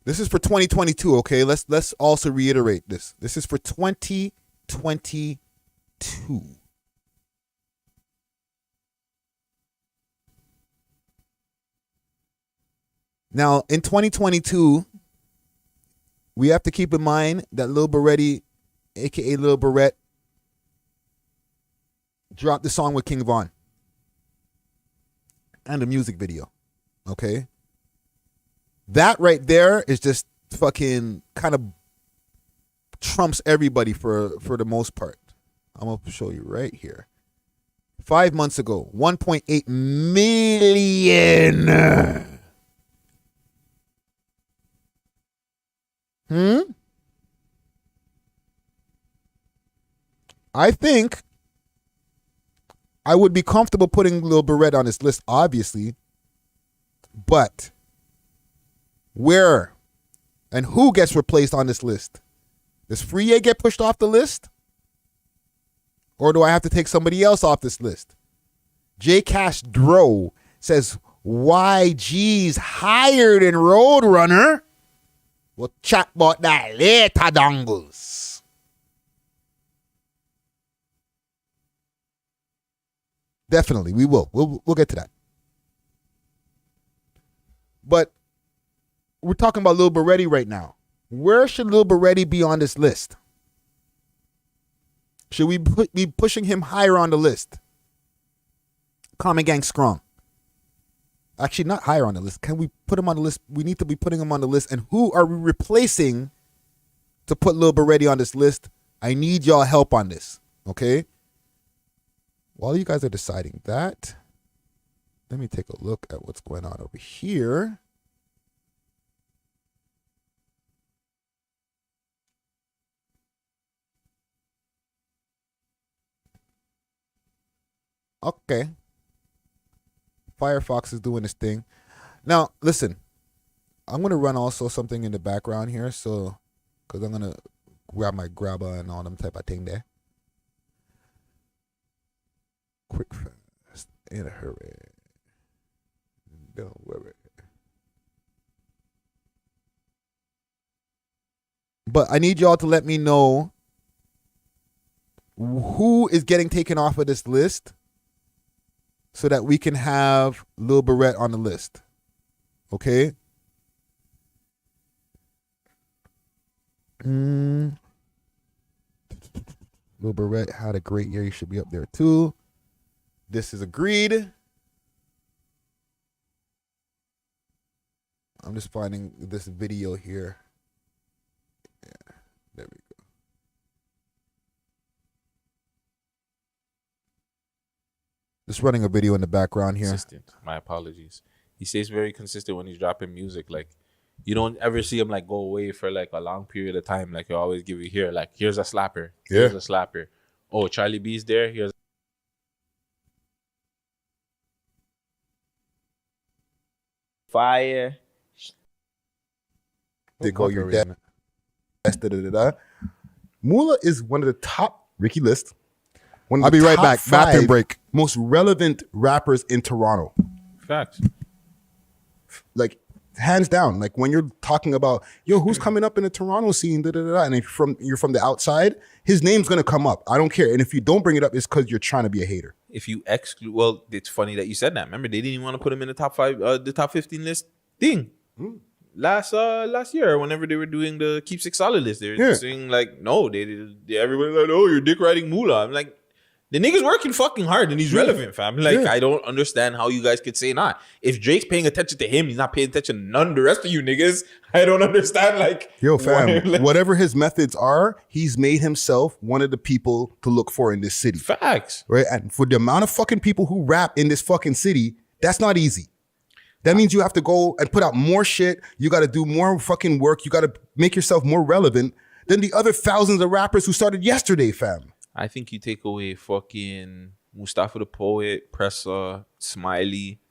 This is for 2022, okay? Let's also reiterate this. This is for 2022. Now, in 2022, we have to keep in mind that Lil Beretti, aka Lil Barrett, dropped the song with King Von and a music video, okay? That right there is just fucking kind of trumps everybody for the most part. I'm going to show you right here. 5 months ago, 1.8 million. I think I would be comfortable putting Lil Barrett on this list, obviously. But where and who gets replaced on this list? Does Free A get pushed off the list? Or do I have to take somebody else off this list? J Cash Dro says YG's higher than Roadrunner. We'll chat about that later, dongles. Definitely, we will. We'll get to that. But we're talking about Lil Baretti right now. Where should Lil Baretti be on this list? Should we be pushing him higher on the list? Common Gang Strong. Actually, not higher on the list. Can we put him on the list? We need to be putting him on the list. And who are we replacing to put Lil Baretti on this list? I need y'all help on this, okay? While you guys are deciding that, let me take a look at what's going on over here. Okay. Firefox is doing this thing. Now, listen. I'm going to run also something in the background here. So, because I'm going to grab my grabber and all them type of thing there. Quick, fast, in a hurry. Don't worry. But I need y'all to let me know who is getting taken off of this list so that we can have Lil Barrett on the list. Okay? Lil Barrett had a great year. You should be up there too. This is agreed. I'm just finding this video here. Yeah, there we go. Just running a video in the background here. Consistent. My apologies. He stays very consistent when he's dropping music. Like, you don't ever see him like go away for like a long period of time. Like, he'll always give you here. Like, here's a slapper. Here's a slapper. Oh, Charlie B's there. Here's fire. They go your dad. Mula is one of the top Ricky List. I'll be right back. Bathroom break. Most relevant rappers in Toronto. Facts. Like, hands down. Like, when you're talking about, yo, who's coming up in the Toronto scene, and if you're from the outside, his name's gonna come up. I don't care. And if you don't bring it up, it's because you're trying to be a hater. If you exclude, well, it's funny that you said that. Remember, they didn't even want to put him in the top 5, the top 15 list thing. Last year, whenever they were doing the Keep Six Solid list, they were saying like, no, everybody like, oh, you're dick riding Mula. I'm like, the nigga's working fucking hard and he's relevant, fam. Like, I don't understand how you guys could say not. If Drake's paying attention to him, he's not paying attention to none of the rest of you niggas. I don't understand. Like, yo, fam, whatever his methods are, he's made himself one of the people to look for in this city. Facts. Right? And for the amount of fucking people who rap in this fucking city, that's not easy. That means you have to go and put out more shit. You got to do more fucking work. You got to make yourself more relevant than the other thousands of rappers who started yesterday, fam. I think you take away fucking Mustafa the Poet, Pressa, Smiley.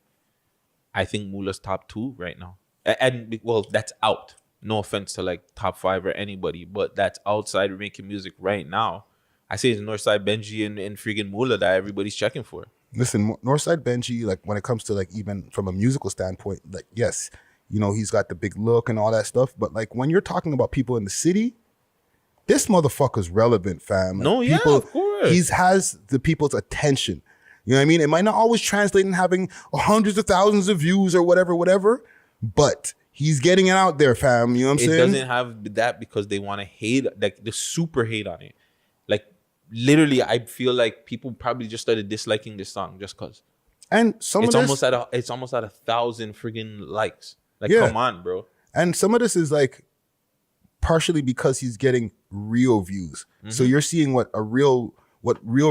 I think Mula's top 2 right now. And well, that's out. No offense to like top 5 or anybody, but that's outside making music right now. I say it's Northside Benji and friggin' Mula that everybody's checking for. Listen, Northside Benji, like when it comes to like even from a musical standpoint, like yes, you know, he's got the big look and all that stuff. But like when you're talking about people in the city, this motherfucker's relevant, fam. Like, no, yeah, of course. He has the people's attention. You know what I mean? It might not always translate in having hundreds of thousands of views or whatever, but he's getting it out there, fam. You know what I'm saying? It doesn't have that because they want to hate, like the super hate on it. Like literally, I feel like people probably just started disliking this song just cause. And it's almost at 1,000 friggin' likes. Like, come on, bro. And some of this is like partially because he's getting real views. So you're seeing what real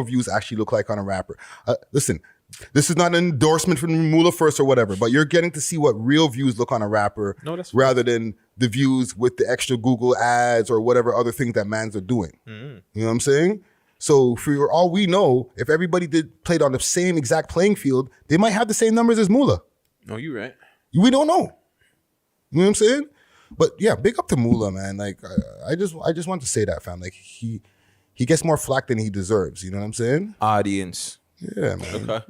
views actually look like on a rapper. Listen, this is not an endorsement from Mula First or whatever, but you're getting to see what real views look on a rapper rather than the views with the extra Google ads or whatever other things that mans are doing. You know what I'm saying? So for all we know, if everybody played on the same exact playing field, they might have the same numbers as Mula. No, you're right. We don't know. You know what I'm saying? But yeah, big up to Mula, man. Like I just want to say that, fam. Like he he gets more flack than he deserves. You know what I'm saying? Audience. Yeah, man.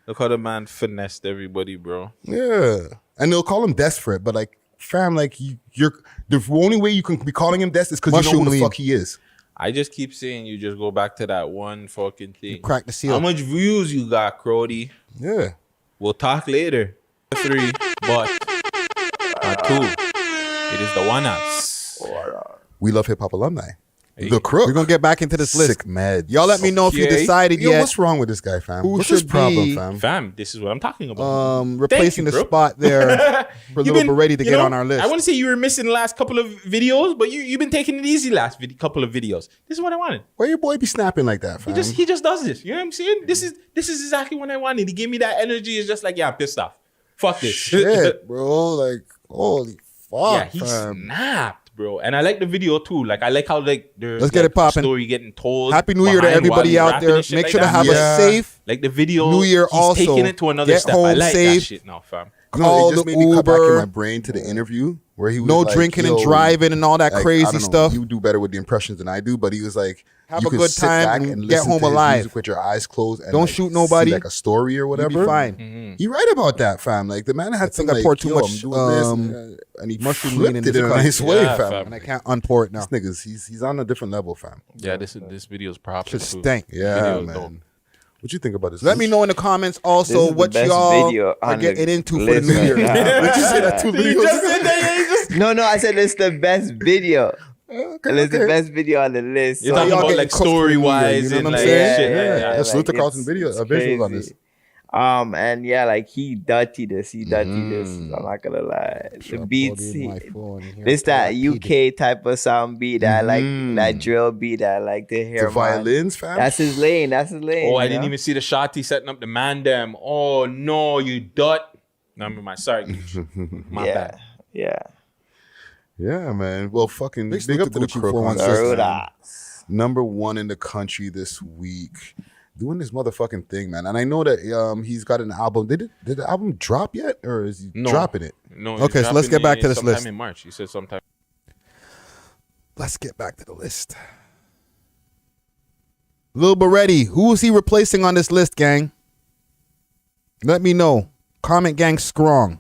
Look how the man finessed everybody, bro. Yeah, and they'll call him desperate, but like, fam, like you're the only way you can be calling him des is because you know who the fuck he is. I just keep saying you just go back to that one fucking thing. You crack the seal. How much views you got, Crody? Yeah. We'll talk later. 3, but not 2. It is the one us. We love hip hop alumni. The Crook. We're gonna get back into this list. Sick mad. Y'all let me know if you decided Yo, yet. what's wrong with this guy, fam? Who What's his should problem, be- fam? Fam, this is what I'm talking about. Replacing Thank you, the bro. spot there for Lil Beretti to get on our list. I want to say you were missing the last couple of videos, but you've been taking it easy last couple of videos. This is what I wanted. Why your boy be snapping like that, fam? He just does this. You know what I'm saying? This is exactly what I wanted. He gave me that energy. It's just like, yeah, I'm pissed off. Fuck this. Shit, bro. Like, holy fuck, Yeah, he fam. snapped, bro. And I like the video too. Like, I like how like there's Let's get it popping. story getting told. Happy New Year to behind everybody while he's out rapping there. and shit Make like sure to that. have a safe like the video. New Year. He's Also, taking it to another get step. home I like safe. that shit now, fam. No, it just the made me cut back in Uber. my brain to the interview where he was No like, drinking and yo, driving and all that like, crazy I don't know, stuff. You do better with the impressions than I do, but he was like, Have you a could good sit time back and get listen home to his alive. music with your eyes closed. And Don't like, shoot nobody. see like a story or whatever. You'll be fine. Mm-hmm. He right about that, fam. Like the man had some think I like, poured too yo, much, I'm doing this, and he mushroom flipped lean in it this in a cup. nice way, Yeah, fam. fam. And I can't unpour it now. This nigga's he's on a different level, fam. Yeah, this video's proper. Should too. stink. Yeah, Video's man. dope. What you think about this? Let me know in the comments This also is the what best y'all video are on getting the into for the list new right year. now. Did you say that 2 videos? No, I said it's the best video. It's the best video on the list. You're So talking y'all about getting like cooked for the story new year, wise you know and what I'm like saying? shit. Yeah, Salute like, to Carlton it's visuals on crazy. this. And yeah, like he dirty this. I'm not gonna lie. The beats, this that UK type of sound beat that I like, that drill beat that I like to hear. The violins, fam. That's his lane. Oh, I didn't even see the shotty setting up the man them. Oh no, you dot. No, my sorry. My bad. Yeah, man. Well, fucking Big big salute up to to the Gucci Crook on 416. this, man. Number 1 in the country this week. Doing this motherfucking thing, man. And I know that he's got an album. Did the album drop yet? Or is he dropping it? No. Okay, so let's get back to this list. Sometime in March. You said sometime. Let's get back to the list. Lil Beretti, who is he replacing on this list, gang? Let me know. Comment gang strong.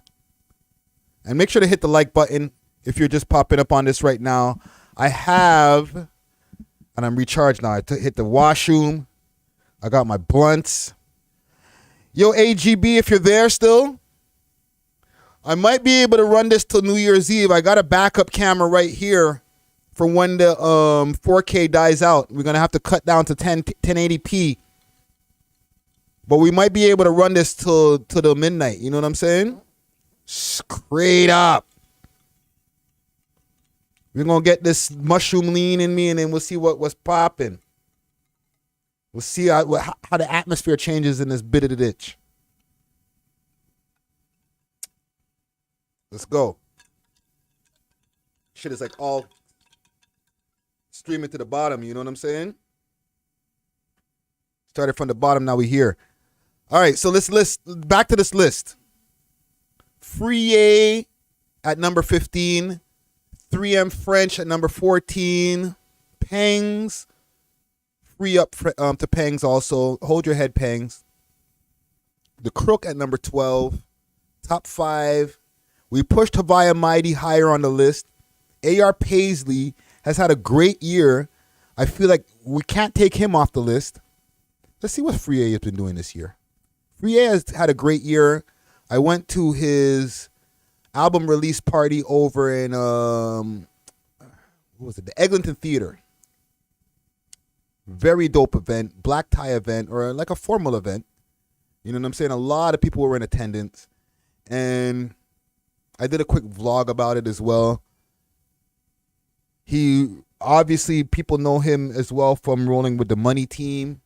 And make sure to hit the like button if you're just popping up on this right now. I have, and I'm recharged now. I hit the washroom. I got my blunts. Yo, AGB, if you're there still, I might be able to run this till New Year's Eve. I got a backup camera right here for when the 4K dies out. We're going to have to cut down to 1080p. But we might be able to run this till the midnight. You know what I'm saying? Straight up. We're going to get this mushroom lean in me, and then we'll see what's popping. We'll see how the atmosphere changes in this bit of the ditch. Let's go. Shit is like all streaming to the bottom, you know what I'm saying? Started from the bottom, now we here. All right, so let's back to this list. Free at number 15. 3M French at number 14. Pangs. Free up to Pangs also. Hold your head, Pangs. The Crook at number 12. Top 5. We pushed Havaya Mighty higher on the list. A.R. Paisley has had a great year. I feel like we can't take him off the list. Let's see what Free has been doing this year. Free has had a great year. I went to his album release party over in, what was it? The Eglinton Theater. Very dope event, black tie event, or like a formal event. You know what I'm saying? A lot of people were in attendance. And I did a quick vlog about it as well. He, obviously, people know him as well from rolling with the Money Team.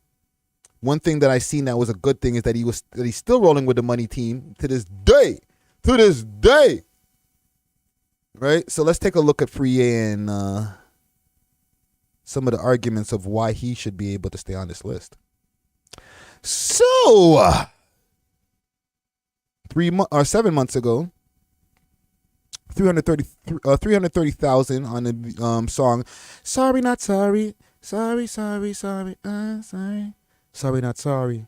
One thing that I seen that was a good thing is that he's still rolling with the Money Team to this day. To this day. Right? So let's take a look at Free and some of the arguments of why he should be able to stay on this list. So, 7 months ago, 330,000 on the song "Sorry Not Sorry." Sorry, sorry, sorry, sorry. Sorry, not sorry.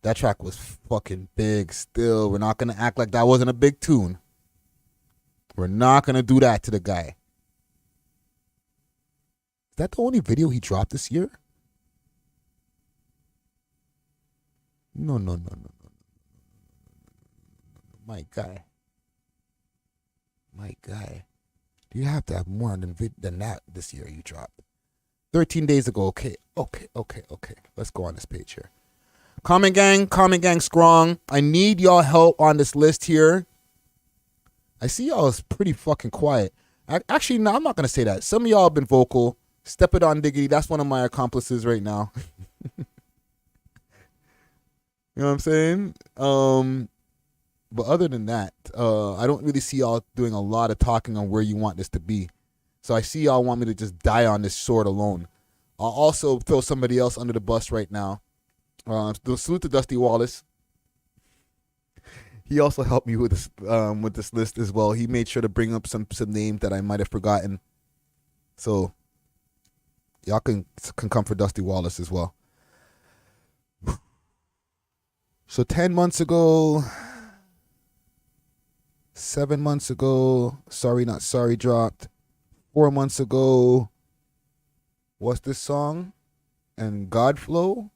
That track was fucking big still. We're not going to act like that wasn't a big tune. We're not going to do that to the guy. Is that the only video he dropped this year? No. My guy. You have to have more than that this year you dropped. 13 days ago. Okay. Let's go on this page here. Comment gang strong. I need y'all help on this list here. I see y'all is pretty fucking quiet. Actually, no, I'm not going to say that. Some of y'all have been vocal. Step it on Diggity. That's one of my accomplices right now. You know what I'm saying? But other than that, I don't really see y'all doing a lot of talking on where you want this to be. So I see y'all want me to just die on this sword alone. I'll also throw somebody else under the bus right now. Salute to Dusty Wallace. He also helped me with this list as well. He made sure to bring up some names that I might have forgotten. So y'all can come for Dusty Wallace as well. So 10 months ago, 7 months ago, Sorry Not Sorry dropped. 4 months ago, what's this song? And Godflow.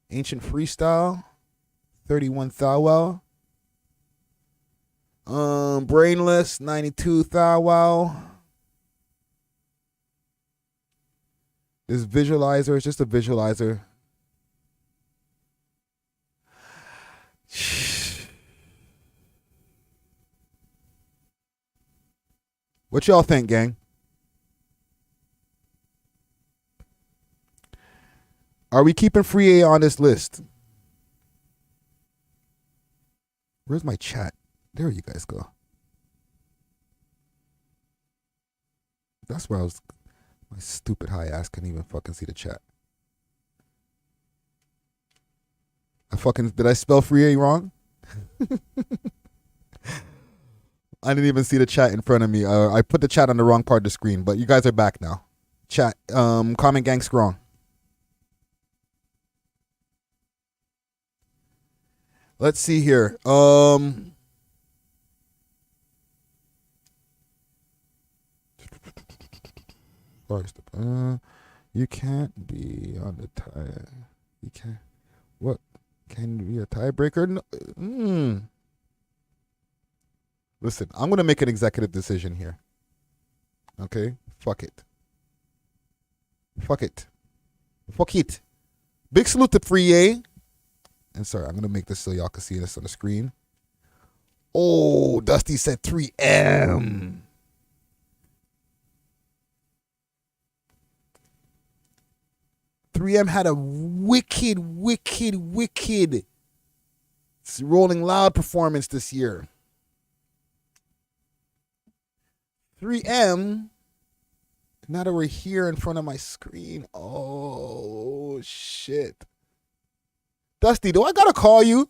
Ancient Freestyle. 31 Thou Wow. Brainless, 92 Thou Wow. This visualizer is just a visualizer. What y'all think, gang? Are we keeping Free A on this list? Where's my chat? There you guys go. That's where I was. My stupid high ass couldn't even fucking see the chat. Did I spell Free A wrong? I didn't even see the chat in front of me. I put the chat on the wrong part of the screen, but you guys are back now. Chat, comment gang strong. Let's see here. You can't be on the tie. You can't. What? Can you be a tiebreaker? No. Listen, I'm going to make an executive decision here. Okay? Fuck it. Big salute to Free A. And sorry, I'm going to make this so y'all can see this on the screen. Oh, Dusty said 3M. .3M had a wicked Rolling Loud performance this year. 3M, now that we're here in front of my screen, oh, shit. Dusty, do I gotta call you?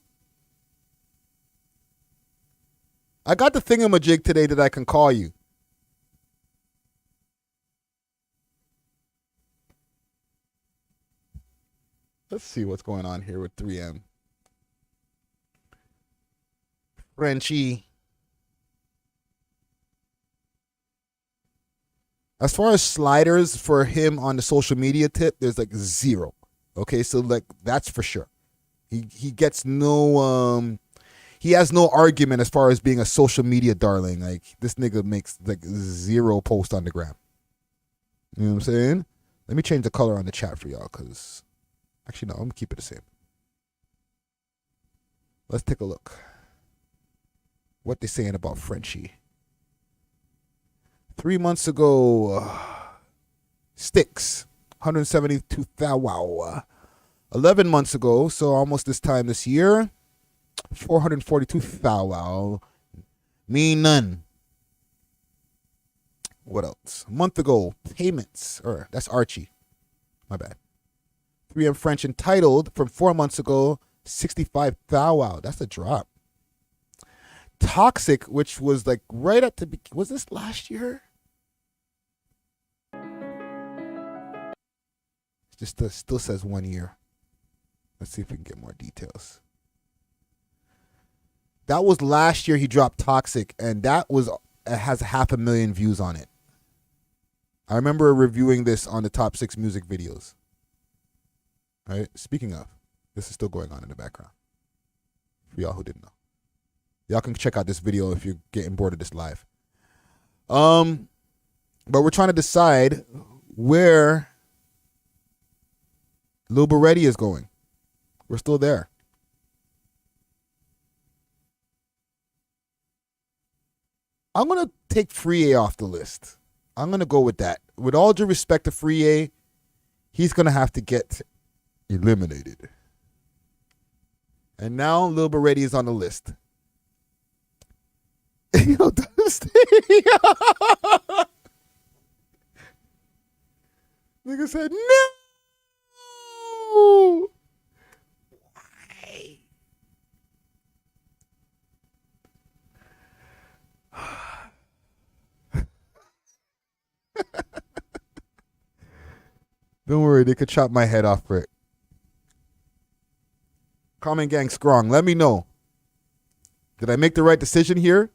I got the thingamajig today that I can call you. Let's see what's going on here with 3M. Frenchie. As far as sliders for him on the social media tip, there's like 0. Okay, so like that's for sure. He gets no he has no argument as far as being a social media darling. Like this nigga makes like 0 post on the gram. You know what I'm saying? Let me change the color on the chat for y'all, cause actually no, I'm gonna keep it the same. Let's take a look. What they saying about Frenchie. 3 months ago, Sticks, 172 Thou Wow. 11 months ago, so almost this time this year, 442 Thou Wow. Me None. What else? A month ago, Payments, or that's Archie. My bad. 3M French Entitled from 4 months ago, 65 Thou Wow. That's a drop. Toxic, which was like right at the was this last year? Just still says 1 year. Let's see if we can get more details. That was last year he dropped Toxic, and it has 500,000 views on it. I remember reviewing this on the top 6 music videos. All right. Speaking of, this is still going on in the background. For y'all who didn't know. Y'all can check out this video if you're getting bored of this live. But we're trying to decide where Lil Baretti is going. We're still there. I'm going to take Free A off the list. I'm going to go with that. With all due respect to Free A, he's going to have to get eliminated. And now Lil Baretti is on the list. Yo, nigga said no. Why? Don't worry, they could chop my head off for it. Comment gang strong. Let me know. Did I make the right decision here?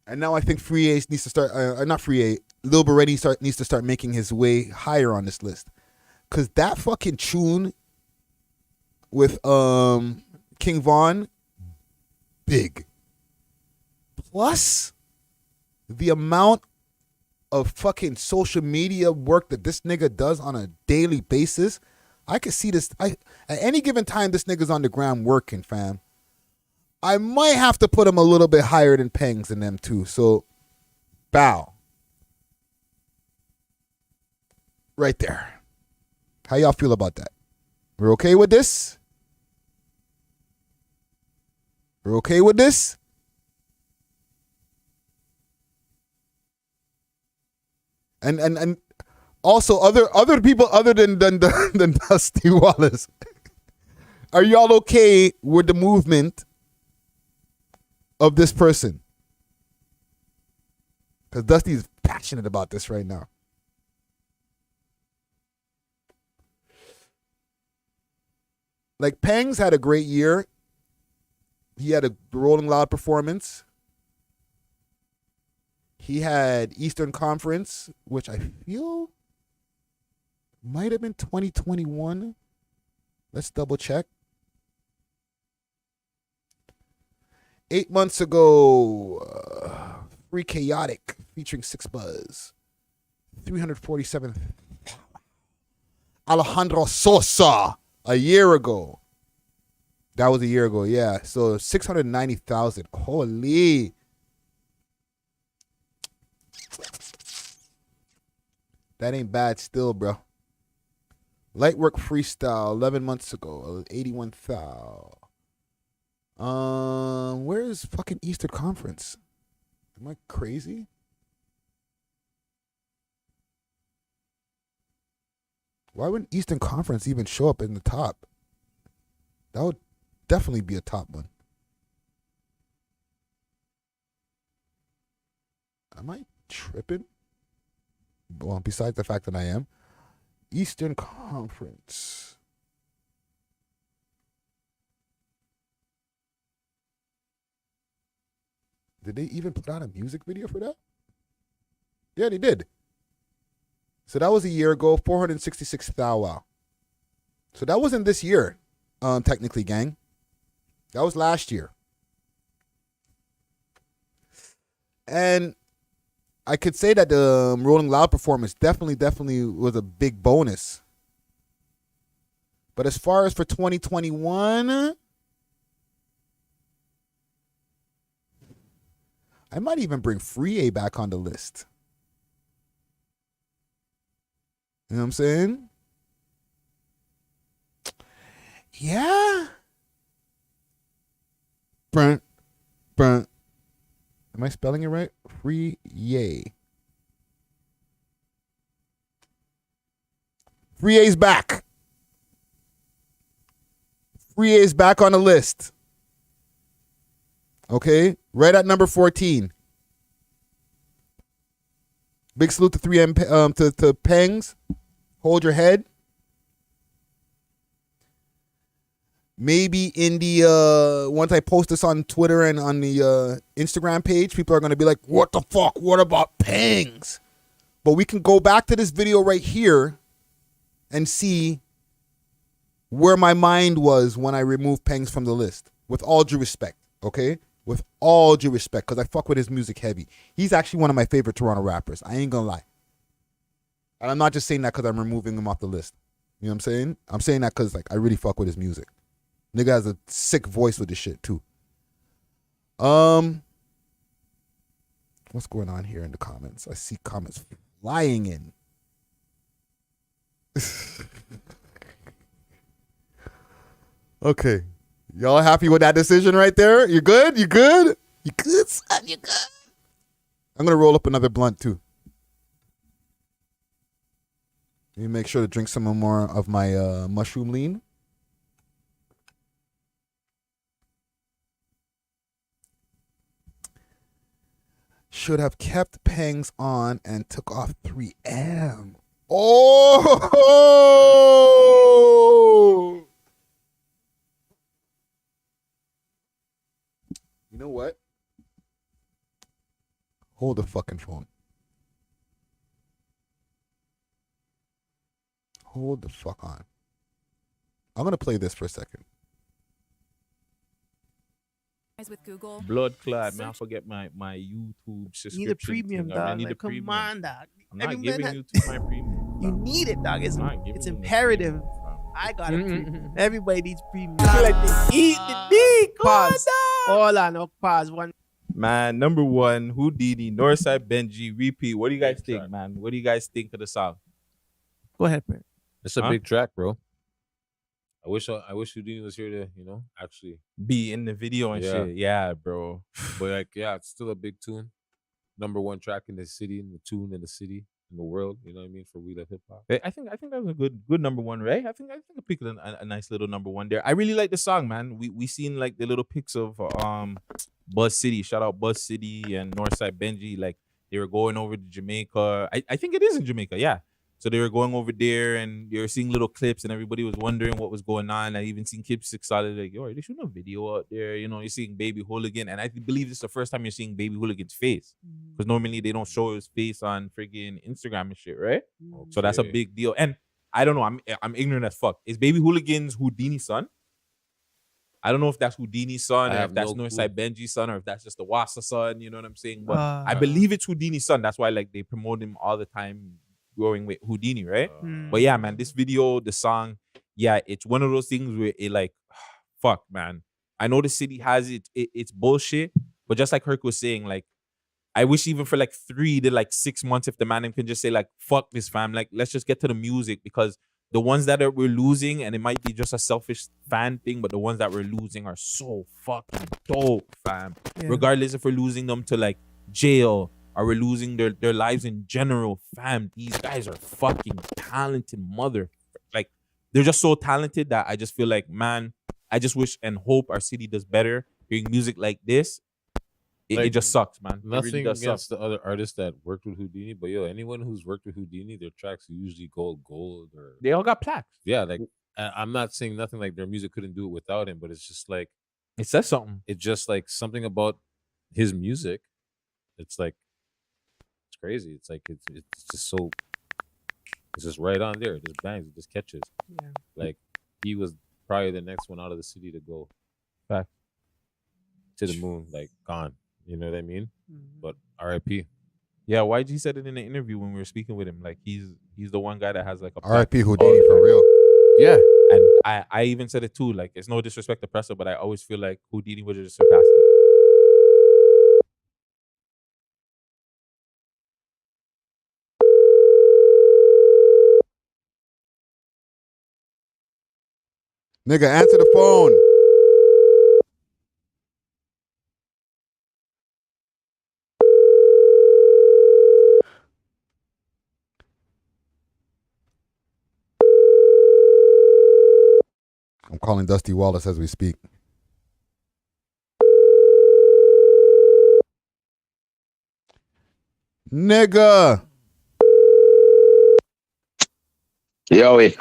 And now I think Free A needs to start, not Free A, Lil Baretti needs to start making his way higher on this list. Because that fucking tune with King Von, big. Plus, the amount of fucking social media work that this nigga does on a daily basis, I could see this. At any given time, this nigga's on the ground working, fam. I might have to put him a little bit higher than Pengs and them too. So, bow. Right there. How y'all feel about that? We're okay with this? We're okay with this? And also other people other than Dusty Wallace. Are y'all okay with the movement of this person? Because Dusty's passionate about this right now. Like, Pangs had a great year. He had a Rolling Loud performance. He had Eastern Conference, which I feel might have been 2021. Let's double check. 8 months ago, Free Chaotic featuring Six Buzz. 347. Alejandro Sosa a year ago. That was a year ago, yeah. So 690,000. Holy. That ain't bad still, bro. Lightwork Freestyle 11 months ago. 81,000. Where is fucking Eastern Conference? Am I crazy? Why wouldn't Eastern Conference even show up in the top? That would definitely be a top one. Am I tripping? Well, besides the fact that I am. Eastern Conference. Did they even put out a music video for that? Yeah, they did. So that was a year ago, 466,000. So that wasn't this year, technically, gang. That was last year. And I could say that the Rolling Loud performance definitely was a big bonus. But as far as for 2021, I might even bring Free A back on the list. You know what I'm saying? Yeah. Brunt. Am I spelling it right? Free A. Free A's back. Free A is back on the list. Okay? Right at number 14. Big salute to 3M to Pengs. Hold your head. Maybe in the once I post this on Twitter and on the Instagram page, people are gonna be like, "What the fuck? What about Pengs?" But we can go back to this video right here and see where my mind was when I removed Pengs from the list. With all due respect, okay? With all due respect, because I fuck with his music heavy. He's actually one of my favorite Toronto rappers. I ain't gonna lie. And I'm not just saying that because I'm removing him off the list. You know what I'm saying? I'm saying that because like I really fuck with his music. Nigga has a sick voice with this shit too. What's going on here in the comments? I see comments flying in. Okay. Y'all happy with that decision right there? You good? You good? You good, son? You good? I'm going to roll up another blunt too. Let me make sure to drink some more of my mushroom lean. Should have kept Pengs on and took off 3M. Oh! You know what? Hold the fucking phone. Hold the fuck on. I'm going to play this for a second. With Google. Blood clot, man. I forget my YouTube subscription. You need a premium, thing. dog. I need like, a premium. Come on, dog. I'm not giving YouTube my premium. You need it, dog. It's imperative. I got it. Mm-hmm. Everybody needs premium. I feel like they eat the dick. Pause. Hold on, no pause. One. Man, number one, Houdini, Northside Benji, repeat. What do you guys think, man? What do you guys think of the song? Go ahead, man. It's a big track, bro. I wish Houdini was here to, actually be in the video and shit. Yeah, bro. But like, yeah, it's still a big tune. Number one track in the city, in the tune in the city, in the world. You know what I mean? For We Love Hip Hop. I think that was a good number one, right? I think I picked a nice little number one there. I really like the song, man. We seen like the little pics of Buzz City. Shout out Buzz City and Northside Benji. Like they were going over to Jamaica. I think it is in Jamaica, yeah. So they were going over there and you were seeing little clips and everybody was wondering what was going on. I even seen Kip 6 Solid like, yo, they shooting a video out there. You're seeing Baby Hooligan. And I believe this is the first time you're seeing Baby Hooligan's face. Because normally they don't show his face on friggin' Instagram and shit, right? Okay. So that's a big deal. And I don't know, I'm ignorant as fuck. Is Baby Hooligan's Houdini's son? I don't know if that's Houdini's son, or if that's Northside Benji's son, or if that's just the Wassa son, you know what I'm saying? But I believe it's Houdini's son. That's why like they promote him all the time. Going with Houdini, right? But yeah, man, this video, the song, yeah, it's one of those things where it like, fuck, man. I know the city has it's bullshit, but just like Herc was saying, like, I wish even for like 3 to like 6 months, if the man can just say like, fuck this, fam, like, let's just get to the music, because the ones that we're losing, and it might be just a selfish fan thing, but the ones that we're losing are so fucking dope, fam. Yeah. Regardless if we're losing them to like jail, or we're losing their lives in general, fam. These guys are fucking talented like, they're just so talented that I just feel like, man, I just wish and hope our city does better. Hearing music like this, it just sucks, man. Nothing really against the other artists that worked with Houdini, but yo, anyone who's worked with Houdini, their tracks are usually gold, or they all got plaques. Yeah, like I'm not saying nothing like their music couldn't do it without him, but it's just like it says something. It's just like something about his music. It's like it's crazy. It's like it's just so. It's just right on there. It just bangs. It just catches. Yeah. Like he was probably the next one out of the city to go back to the moon. Like gone. You know what I mean? But R.I.P. Yeah, YG said it in the interview when we were speaking with him. Like he's the one guy that has like a R.I.P. Houdini for real. Yeah, and I even said it too. Like it's no disrespect to Pressa, but I always feel like Houdini would just surpass him. Nigga, answer the phone. I'm calling Dusty Wallace as we speak. Nigga. Yoey.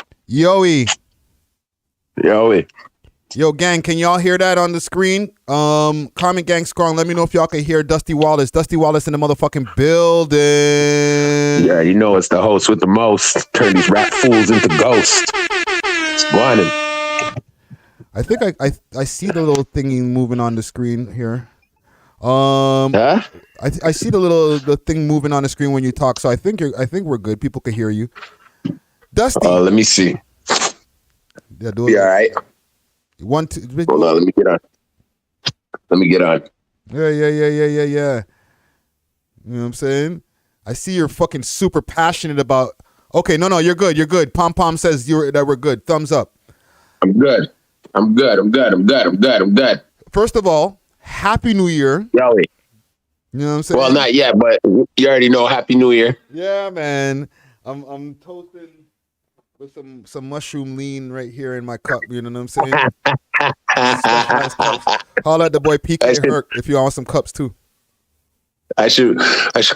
Yo, gang, can y'all hear that on the screen? Comment gang scroll. Let me know if y'all can hear Dusty Wallace. Dusty Wallace in the motherfucking building. Yeah, you know it's the host with the most. Turn these rap fools into ghosts. Morning. I think I see the little thingy moving on the screen here. I see the thing moving on the screen when you talk. So I think we're good. People can hear you. Dusty. Let me see. Yeah, do it. All right. Hold on, let me get on. Yeah. You know what I'm saying? I see you're fucking super passionate about. Okay, no, you're good. Pom Pom says that we're good. Thumbs up. I'm good. First of all, Happy New Year. Yoey. You know what I'm saying? Well, not yet, but you already know Happy New Year. Yeah, man. I'm toasting with some mushroom lean right here in my cup. You know what I'm saying? Holla at the boy PK Herc if you want some cups too. I should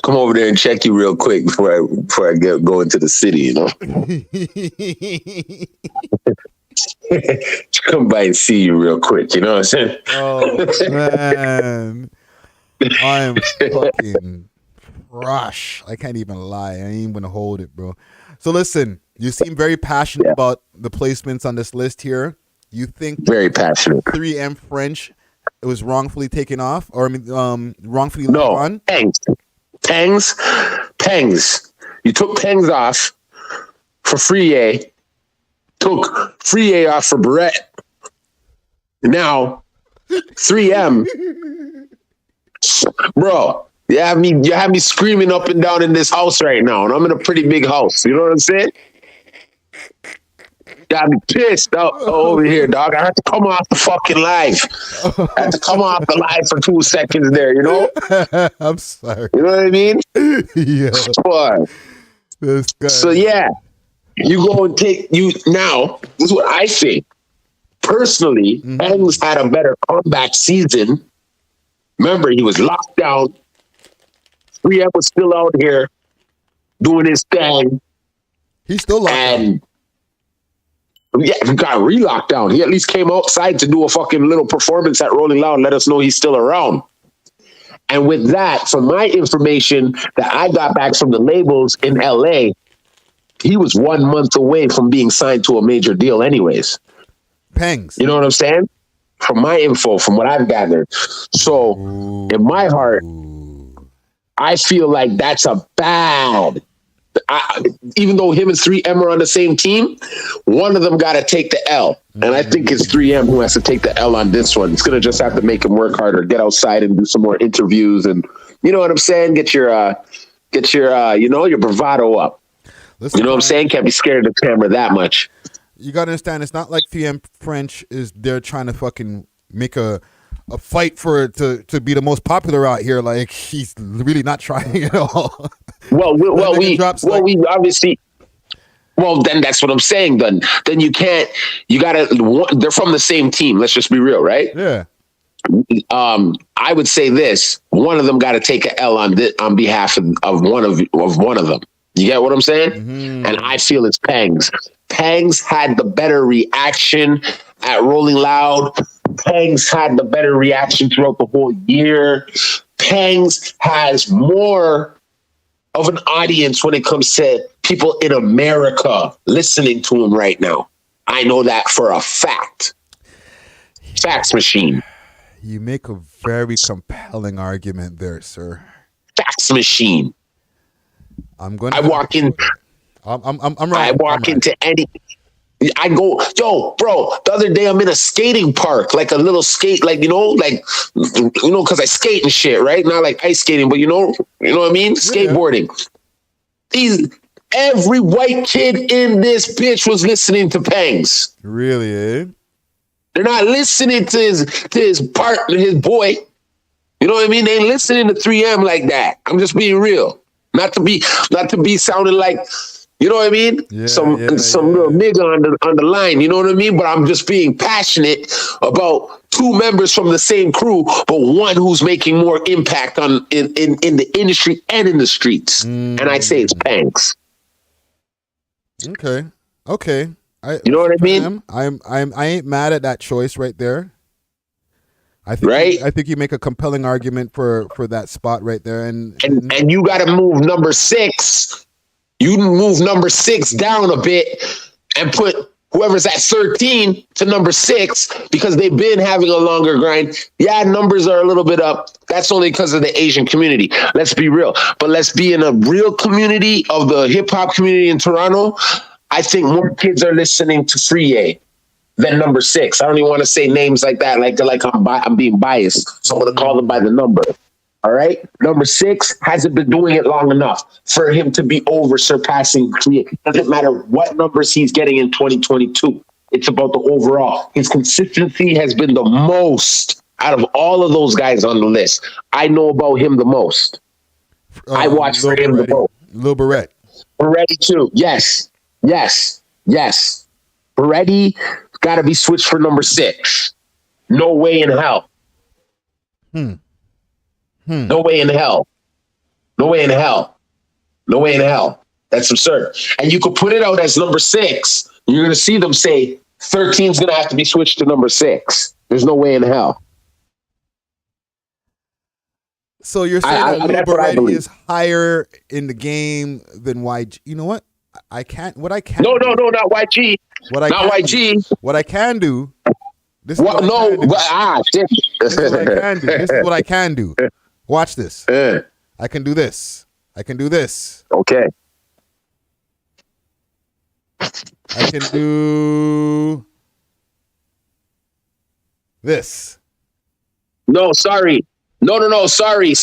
come over there and check you real quick before I go into the city. You know. Come by and see you real quick. You know what I'm saying? Oh man, I'm fucking rush. I can't even lie. I ain't even gonna hold it, bro. So listen, you seem very passionate about the placements on this list here. You think very passionate. 3M French, it was wrongfully taken off, or wrongfully left on? Pangs. You took Pangs off for Free. Took Free off for Brett. Now 3M, bro. You have me screaming up and down in this house right now, and I'm in a pretty big house. You know what I'm saying? Got me pissed out over here, dog. I had to come off the fucking live. I had to come off the live for 2 seconds there, you know? I'm sorry. You know what I mean? Yeah. So yeah, you go and now, this is what I think. Personally, Bangs had a better comeback season. Remember, he was locked down. 3M was still out here doing his thing. He's still locked down. Yeah, he got re-locked down. He at least came outside to do a fucking little performance at Rolling Loud and let us know he's still around. And with that, from my information that I got back from the labels in LA, he was 1 month away from being signed to a major deal anyways. Pangs. You know what I'm saying? From my info, from what I've gathered. So, in my heart, I feel like that's a bad... even though him and 3M are on the same team, one of them got to take the L. And I think it's 3M who has to take the L on this one. It's going to just have to make him work harder, get outside and do some more interviews. And you know what I'm saying? Get your your bravado up. Listen, you know what I'm saying? Can't be scared of the camera that much. You got to understand, it's not like 3M French is there trying to fucking make a fight for it to be the most popular out here. Like, he's really not trying at all. We obviously. Well, then that's what I'm saying. Then you can't. You gotta. They're from the same team. Let's just be real, right? Yeah. I would say this: one of them got to take an L on behalf of one of them. You get what I'm saying? Mm-hmm. And I feel it's Pangs. Pangs had the better reaction at Rolling Loud. Pangs had the better reaction throughout the whole year. Pangs has more of an audience when it comes to people in America listening to him right now. I know that for a fact. Facts machine. You make a very compelling argument there, sir. Facts machine. I'm going. I walk in. I'm right. I walk into any. I go, yo, bro. The other day I'm in a skating park, like a little skate, because I skate and shit, right? Not like ice skating, but you know what I mean? Skateboarding. Every white kid in this bitch was listening to Pangs. Really, eh? They're not listening to his partner, his boy. You know what I mean? They ain't listening to 3M like that. I'm just being real. Not to be sounding like, you know what I mean? Yeah, some little nigga on the line, you know what I mean? But I'm just being passionate about two members from the same crew, but one who's making more impact in the industry and in the streets. And I'd say it's Pangs. Okay. Okay. You know what I mean? I ain't mad at that choice right there. I think you make a compelling argument for that spot right there, and you got to move number 6. You move number 6 down a bit and put whoever's at 13 to number 6 because they've been having a longer grind. Yeah, numbers are a little bit up. That's only because of the Asian community. Let's be real, but let's be in a real community of the hip hop community in Toronto. I think more kids are listening to Free than number 6. I don't even want to say names like that, like I'm being biased. So I'm going to call them by the number. All right. Number 6 hasn't been doing it long enough for him to be surpassing Free. Doesn't matter what numbers he's getting in 2022. It's about the overall. His consistency has been the most out of all of those guys on the list. I know about him the most. I watch for him the most. Lil Barrett. Barretti too. Yes. Barretti got to be switched for number 6. No way in hell. No way in hell. No way in hell. No way in hell. That's absurd. And you could put it out as number 6. You're going to see them say 13 is going to have to be switched to number 6. There's no way in hell. So you're saying that Lil Barretti is higher in the game than YG? You know what? I can't. What I can. No, not YG. Not YG. What I can do. This is what shit. This is what I can do. This is what I can do. Watch this. I can do this. I can do this. Okay. I can do this. No, sorry. No. Sorry.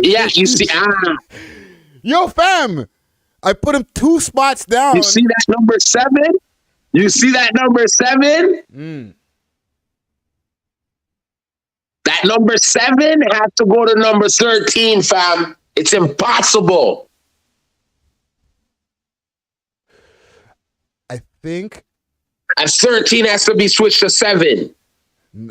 Yeah, you see. Yo, fam. I put him 2 spots down. You see that number 7? You see that number 7? That number 7 has to go to number 13, fam. It's impossible. I think. And 13 has to be switched to 7.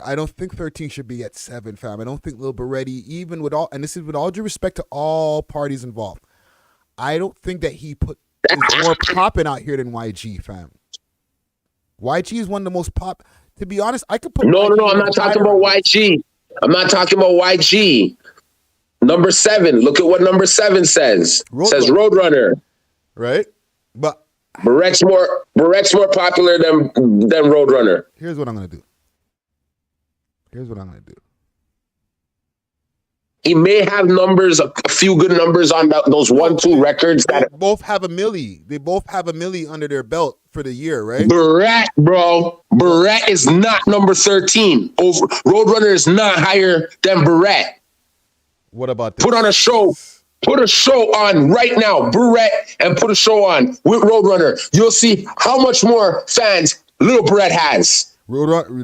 I don't think 13 should be at 7, fam. I don't think Lil Barretti, even with all, and this is with all due respect to all parties involved, I don't think that he is more popping out here than YG, fam. YG is one of the most pop. To be honest, I could put. No. I'm not talking about YG. I'm not talking about YG. Number 7. Look at what number 7 says. Says Roadrunner. Right, but Barrett's more popular than Roadrunner. Here's what I'm gonna do. He may have numbers, a few good numbers on those 1-2 records. They both have a milli. They both have a milli under their belt for the year, right? Barrett, bro. Barrett is not number 13. Roadrunner is not higher than Barrett. What about this? Put on a show. Put a show on right now, Barrett, and put a show on with Roadrunner. You'll see how much more fans Lil Barrett has. Roadrunner,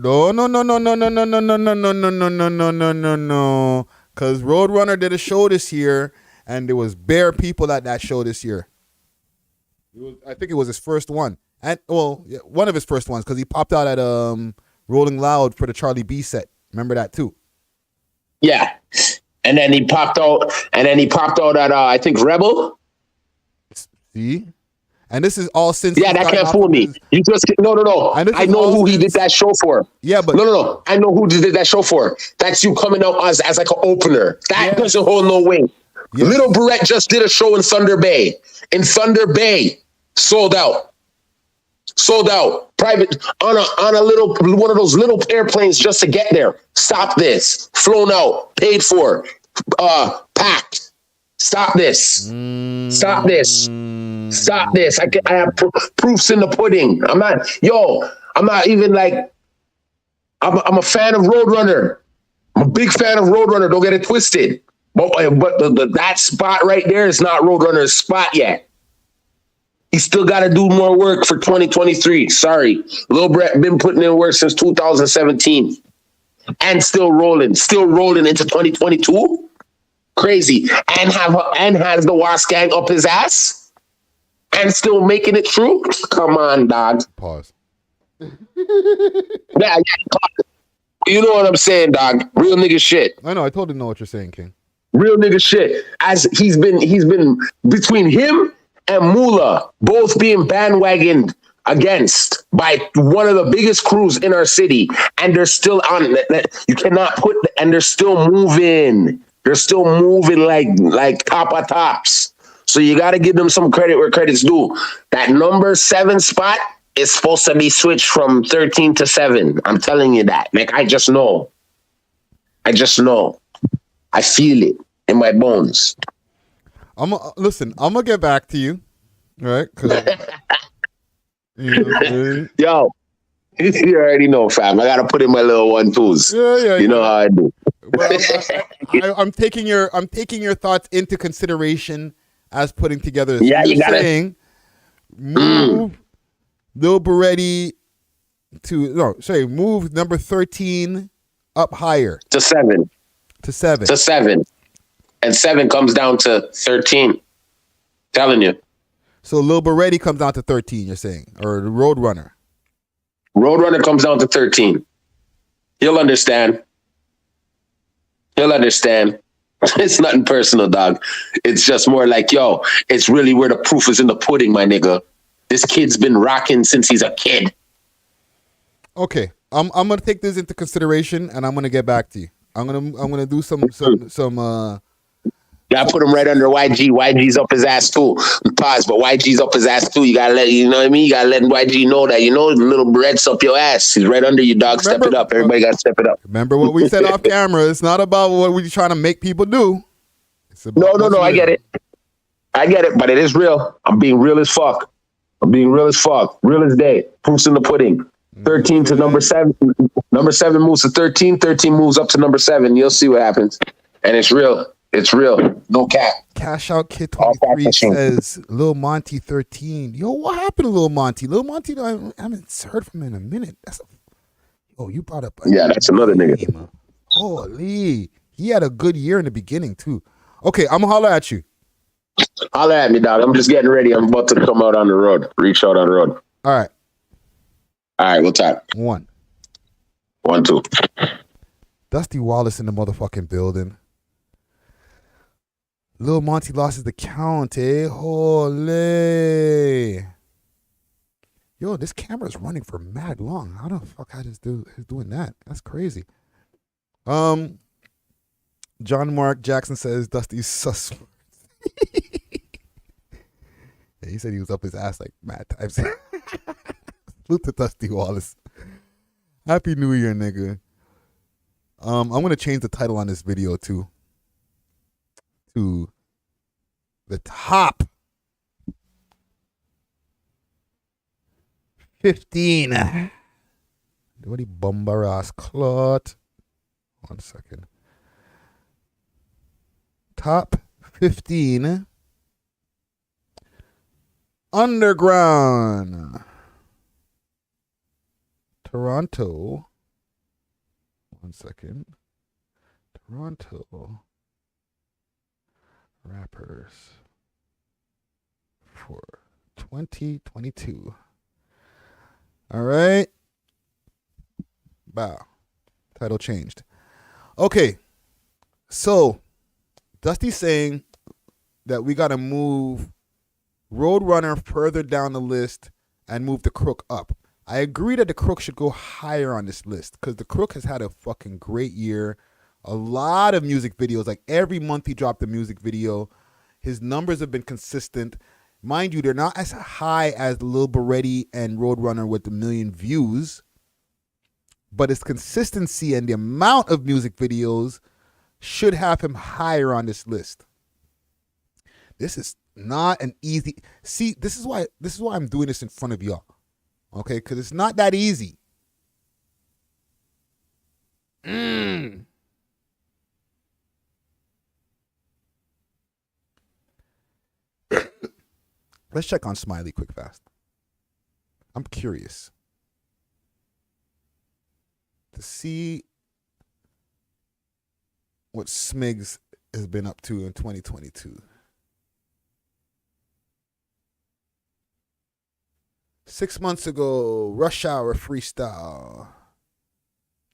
no. Because Roadrunner did a show this year, and there was bare people at that show this year. I think it was his first one. And one of his first ones, because he popped out at Rolling Loud for the Charlie B set. Remember that too? Yeah. And then he popped out at I think Rebel. See? And this is all since. Yeah, that can't fool me. You just no. I know who he did that show for. Yeah, but no. I know who did that show for. That's you coming out as like an opener. That doesn't hold no weight. Yes. Little Barrett just did a show in Thunder Bay. Sold out. Private on a little one of those little airplanes just to get there. Stop this. Flown out. Paid for. Packed. Stop this. Stop this. I have proofs in the pudding. I'm not even like, I'm a fan of Roadrunner. I'm a big fan of Roadrunner. Don't get it twisted. But that spot right there is not Roadrunner's spot yet. He still got to do more work for 2023. Sorry. Lil Brett been putting in work since 2017 and still rolling into 2022. Crazy. And has the Wasp Gang up his ass and still making it true. Come on, dog. Pause. Yeah, you know what I'm saying, dog. Real nigga shit. I know. I totally know what you're saying, King. Real nigga shit. As he's been between him and Mula both being bandwagoned against by one of the biggest crews in our city, and they're still on. You cannot put, and they're still moving. They're still moving like top of tops. So you got to give them some credit where credit's due. That number 7 spot is supposed to be switched from 13 to 7. I'm telling you that. Like, I just know. I feel it in my bones. Listen, I'm gonna get back to you, right? You know, yo, you already know, fam. I gotta put in my little 1-2s. Yeah. You know how I do. Well, I'm taking your thoughts into consideration as putting together. So yeah, you got saying move Lil Beretti move number 13 up higher to 7. To 7. To 7. And 7 comes down to 13. Telling you. So Lil Beretti comes down to 13, you're saying, or the Roadrunner. Roadrunner comes down to 13. He'll understand. It's nothing personal, dog. It's just more like, yo, it's really where the proof is in the pudding, my nigga. This kid's been rocking since he's a kid. Okay, I'm gonna take this into consideration, and I'm gonna get back to you. I'm gonna do some. Gotta put him right under YG. YG's up his ass too. Pause, but YG's up his ass too. You gotta let, you know what I mean? You gotta let YG know that, you know, the little Red's up your ass. He's right under you, dog. Step it up. Everybody gotta step it up. Remember what we said off camera. It's not about what we're trying to make people do. No. I get it. But it is real. I'm being real as fuck. Real as day. Proof's in the pudding. 13 to number 7. Number 7 moves to 13. 13 moves up to number 7. You'll see what happens. And it's real. It's real. No cap. Cash Out Kid 23 says Lil Monty 13. Yo, what happened to Lil Monty? Lil Monty, I haven't heard from him in a minute. You brought up. That's another nigga. Holy. He had a good year in the beginning, too. Okay, I'm going to holler at you. Holler at me, dog. I'm just getting ready. I'm about to come out on the road. Reach out on the road. All right. We'll talk. 1. 1, 2. Dusty Wallace in the motherfucking building. Lil Monty lost the count, eh? Holy. Yo, this camera's running for mad long. How the fuck is doing that? That's crazy. John Mark Jackson says Dusty's sus. Yeah, he said he was up his ass like mad times. Salute to Dusty Wallace. Happy New Year, nigga. I'm gonna change the title on this video too. To the top 15. What Bombaras Clot. 1 second. Top 15 Underground Toronto. 1 second. Toronto rappers for 2022. All right. Bow. Title changed. Okay. So, Dusty's saying that we got to move Roadrunner further down the list and move the Crook up. I agree that the Crook should go higher on this list because the Crook has had a fucking great year. A lot of music videos, like every month he dropped a music video. His numbers have been consistent. Mind you, they're not as high as Lil Beretti and Roadrunner with 1 million views, but his consistency and the amount of music videos should have him higher on this list. This is not an easy. See, this is why I'm doing this in front of y'all. Okay, because it's not that easy. Let's check on Smiley quick fast. I'm curious to see what Smigs has been up to in 2022. 6 months ago, Rush Hour Freestyle.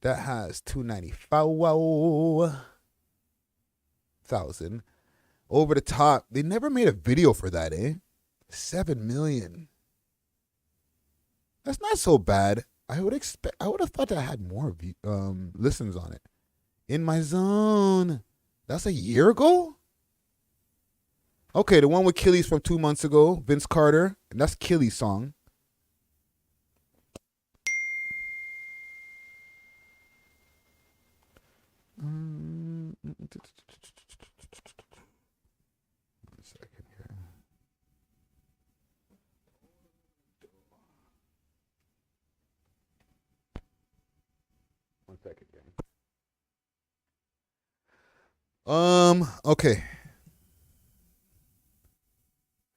That has 295,000. Over the Top. They never made a video for that, eh? 7 million. That's not so bad. I would have thought that I had more listens on it. In My Zone. That's a year ago? Okay, the one with Killy's from 2 months ago, Vince Carter, and that's Killy's song. One second here. One second, gang. Okay.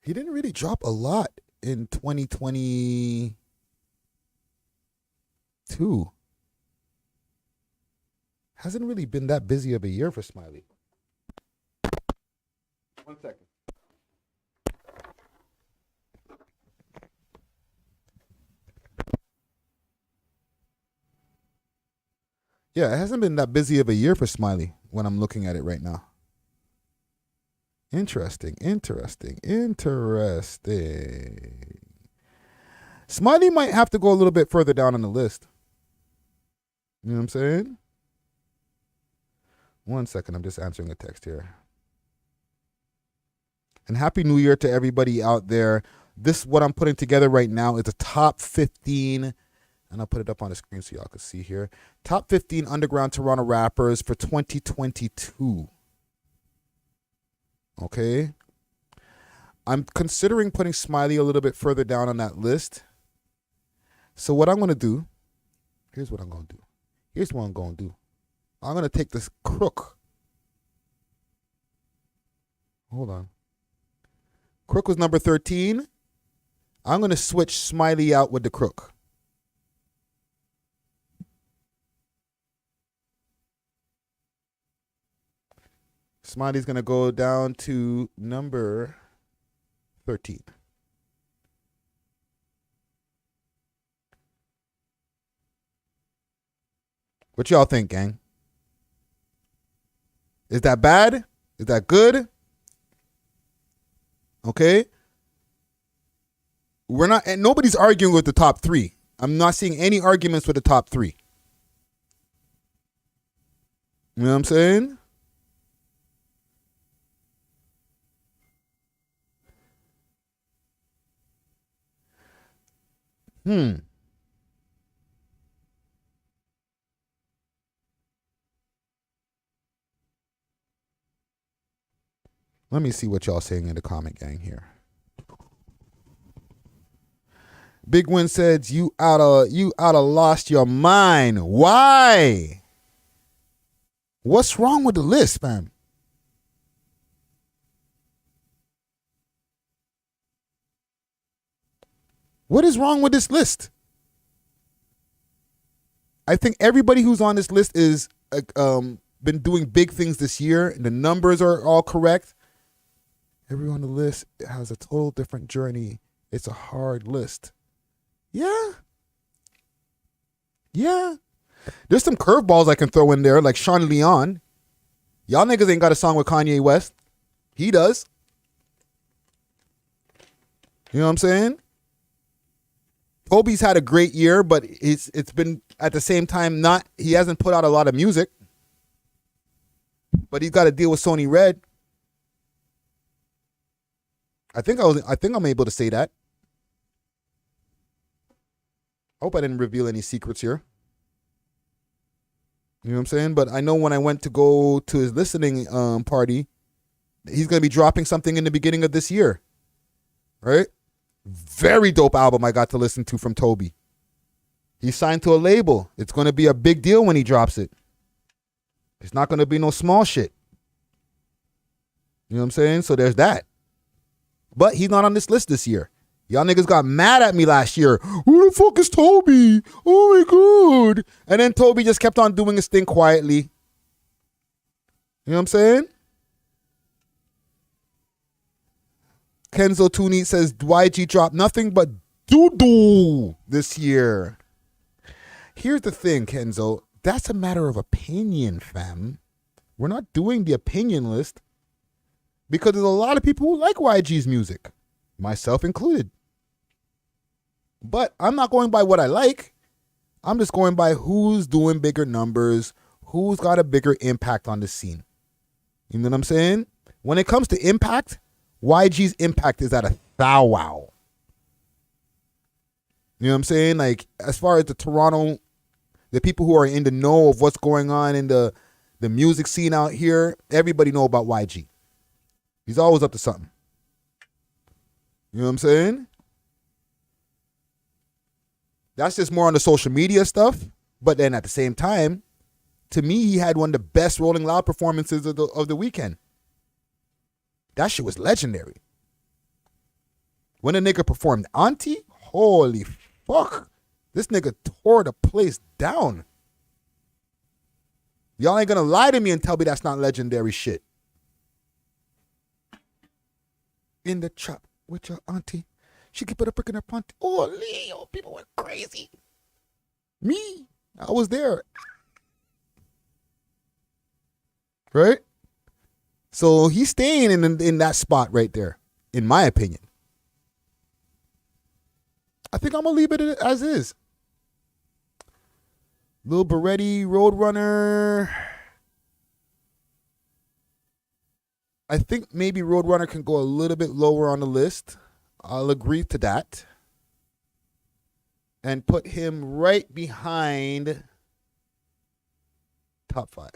He didn't really drop a lot in 2022. Hasn't really been that busy of a year for Smiley. 1 second. Yeah, it hasn't been that busy of a year for Smiley when I'm looking at it right now. Interesting. Smiley might have to go a little bit further down on the list. You know what I'm saying? 1 second, I'm just answering a text here. And Happy New Year to everybody out there. This, what I'm putting together right now, is the top 15, and I'll put it up on the screen so y'all can see here. Top 15 underground Toronto rappers for 2022. Okay? I'm considering putting Smiley a little bit further down on that list. So what I'm going to do, here's what I'm going to do. I'm going to take this Crook. Hold on. Crook was number 13. I'm going to switch Smiley out with the Crook. Smiley's going to go down to number 13. What y'all think, gang? Is that bad? Is that good? Okay. We're not, and nobody's arguing with the top three. I'm not seeing any arguments with the top three. You know what I'm saying? Let me see what y'all saying in the comment gang here. Big Win said you oughta lost your mind. Why? What's wrong with the list, fam? What is wrong with this list? I think everybody who's on this list is been doing big things this year. The numbers are all correct. Everyone on the list has a total different journey. It's a hard list. Yeah. There's some curveballs I can throw in there, like Sean Leon. Y'all niggas ain't got a song with Kanye West. He does. You know what I'm saying? Toby's had a great year, but it's been at the same time he hasn't put out a lot of music. But he's got to deal with Sony Red. I think I'm able to say that. I hope I didn't reveal any secrets here. You know what I'm saying? But I know when I went to go to his listening party, he's going to be dropping something in the beginning of this year. Right? Very dope album I got to listen to from Toby. He signed to a label. It's going to be a big deal when he drops it. It's not going to be no small shit. You know what I'm saying? So there's that. But he's not on this list this year. Y'all niggas got mad at me last year. Who the fuck is Toby? Oh my God. And then Toby just kept on doing his thing quietly. You know what I'm saying? Kenzo Tooney says YG dropped nothing but doo-doo this year. Here's the thing, Kenzo. That's a matter of opinion, fam. We're not doing the opinion list because there's a lot of people who like YG's music. myself included. But I'm not going by what I like. I'm just going by who's doing bigger numbers, who's got a bigger impact on the scene. You know what I'm saying? When it comes to impact, YG's impact is at a thou wow. You know what I'm saying? Like, as far as the Toronto, the people who are in the know of what's going on in the music scene out here, everybody know about YG. He's always up to something. You know what I'm saying? That's just more on the social media stuff. But then at the same time, to me, he had one of the best Rolling Loud performances of the weekend. That shit was legendary. When a nigga performed Auntie, holy fuck. This nigga tore the place down. Y'all ain't gonna lie to me and tell me that's not legendary shit. In the trap with your auntie. She could put a brick in her punt. Oh, Leo, people went crazy. Me, I was there. Right? So he's staying in that spot right there, in my opinion. I think I'm going to leave it as is. Lil Beretti, Roadrunner. I think maybe Roadrunner can go a little bit lower on the list. I'll agree to that. And put him right behind top 5.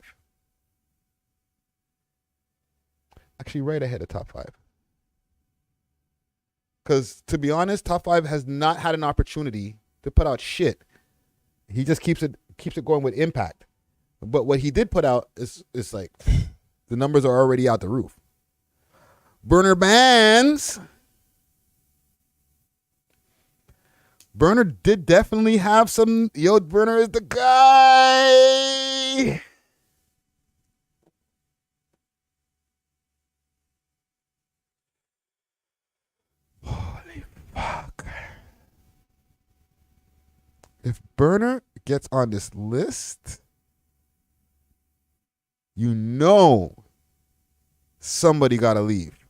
Actually, right ahead of top 5. Because, to be honest, top 5 has not had an opportunity to put out shit. He just keeps it going with impact. But what he did put out is like, the numbers are already out the roof. Burner Bands. Burner did definitely have some. Yo, Burner is the guy. Holy fuck. If Burner gets on this list, you know somebody got to leave.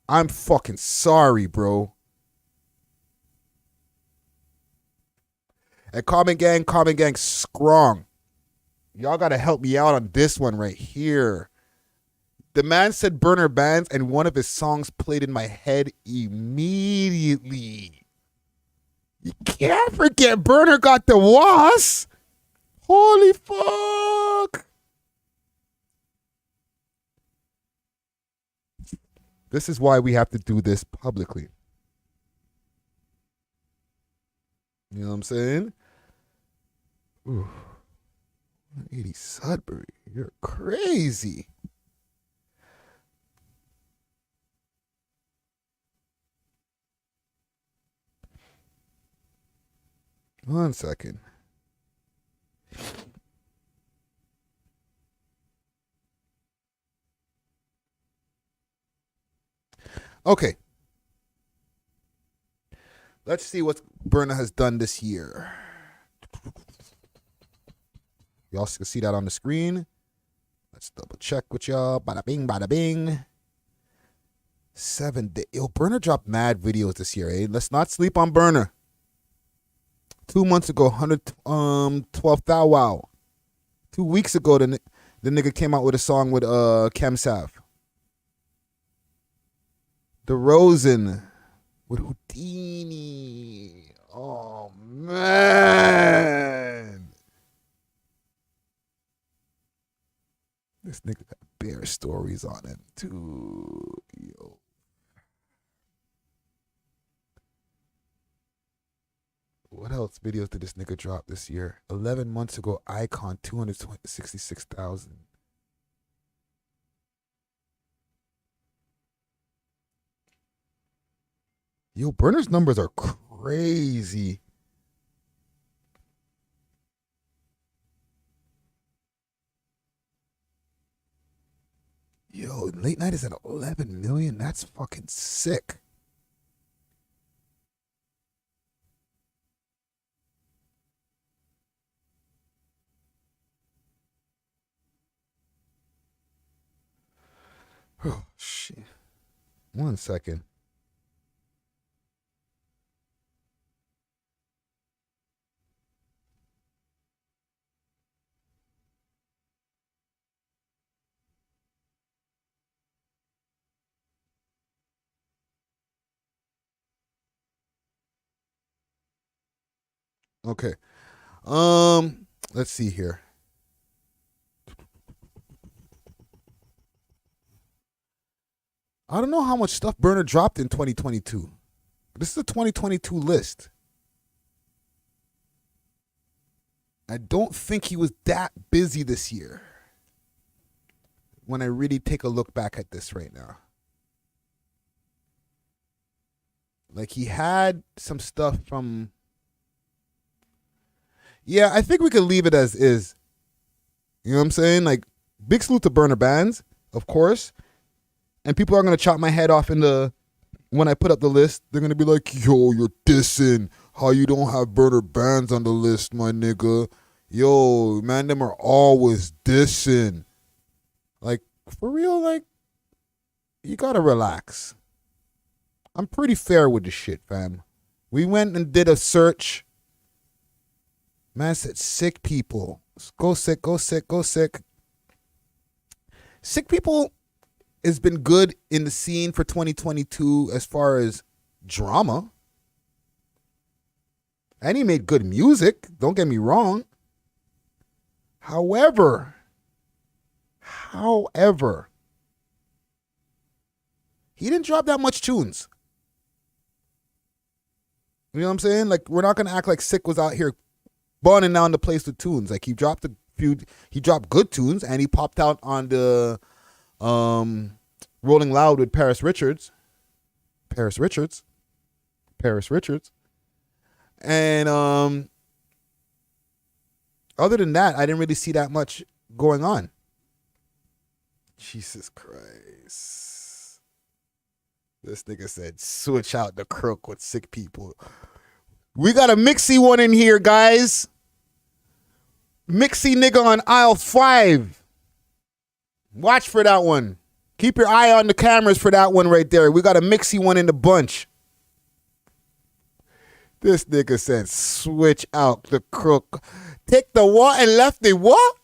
I'm fucking sorry, bro. And Common Gang strong. Y'all got to help me out on this one right here. The man said Burner Bands, and one of his songs played in my head immediately. You can't forget Burner got the was. Holy fuck. This is why we have to do this publicly. You know what I'm saying? Ooh. 180 Sudbury. You're crazy. One second. Okay. Let's see what Burner has done this year. Y'all can see that on the screen. Let's double check with y'all. Bada bing, bada bing. 7 days. Yo, Burner dropped mad videos this year, eh? Let's not sleep on Burner. 2 months ago, 112 Thou Wow. 2 weeks ago, the nigga came out with a song with Chem Sav. DeRozan with Houdini. Oh, man. This nigga got bear stories on him, too. Yo. What else videos did this nigga drop this year? 11 months ago, Icon, 266,000. Yo, Burner's numbers are crazy. Yo, Late Night is at 11 million. That's fucking sick. Oh, shit. 1 second. Okay. Let's see here. I don't know how much stuff Burner dropped in 2022. This is a 2022 list. I don't think he was that busy this year when I really take a look back at this right now. Like, he had some stuff from... Yeah, I think we could leave it as is. You know what I'm saying? Like, big salute to Burner Bands, of course. And people are going to chop my head off when I put up the list. They're going to be like, yo, you're dissing. How you don't have Burner Bands on the list, my nigga? Yo, man, them are always dissing. Like, for real, like, you got to relax. I'm pretty fair with this shit, fam. We went and did a search. Man said sick people. Go sick, go sick, go sick. Sick people has been good in the scene for 2022 as far as drama. And he made good music. Don't get me wrong. However, he didn't drop that much tunes. You know what I'm saying? Like, we're not going to act like Sick was out here burning down the place with tunes. Like, he dropped good tunes, and he popped out on the Rolling Loud with Paris Richards. And other than that, I didn't really see that much going on. Jesus Christ. This nigga said, switch out the crook with sick people. We got a Mixie one in here, guys. Mixie nigga on aisle 5. Watch for that one. Keep your eye on the cameras for that one right there. We got a Mixie one in the bunch. This nigga said, switch out the crook. Take the what and left the what?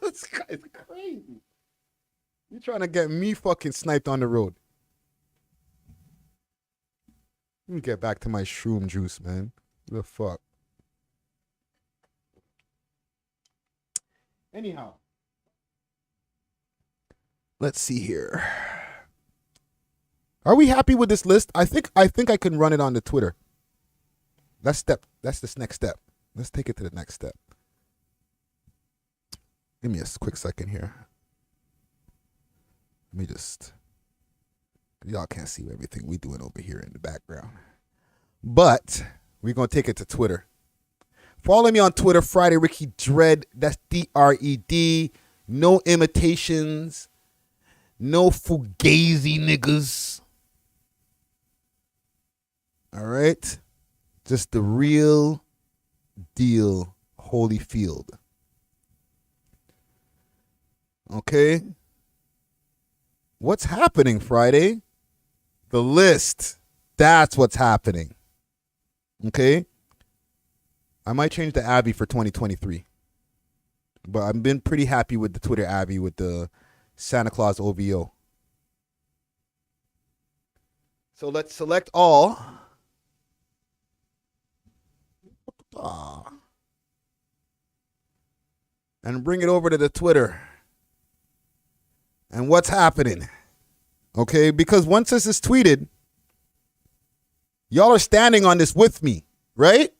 This guy's crazy. You trying to get me fucking sniped on the road. Let me get back to my shroom juice, man. The fuck? Anyhow. Let's see here. Are we happy with this list? I think I can run it on the Twitter. That's this next step. Let's take it to the next step. Give me a quick second here. Let me just... Y'all can't see everything we doing over here in the background. But we're going to take it to Twitter. Follow me on Twitter, Friday Ricky Dred. That's D-R-E-D. No imitations. No fugazi niggas. All right? Just the real deal Holyfield. Okay? What's happening, Friday? The list. That's what's happening. Okay? I might change the Abby for 2023. But I've been pretty happy with the Twitter Abby with the Santa Claus OVO. So let's select all. And bring it over to the Twitter. And what's happening? Okay, because once this is tweeted, y'all are standing on this with me, right?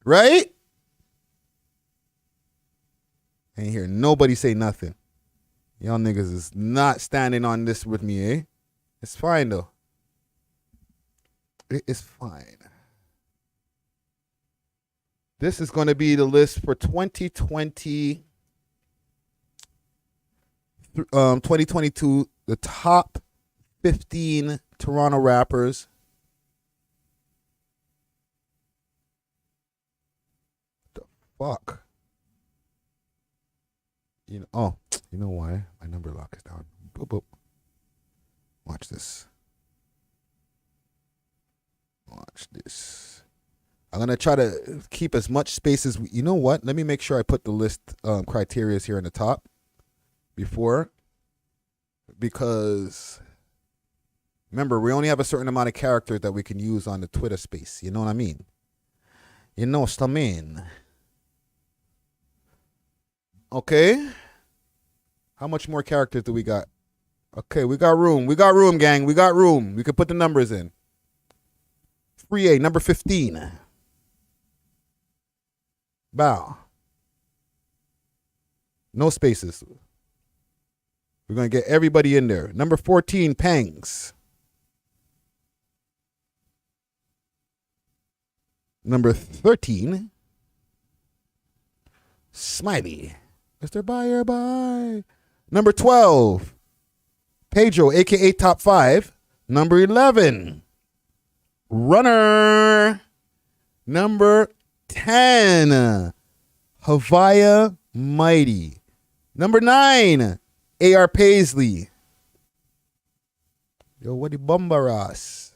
Right? Ain't hear nobody say nothing. Y'all niggas is not standing on this with me, eh? It's fine, though. It is fine. This is going to be the list for 2022, the top 15 Toronto rappers. The fuck? You know, You know why? My number lock is down. Boop, boop. Watch this. Watch this. I'm going to try to keep as much space as... You know what? Let me make sure I put the list criteria here in the top before. Because... Remember, we only have a certain amount of characters that we can use on the Twitter space. You know what I mean? You know what I mean? Okay. How much more characters do we got? Okay, we got room. We got room, gang. We got room. We can put the numbers in. 3A, number 15. Bow. No spaces. We're going to get everybody in there. Number 14, Pangs. Number 13, Smiley. Mr. Buyer, bye. Number 12, Pedro, a.k.a. Top 5. Number 11, Runner. Number 10, Havaya Mighty. Number 9, A.R. Paisley. Yo, what the bumbaras?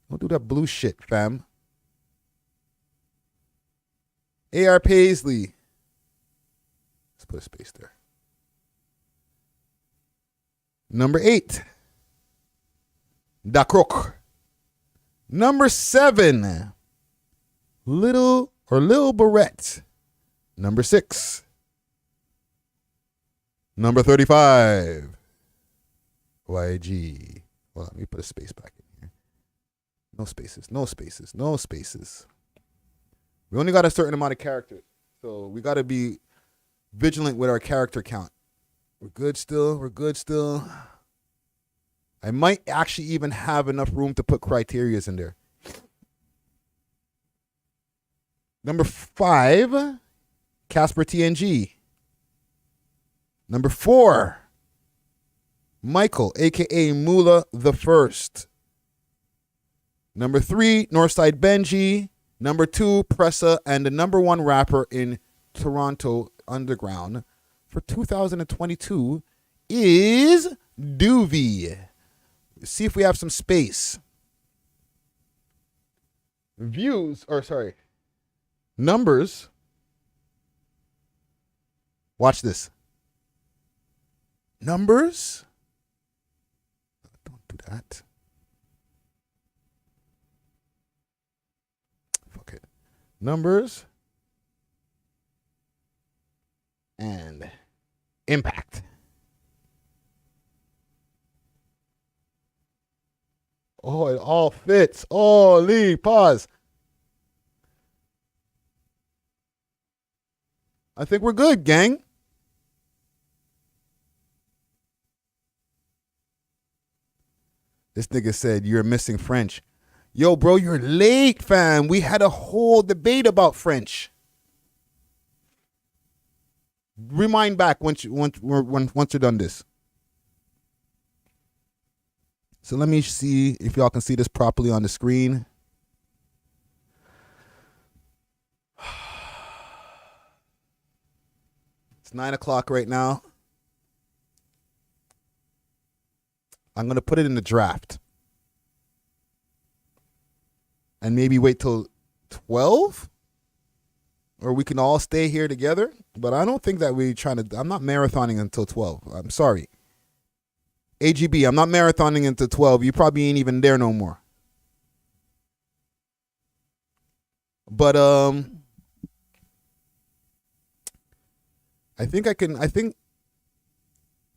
Don't do that blue shit, fam. A.R. Paisley. Let's put a space there. Number 8. Dakrok. Number 7. Little Barrett. Number 6. Number 35. YG. Well, let me put a space back in here. No spaces, no spaces, no spaces. We only got a certain amount of characters, so we got to be vigilant with our character count. We're good still. We're good still. I might actually even have enough room to put criterias in there. Number 5, Casper TNG. Number 4, Michael, a.k.a. Mula the First. Number 3, Northside Benji. Number 2, Pressa, and the number 1 rapper in Toronto Underground for 2022 is Doovie. See if we have some space. Numbers. Watch this. Numbers. Don't do that. Fuck it. Numbers. And impact. Oh, it all fits. Holy pause. I think we're good, gang. This nigga said, you're missing French. Yo, bro, you're late, fam. We had a whole debate about French. Rewind back once you're done this. So let me see if y'all can see this properly on the screen. It's 9 o'clock right now. I'm going to put it in the draft. And maybe wait till 12? Or we can all stay here together. But I don't think that I'm not marathoning until 12. I'm sorry. AGB, I'm not marathoning until 12. You probably ain't even there no more. But I think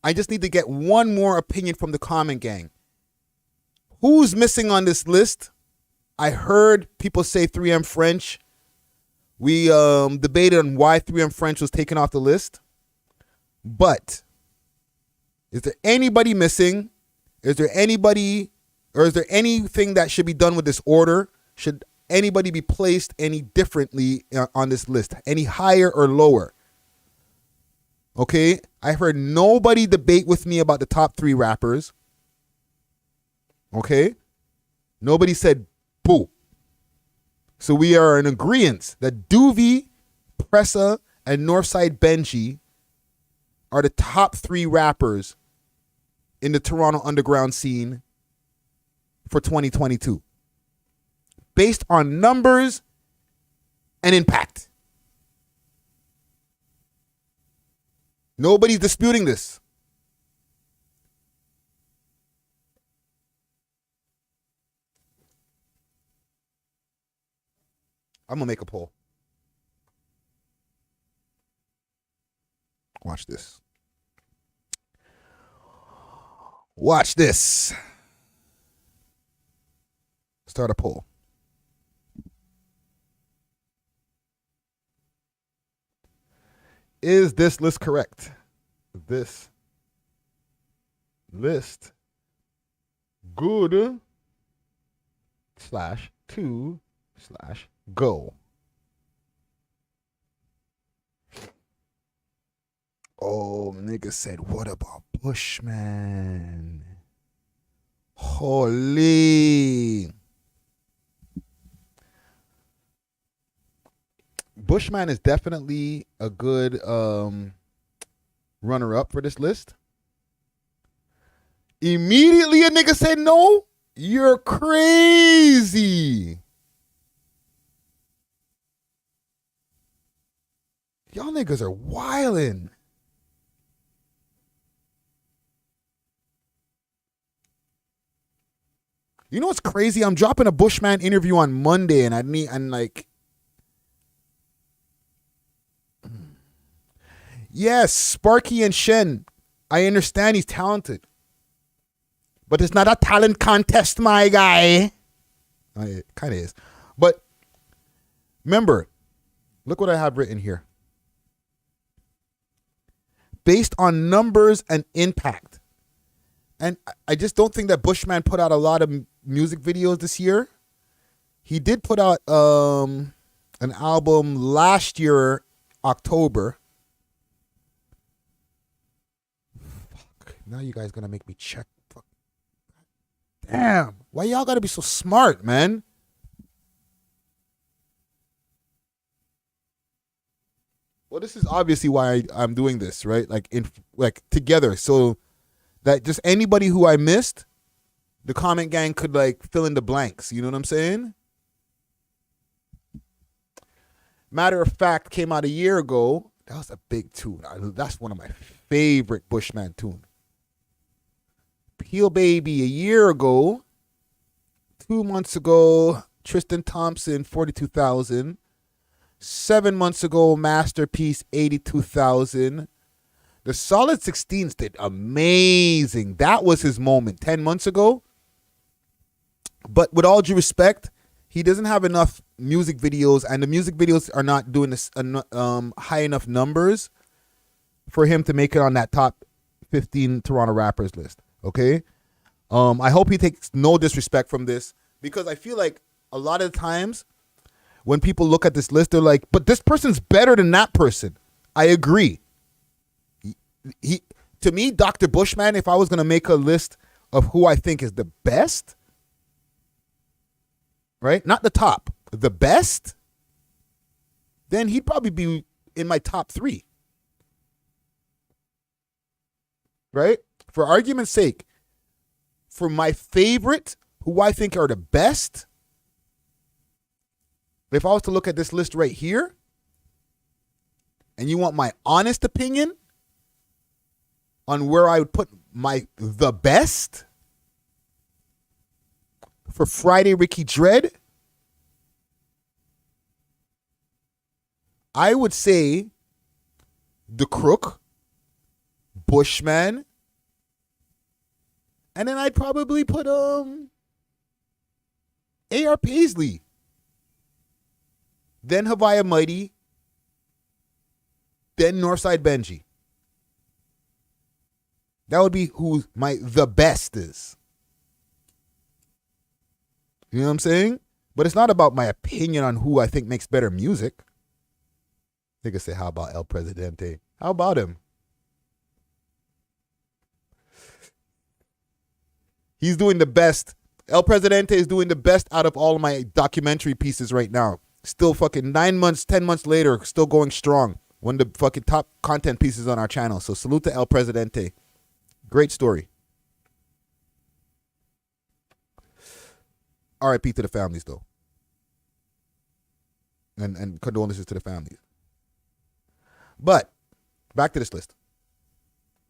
I just need to get one more opinion from the comment gang. Who's missing on this list? I heard people say 3M French. We debated on why 3M French was taken off the list. But is there anybody missing? Is there anything that should be done with this order? Should anybody be placed any differently on this list? Any higher or lower? Okay, I heard nobody debate with me about the top 3 rappers. Okay, nobody said boo. So we are in agreement that Doovie, Pressa, and Northside Benji are the top 3 rappers in the Toronto underground scene for 2022. Based on numbers and impact. Nobody's disputing this. I'm going to make a poll. Watch this. Watch this. Start a poll. Is this list correct? This list good /to/go. Oh, nigga said, what about Bushman? Holy. Bushman is definitely a good runner-up for this list. Immediately a nigga said no. You're crazy. Y'all niggas are wildin'. You know what's crazy? I'm dropping a Bushman interview on Monday, and like, yes, Sparky and Shen, I understand he's talented, but it's not a talent contest, my guy. It kind of is, but remember, look what I have written here. Based on numbers and impact. And I just don't think that Bushman put out a lot of music videos this year. He did put out an album last year, October. Fuck. Now you guys gonna make me check. Fuck. Damn. Why y'all gotta be so smart, man? Well, this is obviously why I'm doing this, right? Like together. So that just anybody who I missed, the comment gang could like fill in the blanks. You know what I'm saying? Matter of Fact came out a year ago. That was a big tune. That's one of my favorite Bushman tunes. Peel Baby a year ago. 2 months ago, Tristan Thompson, 42,000. 7 months ago, Masterpiece, 82,000. The Solid 16s did amazing. That was his moment 10 months ago. But with all due respect, he doesn't have enough music videos, and the music videos are not doing this high enough numbers for him to make it on that top 15 Toronto rappers list. Okay? I hope he takes no disrespect from this, because I feel like a lot of times when people look at this list, they're like, but this person's better than that person. I agree. To me, Dr. Bushman, if I was going to make a list of who I think is the best, right? Not the top, the best, then he'd probably be in my top 3. Right? For argument's sake, for my favorite, who I think are the best, if I was to look at this list right here, and you want my honest opinion on where I would put the best, for Friday Ricky Dred, I would say The Crook, Bushman, and then I'd probably put A.R. Paisley, then Havaya Mighty, then Northside Benji. That would be who the best is. You know what I'm saying? But it's not about my opinion on who I think makes better music. They could say, how about El Presidente? How about him? He's doing the best. El Presidente is doing the best out of all of my documentary pieces right now. Still fucking 9 months, 10 months later, still going strong. One of the fucking top content pieces on our channel. So salute to El Presidente. Great story. R.I.P. to the families, though. And condolences to the families. But, back to this list.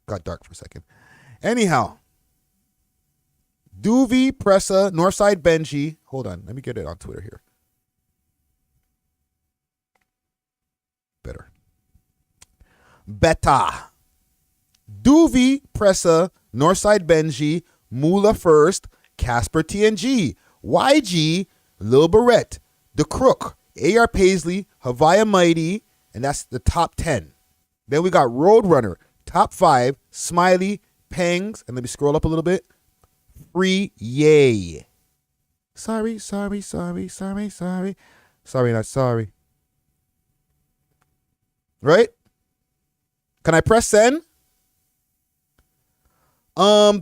Got dark for a second. Anyhow. Doovie, Pressa, Northside Benji. Hold on. Let me get it on Twitter here. Better. Beta. Doovie, Pressa, Northside Benji, Mula First, Casper TNG, YG, Lil Barrett, The Crook, AR Paisley, Havaya Mighty, and that's the top 10. Then we got Roadrunner, top 5, Smiley, Pangs, and let me scroll up a little bit. Free Yay. Sorry. Sorry, not sorry. Right? Can I press send?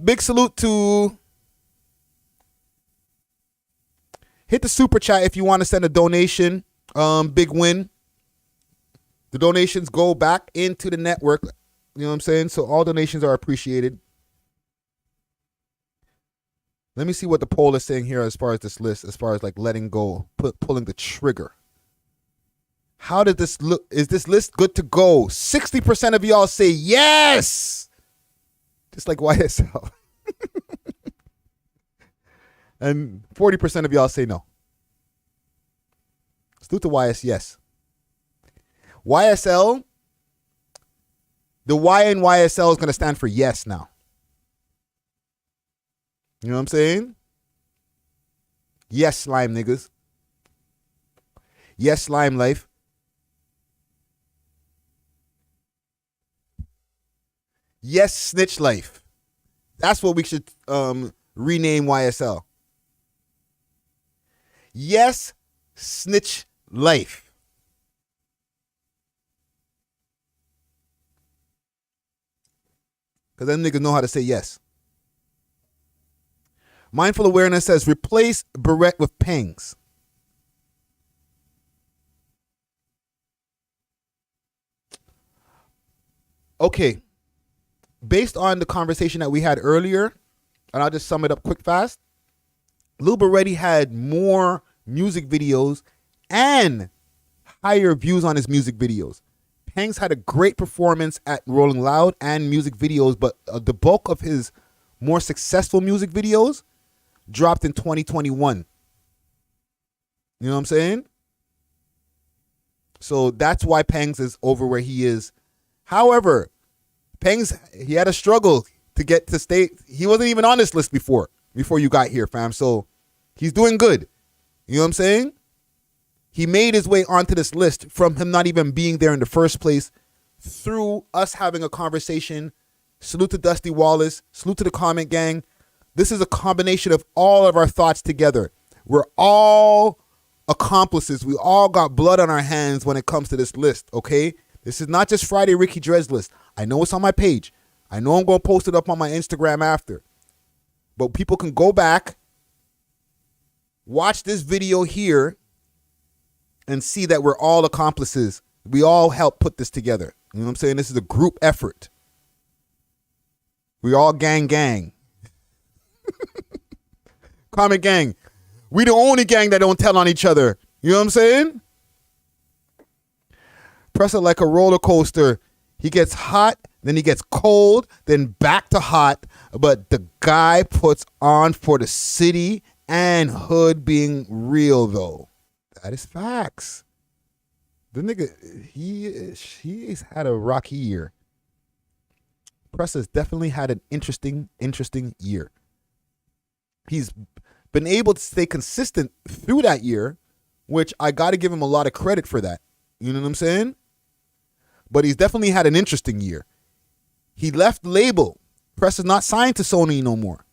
Big salute to hit the super chat if you want to send a donation. Big win. The donations go back into the network. You know what I'm saying? So all donations are appreciated. Let me see what the poll is saying here as far as this list, as far as like letting go, pulling the trigger. How did this look? Is this list good to go? 60% of y'all say yes. Just like YSL. And 40% of y'all say no. Let's do it to YS, yes. YSL, the Y in YSL is going to stand for yes now. You know what I'm saying? Yes, slime niggas. Yes, slime life. Yes, snitch life. That's what we should rename YSL. Yes, snitch life. Because them niggas know how to say yes. Mindful Awareness says replace Barrett with Pangs. Okay. Based on the conversation that we had earlier, and I'll just sum it up quick fast. Lil Baretti had more music videos and higher views on his music videos. Pangs had a great performance at Rolling Loud and music videos, but the bulk of his more successful music videos dropped in 2021. You know what I'm saying? So that's why Pangs is over where he is. However, Pangs, he had a struggle to get to state. He wasn't even on this list before you got here, fam. So he's doing good. You know what I'm saying? He made his way onto this list from him not even being there in the first place through us having a conversation. Salute to Dusty Wallace. Salute to the comment gang. This is a combination of all of our thoughts together. We're all accomplices. We all got blood on our hands when it comes to this list, okay? This is not just Friday Ricky Dred's list. I know it's on my page. I know I'm going to post it up on my Instagram after. But people can go back, watch this video here, and see that we're all accomplices. We all help put this together. You know what I'm saying? This is a group effort. We all gang. Comment gang. We the only gang that don't tell on each other. You know what I'm saying? Pressa like a roller coaster. He gets hot, then he gets cold, then back to hot. But the guy puts on for the city and hood being real, though. That is facts. The nigga, he's had a rocky year. Pressa's definitely had an interesting year. He's been able to stay consistent through that year, which I got to give him a lot of credit for that. You know what I'm saying? But he's definitely had an interesting year. He left the label. Pressa's not signed to Sony no more.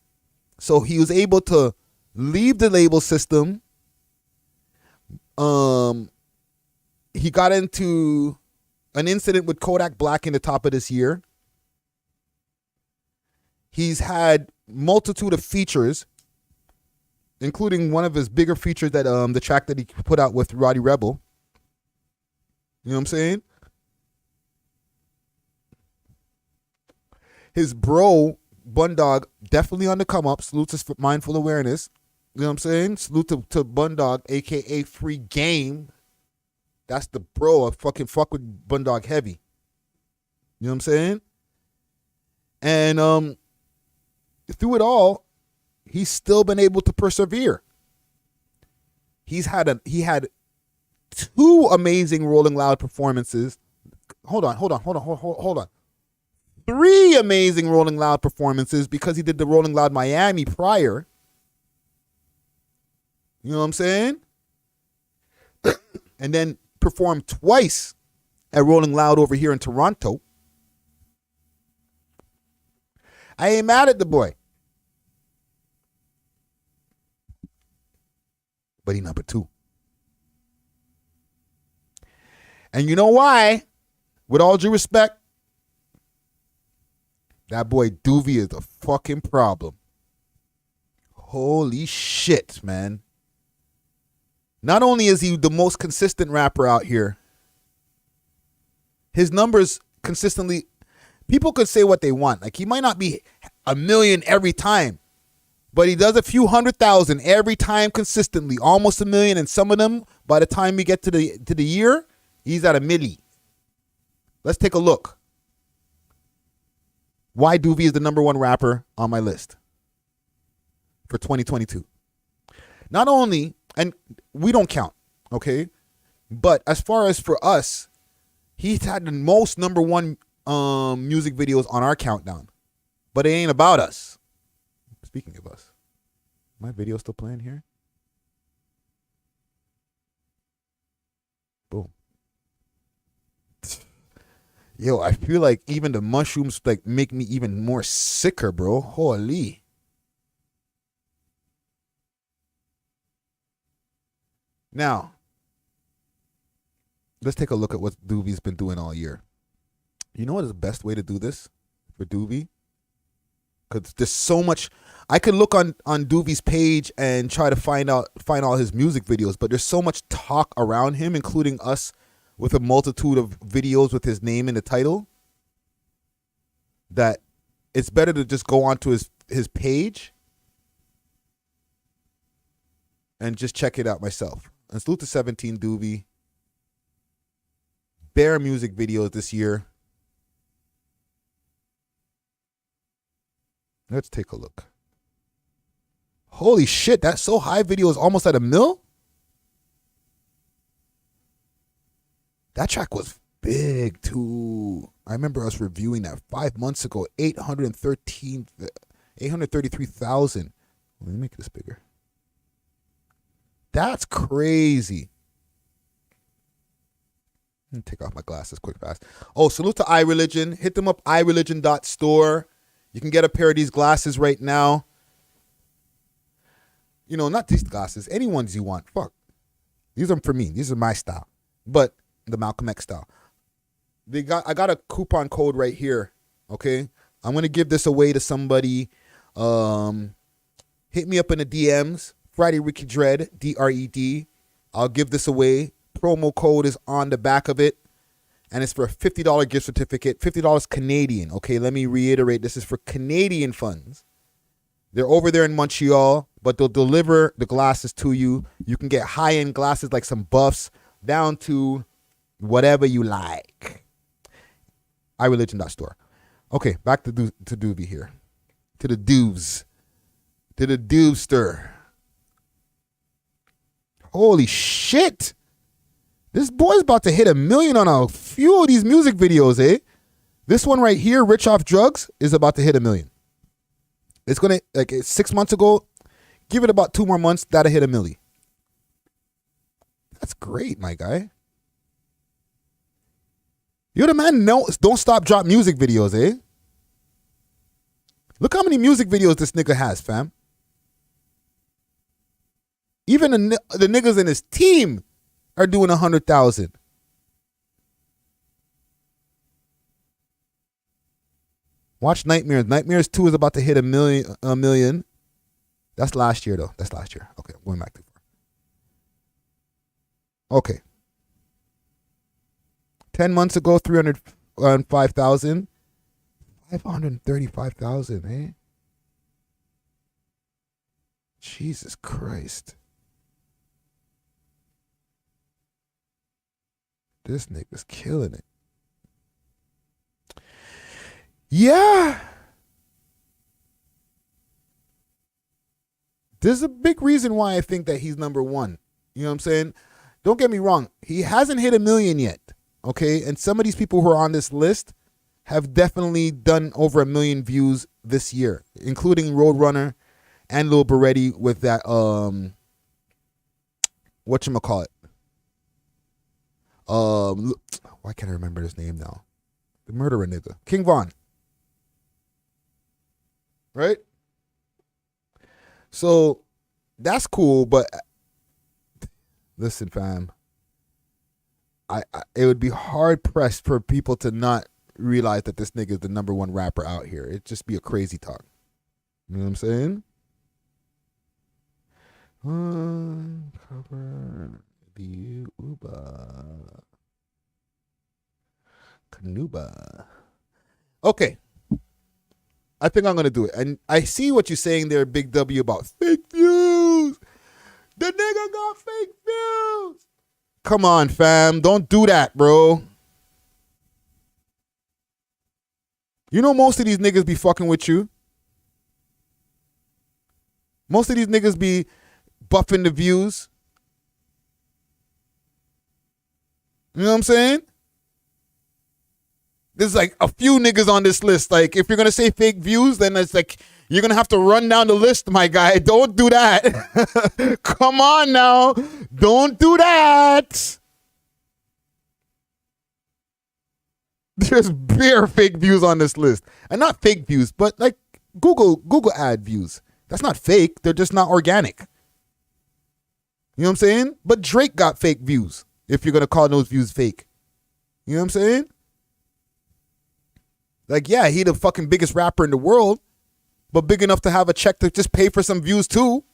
So he was able to leave the label system. He got into an incident with Kodak Black in the top of this year. He's had multitude of features, including one of his bigger features that the track that he put out with Roddy Rebel. You know what I'm saying? His bro, Bundog, definitely on the come up. Salute to Mindful Awareness. You know what I'm saying? Salute to Bundog, a.k.a. Free Game. That's the bro. I fucking fuck with Bundog heavy. You know what I'm saying? And through it all, he's still been able to persevere. He had 2 amazing Rolling Loud performances. Hold on. 3 amazing Rolling Loud performances because he did the Rolling Loud Miami prior. You know what I'm saying? And then performed twice at Rolling Loud over here in Toronto. I ain't mad at the boy. But he number 2. And you know why? With all due respect, that boy Doobie is a fucking problem. Holy shit, man. Not only is he the most consistent rapper out here, his numbers consistently, people could say what they want. Like, he might not be a million every time, but he does a few 100,000 every time consistently, almost a million. And some of them, by the time we get to the year, he's at a milli. Let's take a look. Why Doobie is the number 1 rapper on my list for 2022. Not only, and we don't count, okay? But as far as for us, he's had the most number 1 music videos on our countdown. But it ain't about us. Speaking of us, my video still playing here? Boom. Yo, I feel like even the mushrooms like make me even more sicker, bro. Holy. Now, let's take a look at what Doobie's been doing all year. You know what is the best way to do this for Doobie? Because there's so much. I could look on Doobie's page and try to find all his music videos, but there's so much talk around him, including us, with a multitude of videos with his name in the title, that it's better to just go onto his page and just check it out myself. And salute to 17 Doobie. Bare music videos this year. Let's take a look. Holy shit, that So High video is almost at 1 mil? That track was big too. I remember us reviewing that 5 months ago. 833,000. Let me make this bigger. That's crazy. Let me take off my glasses quick fast. Oh, salute to iReligion. Hit them up, ireligion.store. You can get a pair of these glasses right now. You know, not these glasses. Any ones you want. Fuck. These are for me. These are my style. But the Malcolm X style. I got a coupon code right here. Okay? I'm going to give this away to somebody. Hit me up in the DMs. Friday Ricky Dred, Dred. I'll give this away. Promo code is on the back of it. And it's for a $50 gift certificate. $50 Canadian. Okay, let me reiterate. This is for Canadian funds. They're over there in Montreal, but they'll deliver the glasses to you. You can get high-end glasses like some buffs down to whatever you like. iReligion.store. Okay, back to Doobie here. To the Doobs. To the Doobster. Holy shit. This boy's about to hit 1 million on a few of these music videos, eh? This one right here, Rich Off Drugs, is about to hit 1 million. It's going to, like 6 months ago, give it about 2 more months, that'll hit 1 million. That's great, my guy. You're the man, don't stop drop music videos, eh? Look how many music videos this nigga has, fam. Even the niggas in his team are doing 100,000. Watch Nightmares. Nightmares 2 is about to hit 1 million. That's last year, though. That's last year. Okay, going back too far. Okay. 10 months ago, 305,000. 535,000, eh? Jesus Christ. This nigga's killing it. Yeah. There's a big reason why I think that he's number one. You know what I'm saying? Don't get me wrong. He hasn't hit 1 million yet. Okay? And some of these people who are on this list have definitely done over 1 million views this year, including Roadrunner and Lil Beretti with that, whatchamacallit? Why can't I remember his name now? The murderer nigga. King Von. Right? So that's cool, but listen, fam. It would be hard pressed for people to not realize that this nigga is the number one rapper out here. It'd just be a crazy talk. You know what I'm saying? Cover the Uba. Kanuba. Okay. I think I'm going to do it. And I see what you're saying there, Big W, about fake views. The nigga got fake views. Come on, fam. Don't do that, bro. You know most of these niggas be fucking with you. Most of these niggas be buffing the views. You know what I'm saying? There's like a few niggas on this list. Like, if you're going to say fake views, then it's like, you're going to have to run down the list, my guy. Don't do that. Come on now. Don't do that. There's bare fake views on this list. And not fake views, but like Google ad views. That's not fake. They're just not organic. You know what I'm saying? But Drake got fake views, if you're going to call those views fake. You know what I'm saying? Like, yeah, he the fucking biggest rapper in the world, but big enough to have a check to just pay for some views too.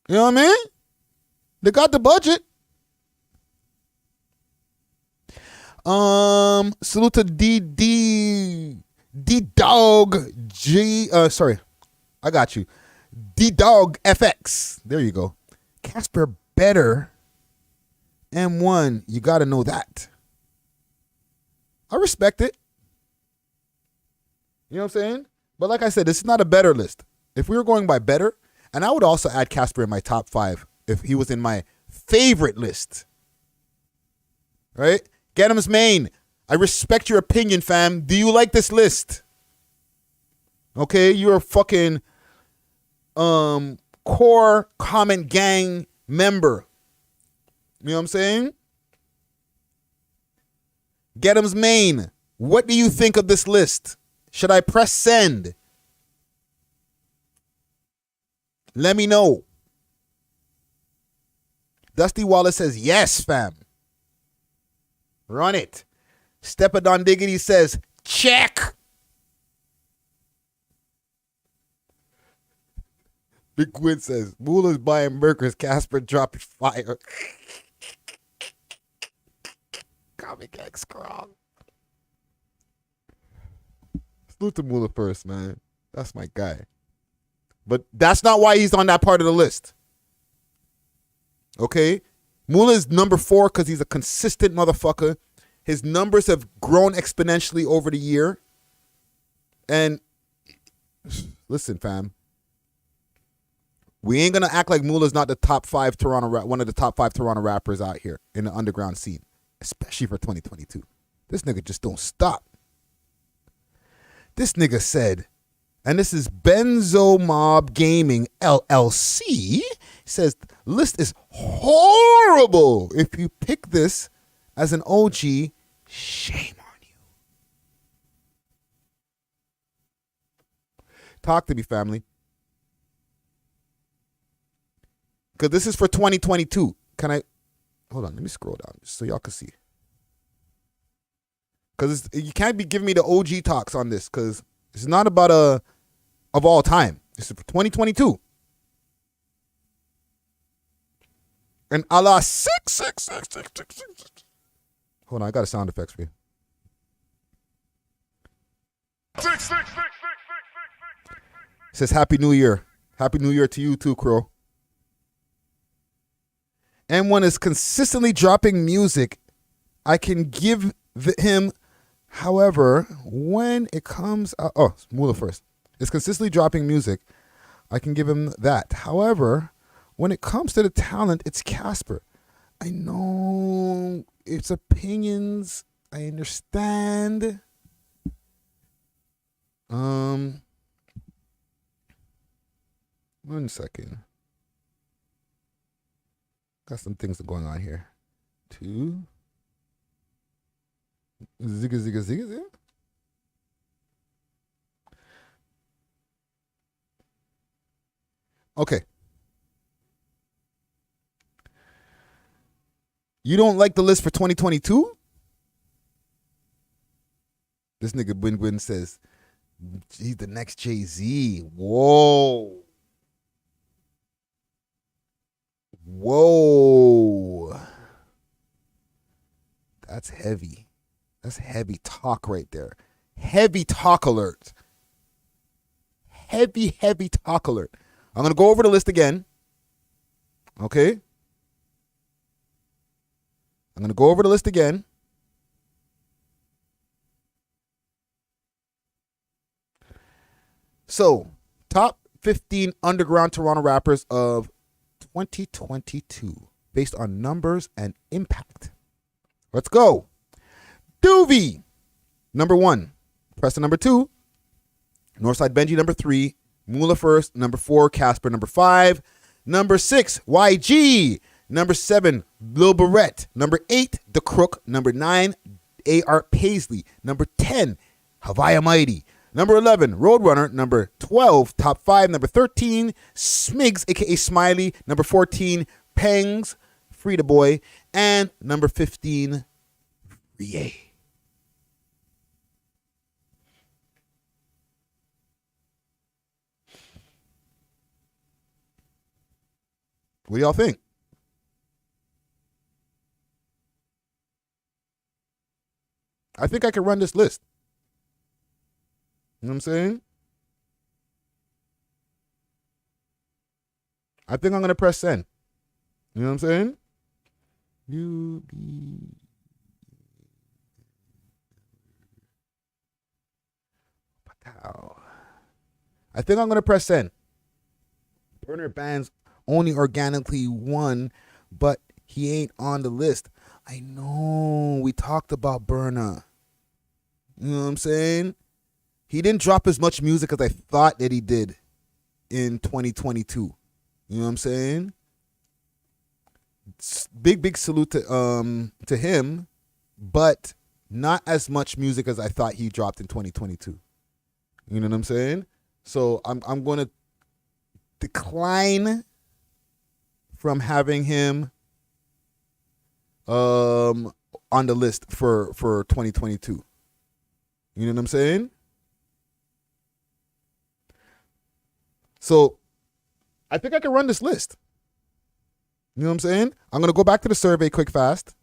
You know what I mean? They got the budget. Salute to D-Dog G. Sorry, I got you. D-Dog FX. There you go. Casper better. M1. You got to know that. I respect it. You know what I'm saying? But like I said, this is not a better list. If we were going by better, and I would also add Casper in my top 5 if he was in my favorite list. Right? Get'em's Main. I respect your opinion, fam. Do you like this list? Okay, you're a fucking core comment gang member. You know what I'm saying? Get'em's Main. What do you think of this list? Should I press send? Let me know. Dusty Wallace says, yes, fam. Run it. Stepadon Diggity says, check. Big Quinn says, Moolah's buying burgers, Casper dropping fire. Comic X scroll. Salute to Moolah first, man. That's my guy. But that's not why he's on that part of the list. Okay? Moolah is number 4 because he's a consistent motherfucker. His numbers have grown exponentially over the year. And listen, fam. We ain't going to act like Moolah's not the top 5 Toronto, one of the top 5 Toronto rappers out here in the underground scene, especially for 2022. This nigga just don't stop. This nigga said, and this is Benzo Mob Gaming LLC, says, list is horrible. If you pick this as an OG, shame on you. Talk to me, family. Because this is for 2022. Can I? Hold on, let me scroll down just so y'all can see. Because you can't be giving me the OG talks on this, because it's not about of all time. This is for 2022. And a la 6. Hold on, I got a sound effects for you. Says Happy New Year. Happy New Year to you too, Crow. M1 is consistently dropping music. I can give him, however, when it comes out. Oh, Mula first. Is consistently dropping music. I can give him that. However, when it comes to the talent, it's Casper. I know it's opinions. I understand. One second. Got some things going on here. Two. Zigga, zigga, zigga, zigga. Okay. You don't like the list for 2022? This nigga Win Win says he's the next Jay-Z. Whoa. Whoa. That's heavy. That's heavy talk right there. Heavy talk alert. Heavy talk alert. I'm going to go over the list again. Okay? I'm going to go over the list again. So, top 15 underground Toronto rappers of 2022 based on numbers and impact. Let's go. Doovie, number 1. Pressa, number 2. Northside Benji, number 3. Mula first. Number 4. Casper, number 5. Number 6. YG. Number 7. Lil Barrett. Number 8. The Crook. Number 9. A.R. Paisley. Number 10. Havaya Mighty. Number 11, Roadrunner. Number 12, Top 5. Number 13, Smigs, a.k.a. Smiley. Number 14, Pangs, Frida Boy. And number 15, Rie. What do y'all think? I think I can run this list. You know what I'm saying? I think I'm going to press send. You know what I'm saying? I think I'm going to press send. Burner Band's only organically won, but he ain't on the list. I know. We talked about Burner. You know what I'm saying? He didn't drop as much music as I thought that he did in 2022. You know what I'm saying? Big salute to him, but not as much music as I thought he dropped in 2022. You know what I'm saying? So I'm going to decline from having him on the list for 2022. You know what I'm saying? So I think I can run this list. You know what I'm saying? I'm going to go back to the survey quick fast.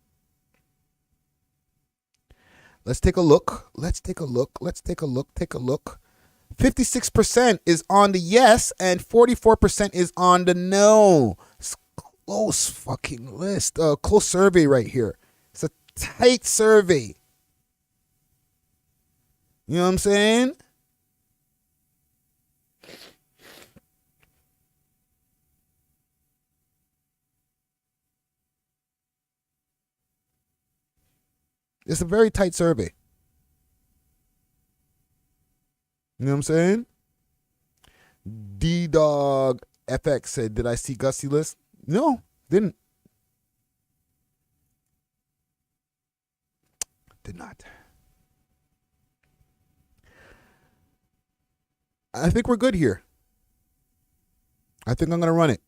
Let's take a look. Take a look. 56% is on the yes and 44% is on the no. It's a close fucking list. Close survey right here. It's a tight survey. You know what I'm saying? It's a very tight survey. You know what I'm saying? D-Dog FX said, did I see Gussie list? No, didn't. Did not. I think we're good here. I think I'm going to run it.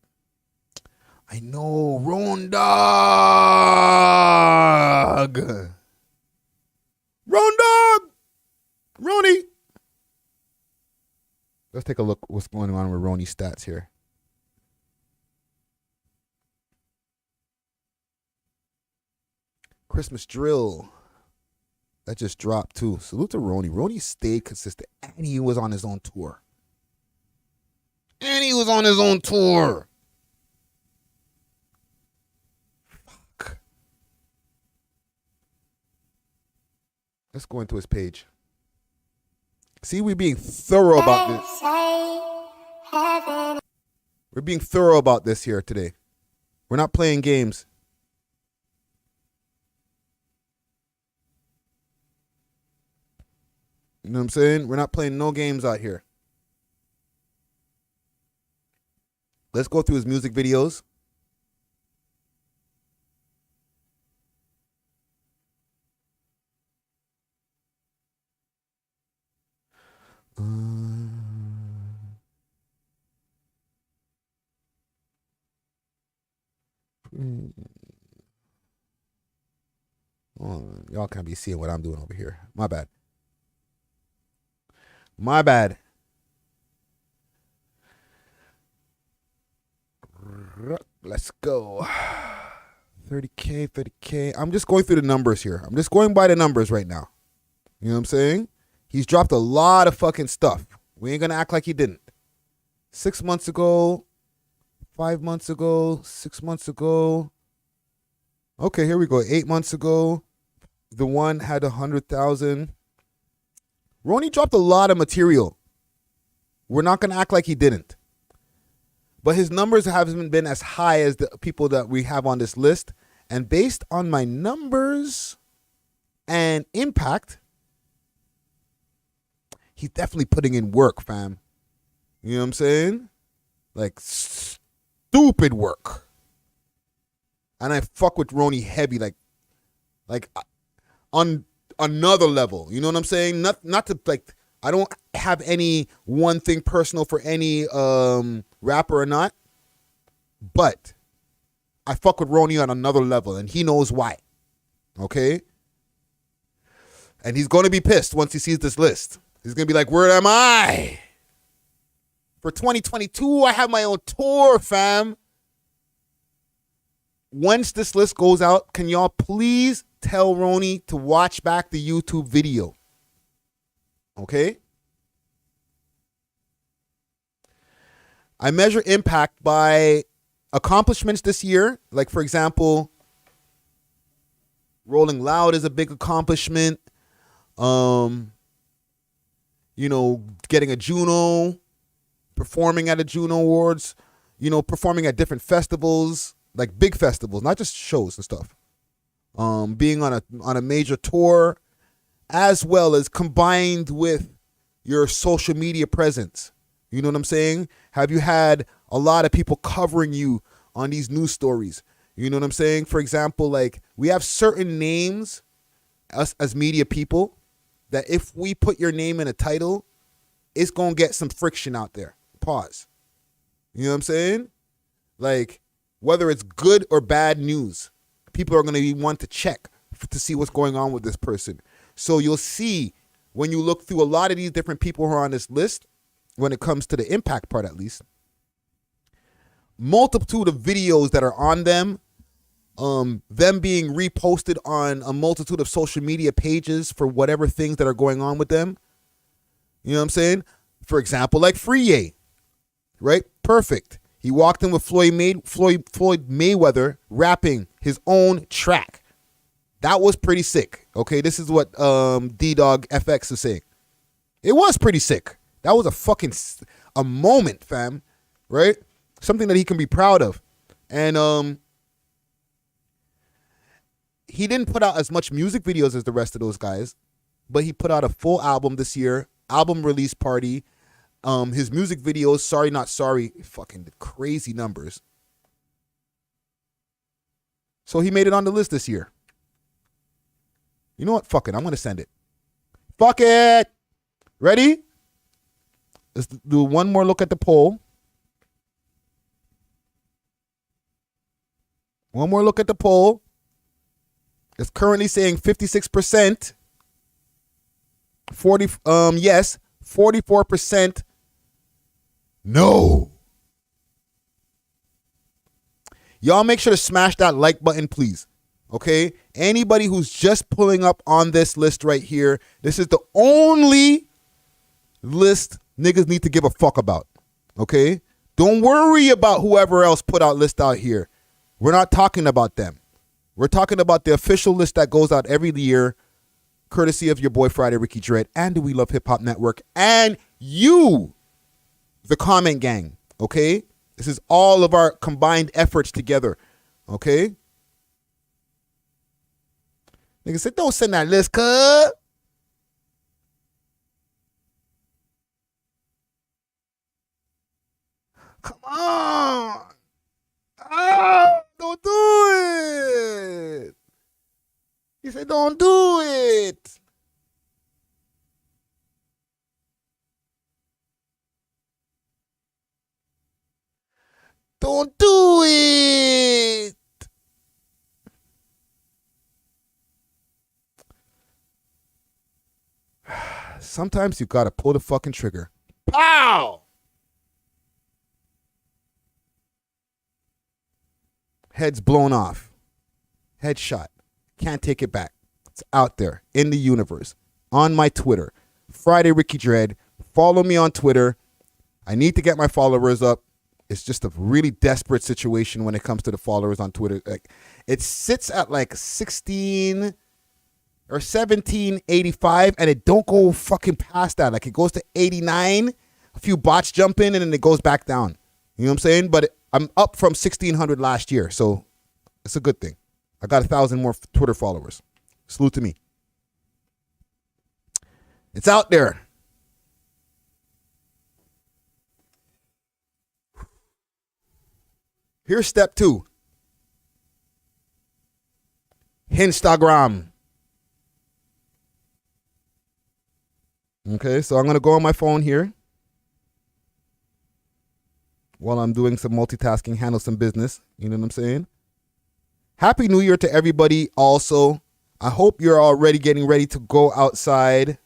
I know. Roan Dog. Roan Dog. Roni. Let's take a look what's going on with Roni's stats here. Christmas Drill. That just dropped too. Salute to Roni. Roni stayed consistent and he was on his own tour. was on his own tour. Fuck. Let's go into his page. See, we're being thorough about this. We're being thorough about this here today. We're not playing games. You know what I'm saying? We're not playing no games out here. Let's go through his music videos. Oh, y'all can't be seeing what I'm doing over here. My bad. My bad. Let's go. 30K, 30K. I'm just going through the numbers here. I'm just going by the numbers right now. You know what I'm saying? He's dropped a lot of fucking stuff. We ain't gonna act like he didn't. 6 months ago, 5 months ago, 6 months ago. Okay, here we go. 8 months ago, the one had 100,000. Ronnie dropped a lot of material. We're not gonna act like he didn't. But his numbers haven't been as high as the people that we have on this list. And based on my numbers and impact, he's definitely putting in work, fam. You know what I'm saying? Like, stupid work. And I fuck with Ronnie heavy, like on another level. You know what I'm saying? Not to, like, I don't have any one thing personal for any rapper or not, but I fuck with Ronnie on another level, and he knows why. Okay? And he's going to be pissed once he sees this list. He's going to be like, where am I? For 2022, I have my own tour, fam. Once this list goes out, can y'all please tell Ronnie to watch back the YouTube video? Okay? I measure impact by accomplishments this year. Like, for example, Rolling Loud is a big accomplishment. You know, getting a Juno, performing at a Juno Awards, you know, performing at different festivals, like big festivals, not just shows and stuff. Being on a major tour, as well as combined with your social media presence. You know what I'm saying? Have you had a lot of people covering you on these news stories? You know what I'm saying? For example, like, we have certain names, us as media people, that if we put your name in a title, it's going to get some friction out there. Pause. You know what I'm saying? Like, whether it's good or bad news, people are going to want to check to see what's going on with this person. So you'll see when you look through a lot of these different people who are on this list, when it comes to the impact part at least, multitude of videos that are on them, them being reposted on a multitude of social media pages for whatever things that are going on with them. You know what I'm saying? For example, like Free, right? Perfect. He walked in with Floyd Mayweather rapping his own track. That was pretty sick. Okay, this is what D-Dog FX is saying. It was pretty sick. That was a moment, fam, right? Something that he can be proud of. And he didn't put out as much music videos as the rest of those guys, but he put out a full album this year, album release party. His music videos, Sorry Not Sorry, fucking crazy numbers. So he made it on the list this year. You know what? Fuck it. I'm going to send it. Fuck it. Ready? Let's do one more look at the poll. One more look at the poll. It's currently saying 56%. 40 yes, 44% no. Y'all make sure to smash that like button, please. Okay? Anybody who's just pulling up on this list right here, this is the only list niggas need to give a fuck about. Okay? Don't worry about whoever else put out list out here. We're not talking about them. We're talking about the official list that goes out every year, courtesy of your boy Friday Ricky Dred and the We Love Hip Hop Network and you, the comment gang, okay? This is all of our combined efforts together, okay? Nigga said, don't send that list, cuz. Come on. Oh, don't do it. He said, don't do it. Don't do it. Sometimes you gotta pull the fucking trigger. Pow! Head's blown off. Headshot. Can't take it back. It's out there in the universe. On my Twitter. Friday Ricky Dred. Follow me on Twitter. I need to get my followers up. It's just a really desperate situation when it comes to the followers on Twitter. Like, it sits at like 16 or 1785 and it don't go fucking past that. Like, it goes to 89. A few bots jump in and then it goes back down. You know what I'm saying? But I'm up from 1,600 last year, so it's a good thing. I got 1,000 more Twitter followers. Salute to me. It's out there. Here's step 2. Instagram. Okay, so I'm going to go on my phone here while I'm doing some multitasking, handle some business. You know what I'm saying? Happy New Year to everybody also. I hope you're already getting ready to go outside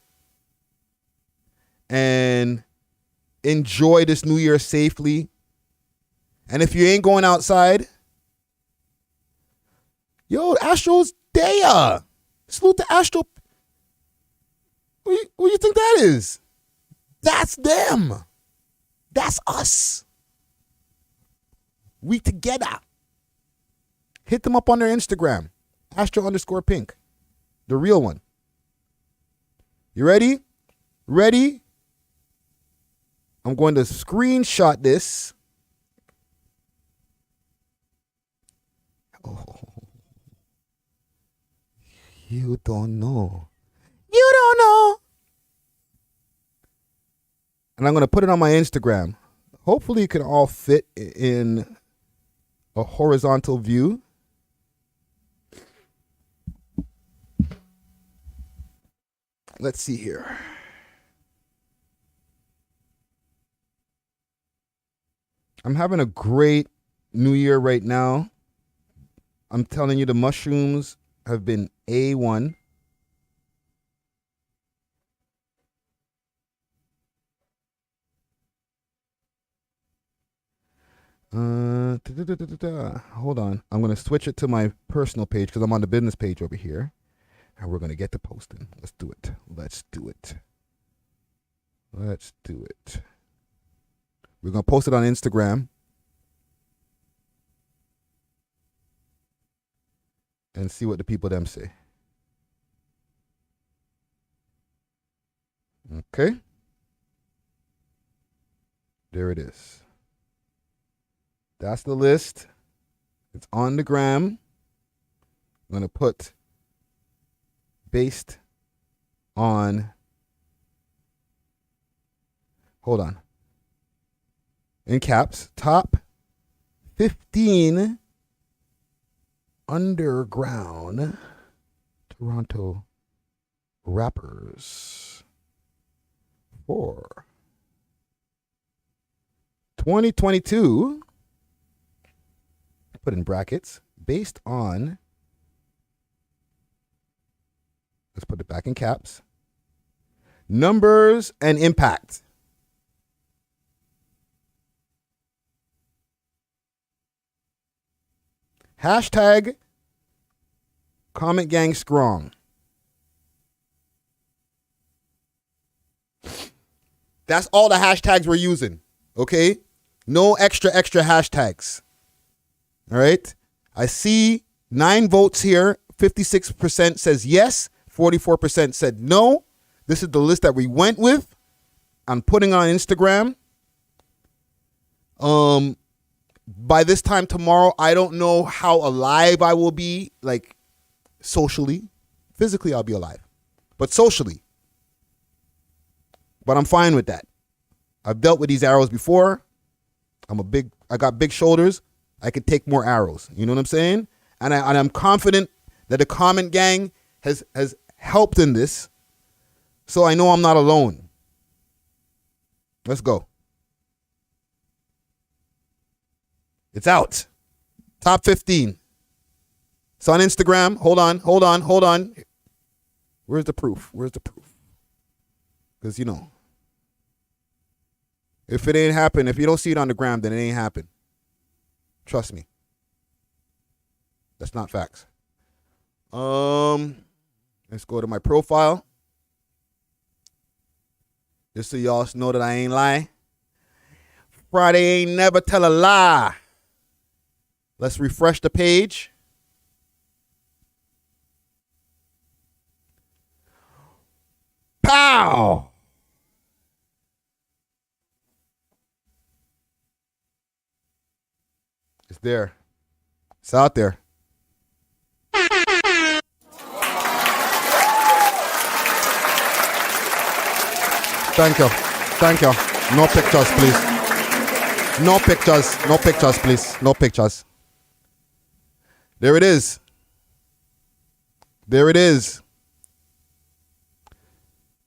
and enjoy this New Year safely. And if you ain't going outside, yo, Astro's there. Salute to Astro. What do you think that is? That's them. That's us. We together. Hit them up on their Instagram. Astro_pink. The real one. You ready? Ready? I'm going to screenshot this. Oh. You don't know. You don't know. And I'm going to put it on my Instagram. Hopefully it can all fit in a horizontal view. Let's see here. I'm having a great New Year right now. I'm telling you, the mushrooms have been A1. Hold on. I'm going to switch it to my personal page because I'm on the business page over here. And we're going to get to posting. Let's do it. Let's do it. Let's do it. We're going to post it on Instagram. And see what the people them say. Okay. There it is. That's the list. It's on the gram. I'm going to put based on, hold on, in caps, top 15 underground Toronto rappers for 2022, put in brackets, based on, let's put it back in caps, numbers and impact. Hashtag Comment Gang Strong. That's all the hashtags we're using, okay? No extra hashtags. All right? I see 9 votes here. 56% says yes. 44% said no. This is the list that we went with. I'm putting on Instagram. By this time tomorrow, I don't know how alive I will be, like socially. Physically, I'll be alive, but socially. But I'm fine with that. I've dealt with these arrows before. I got big shoulders. I can take more arrows. You know what I'm saying? And I'm confident that the comment gang has helped in this. So I know I'm not alone. Let's go. It's out. Top 15. It's on Instagram. Hold on. Where's the proof? Because, if it ain't happen, if you don't see it on the gram, then it ain't happen. Trust me. That's not facts. Let's go to my profile. Just so y'all know that I ain't lying. Friday ain't never tell a lie. Let's refresh the page. Pow! It's there. It's out there. Thank you. No pictures, please. No pictures, please. No pictures. There it is.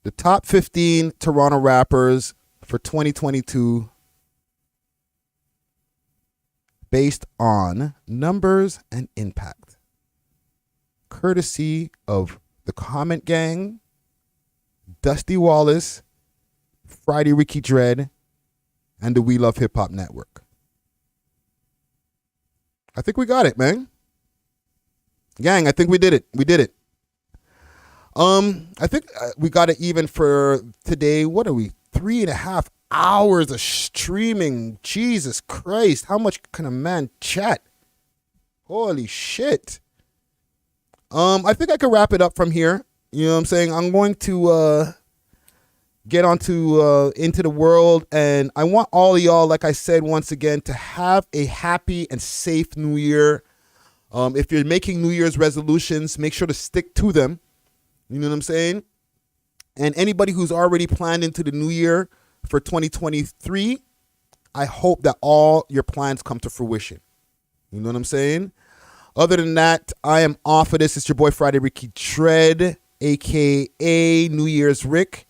The top 15 Toronto rappers for 2022 based on numbers and impact. Courtesy of the Comment Gang, Dusty Wallace, Friday Ricky Dred, and the We Love Hip Hop Network. I think we got it, man. Gang, I think we did it. I think we got it even for today. What are we? 3.5 hours of streaming. Jesus Christ. How much can a man chat? Holy shit. I think I could wrap it up from here. You know what I'm saying? I'm going to get onto Into the World, and I want all of y'all, like I said once again, to have a happy and safe New Year. If you're making New Year's resolutions, make sure to stick to them. You know what I'm saying? And anybody who's already planned into the new year for 2023, I hope that all your plans come to fruition. You know what I'm saying? Other than that, I am off of this. It's your boy Friday Ricky Dred, a.k.a. New Year's Rick.